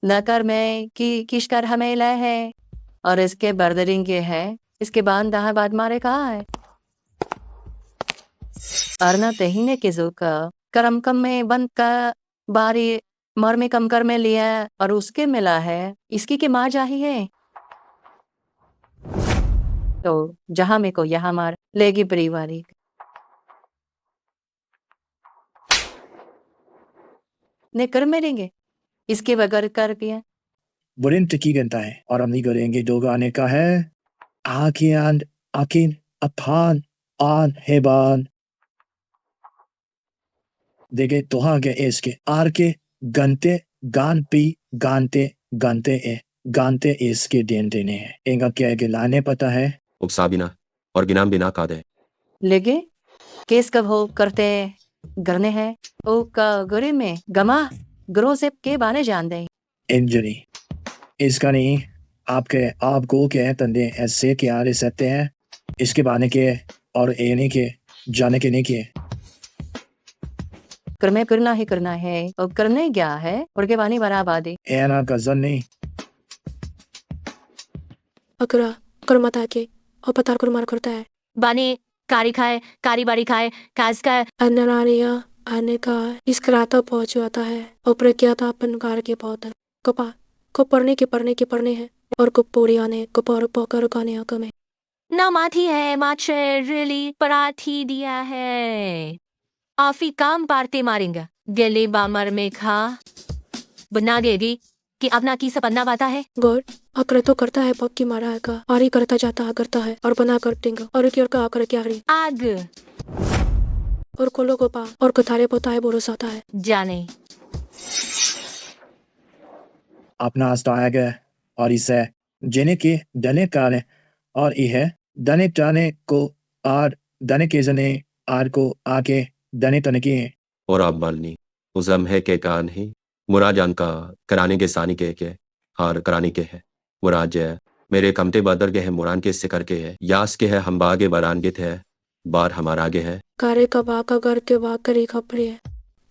लकर में की किश्कार हमें ले है और इसके बर्दरिंग के है इसके बान दहा बाद मारे कहा है अरना तहीने के का करम कम में बंद का बारी मर में कम कर में लिया और उसके मिला है इसकी के मार जाही है तो जहां में को यहाँ मार लेगी परिवारी ने कर मेरेंगे इसके बगैर कर दिया बुरिन टिकी गंता है और हमनी करेंगे दो गाने का है आकियान आकिन अपान आन हेबान देखे तोहा के इसके आर के गंते गान पी गानते इसके देन देने हैं इनका क्या के लाने पता है उकसाबिना और गिनाम बिना कादे लेगे केस कब हो करते गरने हैं ओ का गरे में गमा ग्रो से के बाने जान दे इंजरी इसका नहीं आपके आपको के तंदे ऐसे के आरे सकते हैं इसके बाने के और एने के जाने के नहीं के करमे करना ही करना है और करने क्या है और के बानी बराबर दे एना का जन नहीं अकरा कर्मता के और पतार कर मार करता है Bani, कारी खाए, कारी बारी खाए, काज का अन्नारिया आने का इस कराता पहुंच जाता है और प्रज्ञाता अपन कार के पौधन कपा को पढ़ने हैं और को पूरी आने को पर पोकर गाने आका में ना माथी है माचे रिली पराठी दिया है आफी काम पारते मारेंगे गले बामर में खा बना गेगी कि अपना की सपना बाता है गौर अकर तो करता है पक्की मारा है का आरी करता जाता है करता है और बना कर देंगे और की और का आकर क्या रही आग और कोलो को पा और कथारे पोता है बोरो साता है जाने अपना आस्ताएगा और इसे जेने के दने काने और यह दने टाने को आर दने के जने आर को आके दने तने के और आप मालनी उजम है के कान ही मुराजान का कराने के सानी के हार कराने के है मुराज है मेरे कमते बदर के है मुरान के इससे करके है यास के है हम बागे बरान के थे बार हमारा आगे है कारे का बा का घर के बा करे खपरे है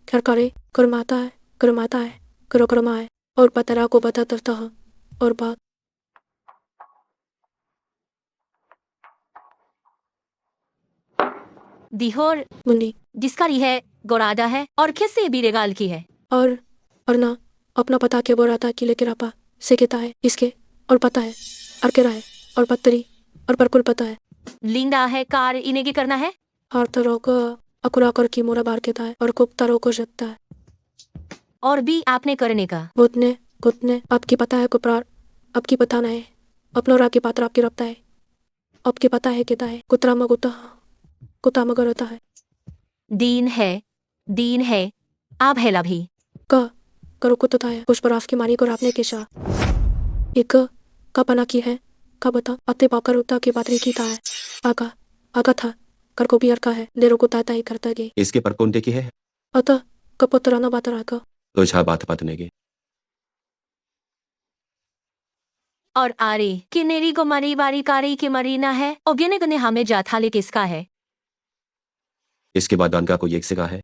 खैर करे करमाता है करो करमा है और बतरा को बता तरता है और बात दिहोर मुन्नी जिसका री है गोरादा है और किससे भी रेगाल की है और ना अपना पता के बोराता की लेके रापा से कहता है इसके और पता है और के है और पत्तरी और परकुल पता है लिंदा है कार इन्हें की करना है हर तरह का अकुरा कर की मोरा बार कहता है और कुप तरह को जगता है और भी आपने करने का बुतने कुतने आपकी पता है कुपरार आपकी पता है अपनो रा की पात्र आपकी रखता है आपकी पता है कहता है कुतरा मगुता कुत्ता मगर होता है दीन है आप हेला भी करो कुत्ता है कुछ पर आपकी मारी को आपने के शाह एक का पना की है का बता अते पाकर उता की बात की था है आगा था कर को भी अरका है ले रो को ताता ही करता गे इसके पर कौन की है अतः कपोतरा ना बात रहा का तो छा बात पतने के और आरे किनेरी को मरी बारी कारी के मरीना है और गिने गने हमें जाथाले किसका है इसके बाद दान का कोई एक सिका है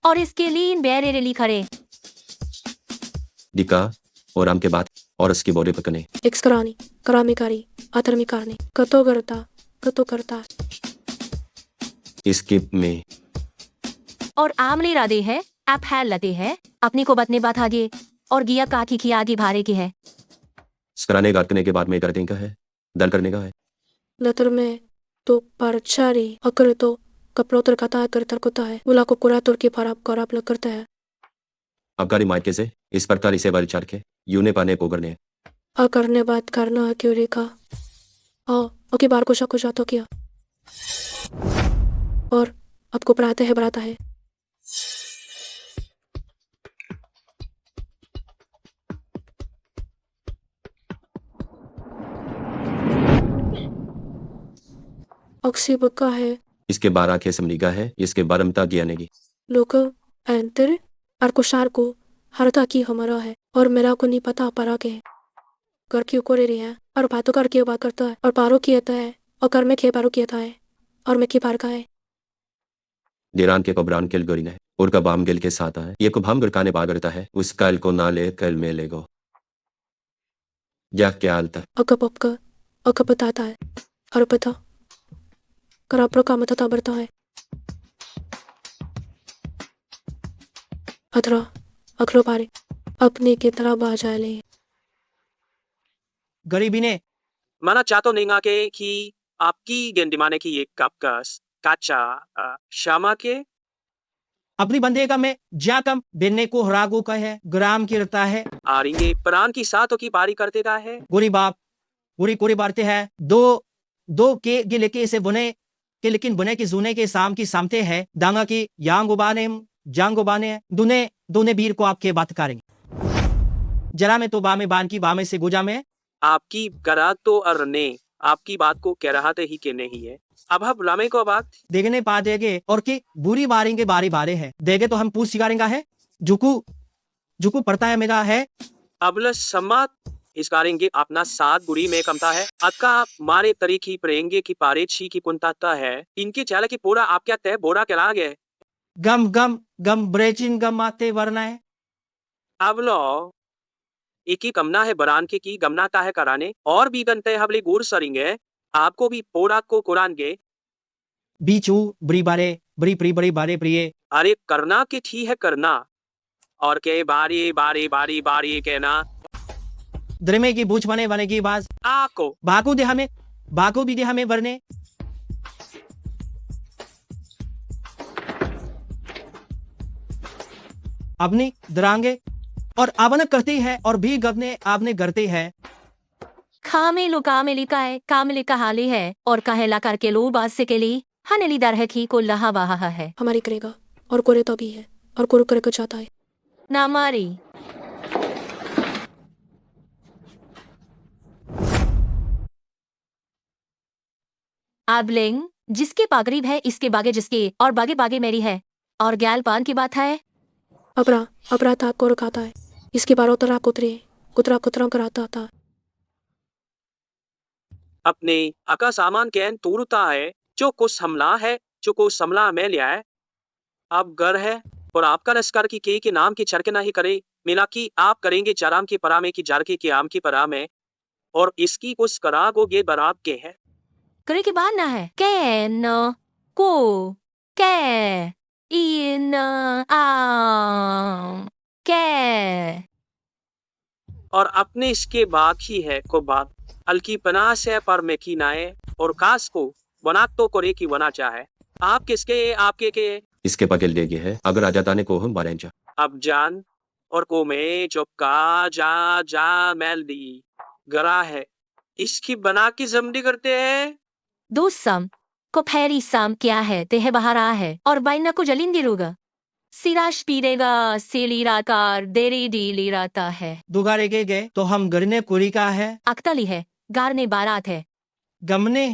और इसके लिए बेरे रेली खड़े दिका और आम के बाद और इसकी बोरे पकने एक्स करानी करामिकारी आतरमिकारने कतो करता इसके में और आमले राधे है आप हैल लते है अपनी को बतने बात आगे और गिया काकी की आगे भारे की है कराने गाटने के बाद में कर देगा है दल करने का है लतर में तो परचारी अकर तो कपड़ों तर कता कर तरकोता है बुला को कुरा तुर के फराब कराप लग करता है अबकारी मायके से इस प्रकार इसे बारी चार के यूने पाने पोगरने आ करने बात करना है क्यों रेखा ओके बार को शक तो किया और आपको बराता है अक्सी बक्का है इसके 12 आंखें समनिगा है इसके बारमता ज्ञानेगी लोग एंटर अर्कुशार को हरता की हमारा है और मेरा को नहीं पता परा के कर क्यों को रही है और बातों कर क्यों बात करता है और पारो किया है और कर में खे पारो किया है और मैं की पार का है दिरान के कब्रान किल गोरी ने और का बाम गिल के साथ है ये कुभाम गरकाने बागरता है उस कल को ना ले कल में लेगो या क्या हालत अक बताता है और पता कर अपरो का मता बरता है अथरा अखरो पारे अपने की तरह बाजा ले गरीबी ने माना चाहतो नहीं आके कि आपकी गेंदिमाने की एक कप का काचा शामा के अपनी बंदे का मैं ज्या कम बेने को हरागो का है ग्राम की रहता है आरिंगे प्राण की सातों की बारी करते का है गोरी बाप गोरी कोरी बारते हैं दो के लेके इसे बुने के लेकिन बुने की जूने के शाम की सामते है दांगा की जांग उबाने दोने बीर को आपके बात करेंगे जरा में तो बामे बान की बामे से गुजा में आपकी गरात तो अरने आपकी बात को कह रहा थे ही के नहीं है अब हम रामे को बात देखने पा देगे और की बुरी बारेंगे बारी बारे है देगे तो हम पूछ सिखारेंगे है जुकू पड़ता है मेरा है अबल सम्मत इस करेंगे अपना साथ बुरी में कमता है अक्का मारे तरीकी परेंगे की पारे छी की कुंताता है इनके चाल की पूरा आप क्या तय बोरा कहला गए गम ब्रेचिन गम आते वरना है अब लो एक ही कमना है बरान के की गमना का है कराने और भी गनते हवले गुर सरिंगे आपको भी पोड़ा को कुरान गे बीचू बड़ी बड़ी बारे प्रिय अरे करना के ठीक है करना और के बारी बारी बारी बारी कहना द्रमे की बूझ बने वाले की बाज आको बाको भी दे हमें वरने अपनी दरांगे और आवन करती है और भी गवने आपने करते हैं खामेलु कामेलिका है कामेलिका हाली है और कहेला करके लो बात से के लिए हनेली दर है की को लहा बहा है हमारी करेगा और कोरे तो भी है और कोरे करे को चाहता है ना मारी आबलिंग जिसके पागरीब है इसके बागे जिसके और बागे बागे मेरी है और ग्याल पान की बात है अपरा था को रखाता है इसके बारो तरह कुतरा कराता था अपने अका सामान कैन तोड़ता है जो कुछ हमला है जो कुछ समला में लिया है अब घर है और आपका नस्कर की के नाम की चरके नहीं करे मिला की आप करेंगे चराम की परा में की जारके के आम की परा में और इसकी कुछ करा गो ये बराब के है करे के बाद ना है कै न को कै इन आ कै और अपने इसके बाद ही है को बात हल्की पना से पर में की नाए और कास को बना तो करे की बना चाहे आप किसके आपके के इसके पकेल देगी है अगर आजाता ने को हम बारेंजा अब जान और को में चुपका जा मैल दी गरा है इसकी बना की जमदी करते हैं दो सम को फैरी सम क्या है तेह बाहर आ है और बाइना को जलिन दिरोगा सिराश पीरेगा सेली राकार देरी डीली राता है दुगारे के गए तो हम गरने कुरी का है अक्तली है गारने बारात है गमने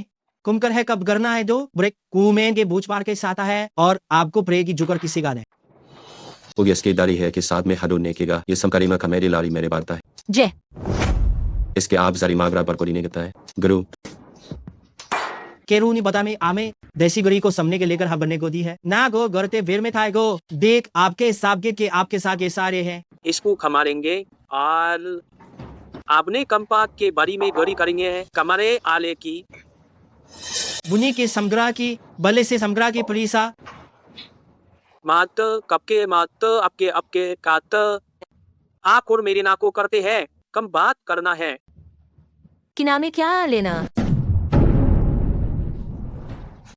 कुमकर है कब करना है दो ब्रेक कुमेन के बूझ पार के साथ है और आपको प्रे की जुकर किसी का वो इसकी दारी है कि साथ में हडो नेकेगा ये समकरीमा का मेरी लारी मेरे बारता है जय इसके आप जरी मागरा पर कोरी नहीं कहता है गुरु केरूनी बता में आमे देसी गरी को समने के लेकर हम बनने को दी है ना गो गरते वेर में था गो देख आपके हिसाब के आपके साथ ये सारे हैं इसको खमारेंगे और आपने कंपात के बरी में गरी करेंगे कमरे आले की बुनी के समग्रा की बल्ले से समग्रा की पुलिसा मात कपके मात अपके कात आप और मेरे नाको करते हैं कम बात करना है किना में क्या लेना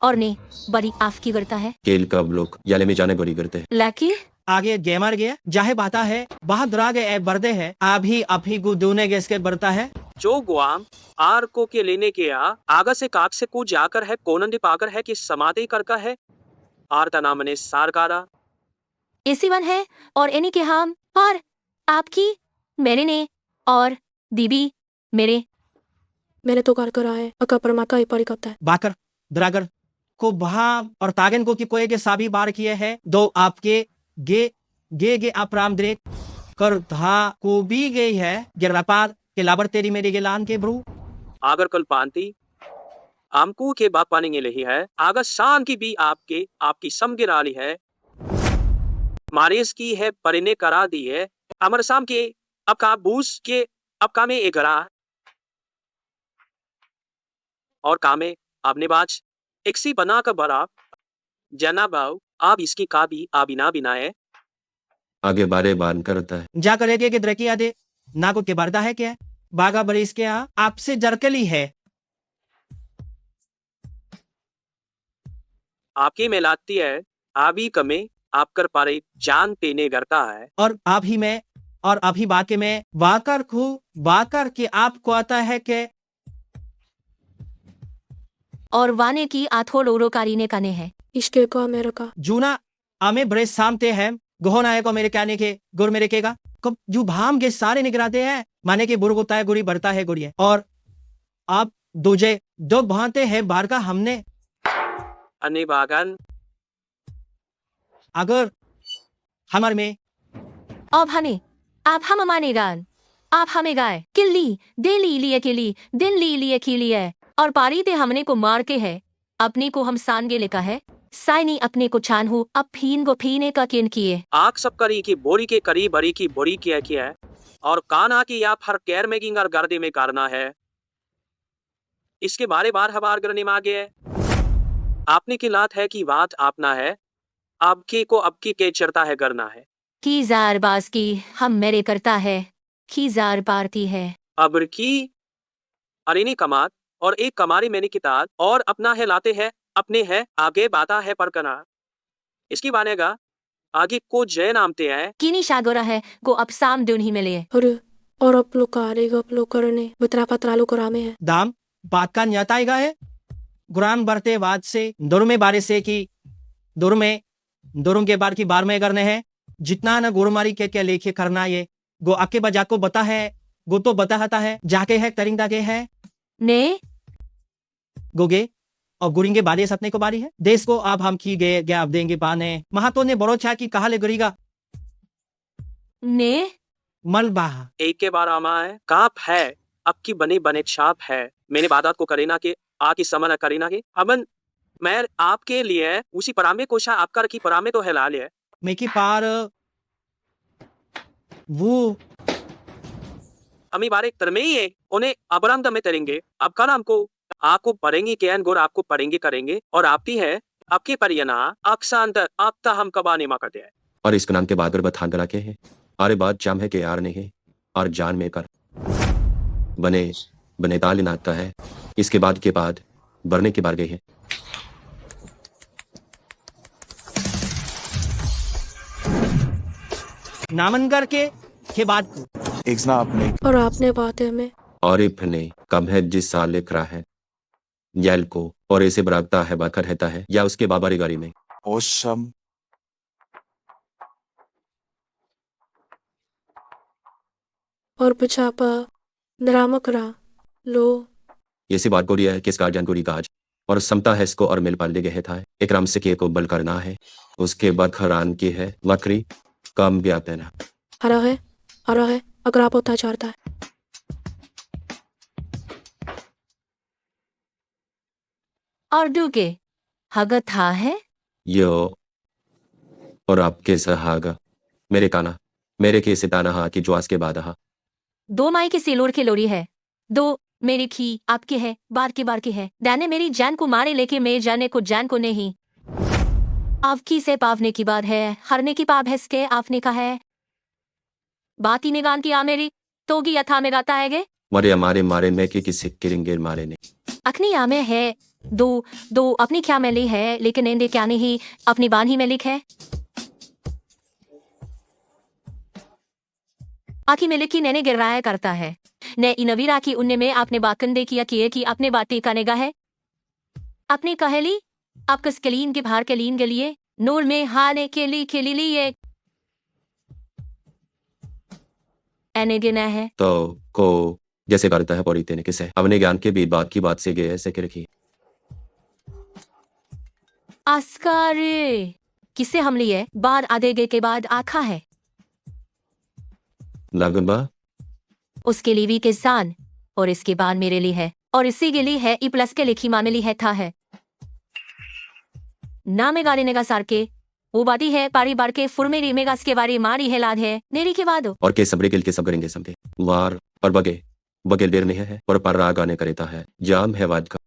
और ने बड़ी आफकी करता है केल कब लोग याले में जाने गोरी करते हैं लाकी आगे गेमर गया जाहे बाता है बहुत दुरा गए बरदे है अभी गुदूने गैस के बरता है जो गुआम आर को के लेने के आगा से काक से को जाकर है कोनंदी पाकर है कि समाधि करका है आर तना मने सारकारा इसी वन है और इन्हीं के हम और आपकी मेरे ने और दीदी मैंने तो कर रहा है अका परमा का ही पड़ी करता है बाकर द्रागर को बहा और तागन को की कोई के साभी बार किए है दो आपके गे गे गे अपराम द्रेक कर धा को भी गई है गिरपाद के लाबर तेरी मेरे गेलान के ब्रू अगर कल पांति आमकू के बाप पानेंगे लही है अगर शान की भी आपके आपकी समगिराली है मारेस की है परिने करा दी है अमर शाम के अब का बूस के अब का में एक गरा और कामे आपने बाज एक सी बना कर बरा जना बाऊ आप इसकी का भी आबिना बिना है आगे बारे बान करता है जा करेगे कि द्रकी आदे ना को के बरदा है क्या बागा बरिस के आपसे जरकली है आपके में लाती है आबी कमे आप कर पारे जान पेने करता है और आप ही में और अभी बाके में वाकर को वाकर के आपको आता है के और वाने की आथो लोरोकारी ने कने है इसके को मेरे का जूना आमे बड़े सामते हैं गोहना है को मेरे कहने के गुर मेरे केगा कब जू भाम के सारे निगराते हैं माने के बुर्ग होता है गुरी बढ़ता है गुरी है और आप दूजे दो भांते हैं बाहर का हमने अन्य बागान अगर हमारे में अब हने आप हम माने गान आप हमें गाए किल्ली दे ली लिए किली दिन ली लिए की लिए और पारी ते हमने को मार के है अपने को हम सांगे लिखा है साइनी अपने को छान हूँ अब फीन को फीने का किन किए आग सब करी की बोरी के करी भरी की बोरी किया है और काना की या फर कैर में गिंगर गर्दे में करना है इसके बारे बार हबार करने मांगे है आपने की लात है कि बात आपना है आपके को अब की के चरता है करना है की जार बाज की हम मेरे करता है की जार पारती है अबर की अरेनी कमात और एक कमारी मैंने किताब और अपना है लाते हैं अपने है आगे बाता है पर कना इसकी बानेगा आगे को जय नामते हैं किनी शागोरा है को अब साम दून ही मिले और अब लोग कारेगा अब लोग करने बतरा पतरा लोग करामे है दाम बात का न्याताएगा है गुरान बढ़ते बाद से दोर में बारे से की दोरों के बार की बार में करने हैं जितना न गुरमारी के क्या लेखे करना ये गो आके बजा को बता है गो तो बताता है जाके है तरिंदा के है ने गोगे और गुरिंगे बारी सपने को बारी है देश को अब हम की गए क्या अब देंगे पाने महातो ने बड़ो छा की कहा ले गुरीगा ने मलबा एक के बार आमा है काप है अब की बने बने छाप है मैंने बादात को करेना के आ की समन करेना के अमन मैं आपके लिए उसी परामे कोशा आपका रखी परामे तो है लाल है मेकी पार वो अमी बारे तरमे ही है उन्हें अबराम दमे तरेंगे अब का नाम को आपको पढ़ेंगे कैन गोर आपको पढ़ेंगे करेंगे और आपकी है आपके परियना अक्सांतर आपता हम कबाने मा करते हैं और इसके नाम के बाद बथान करा के है आरे बात जाम है के यार नहीं है और जान में कर बने बने तालिन आता है इसके बाद बरने के बार गई है नामनगर के बाद को एक जना अपने और आपने बात है में और इफ ने कम है जिस साल लिख रहा है यल को और ऐसे बरागता है बाकर रहता है या उसके बाबारी गाड़ी में ओशम और बचापा नरामकरा लो ये सी बात को दिया है किस गार्जियन को रिकाज और समता है इसको और मिल पाल गए था एक राम से के को बल करना है उसके बाद खरान की है वक्री कम भी आते ना आ रहा है अगर आप होता चाहता है और डूगे हगत हा है यो और आपके सहागा मेरे काना मेरे के सिताना हा की ज्वास के बाद हा 2 माई के सिलोर के लोरी है 2 मेरी खी आपके है बार के है दाने मेरी जान को मारे लेके मैं जाने को जान को नहीं आपकी से पावने की बात है हरने की पाव है इसके आपने का है बात ही निगान की आ मेरी तोगी यथा में गाता है गे मरे हमारे मारे में कि किसी किरिंगेर मारे ने अखनी आमे है दो अपनी क्या में ली है लेकिन एंदे क्या नहीं अपनी बान ही में लिख है आखी में लिखी नैने गिराया करता है ने इनवीरा की उन्ने में आपने बाकंदे किया किए कि अपने बातें कनेगा है अपनी कहेली आप किस कलीन के बाहर कलीन के लिए नूर में हाने के लिए खेली लिए एने गिना है तो को जैसे करता है पौड़ी तेने किसे अपने ज्ञान के भी बात की बात से गए ऐसे के रखी आस्कारे किससे हम लिए बाद आधेगे के बाद आखा है लागुनबा उसके लिए भी किसान और इसके बाद मेरे लिए है और इसी के लिए है ई प्लस के लिखी मामली है था है ना में गाड़ी नेगा सार के वो बाती है पारी बार के फुरमेरी मेगास के बारी मारी है लाद है नेरी के बाद और के सबरे के सब करेंगे समझे वार और बगे बगेल बेर नहीं है और पर राग आने करेता है जाम है वाद का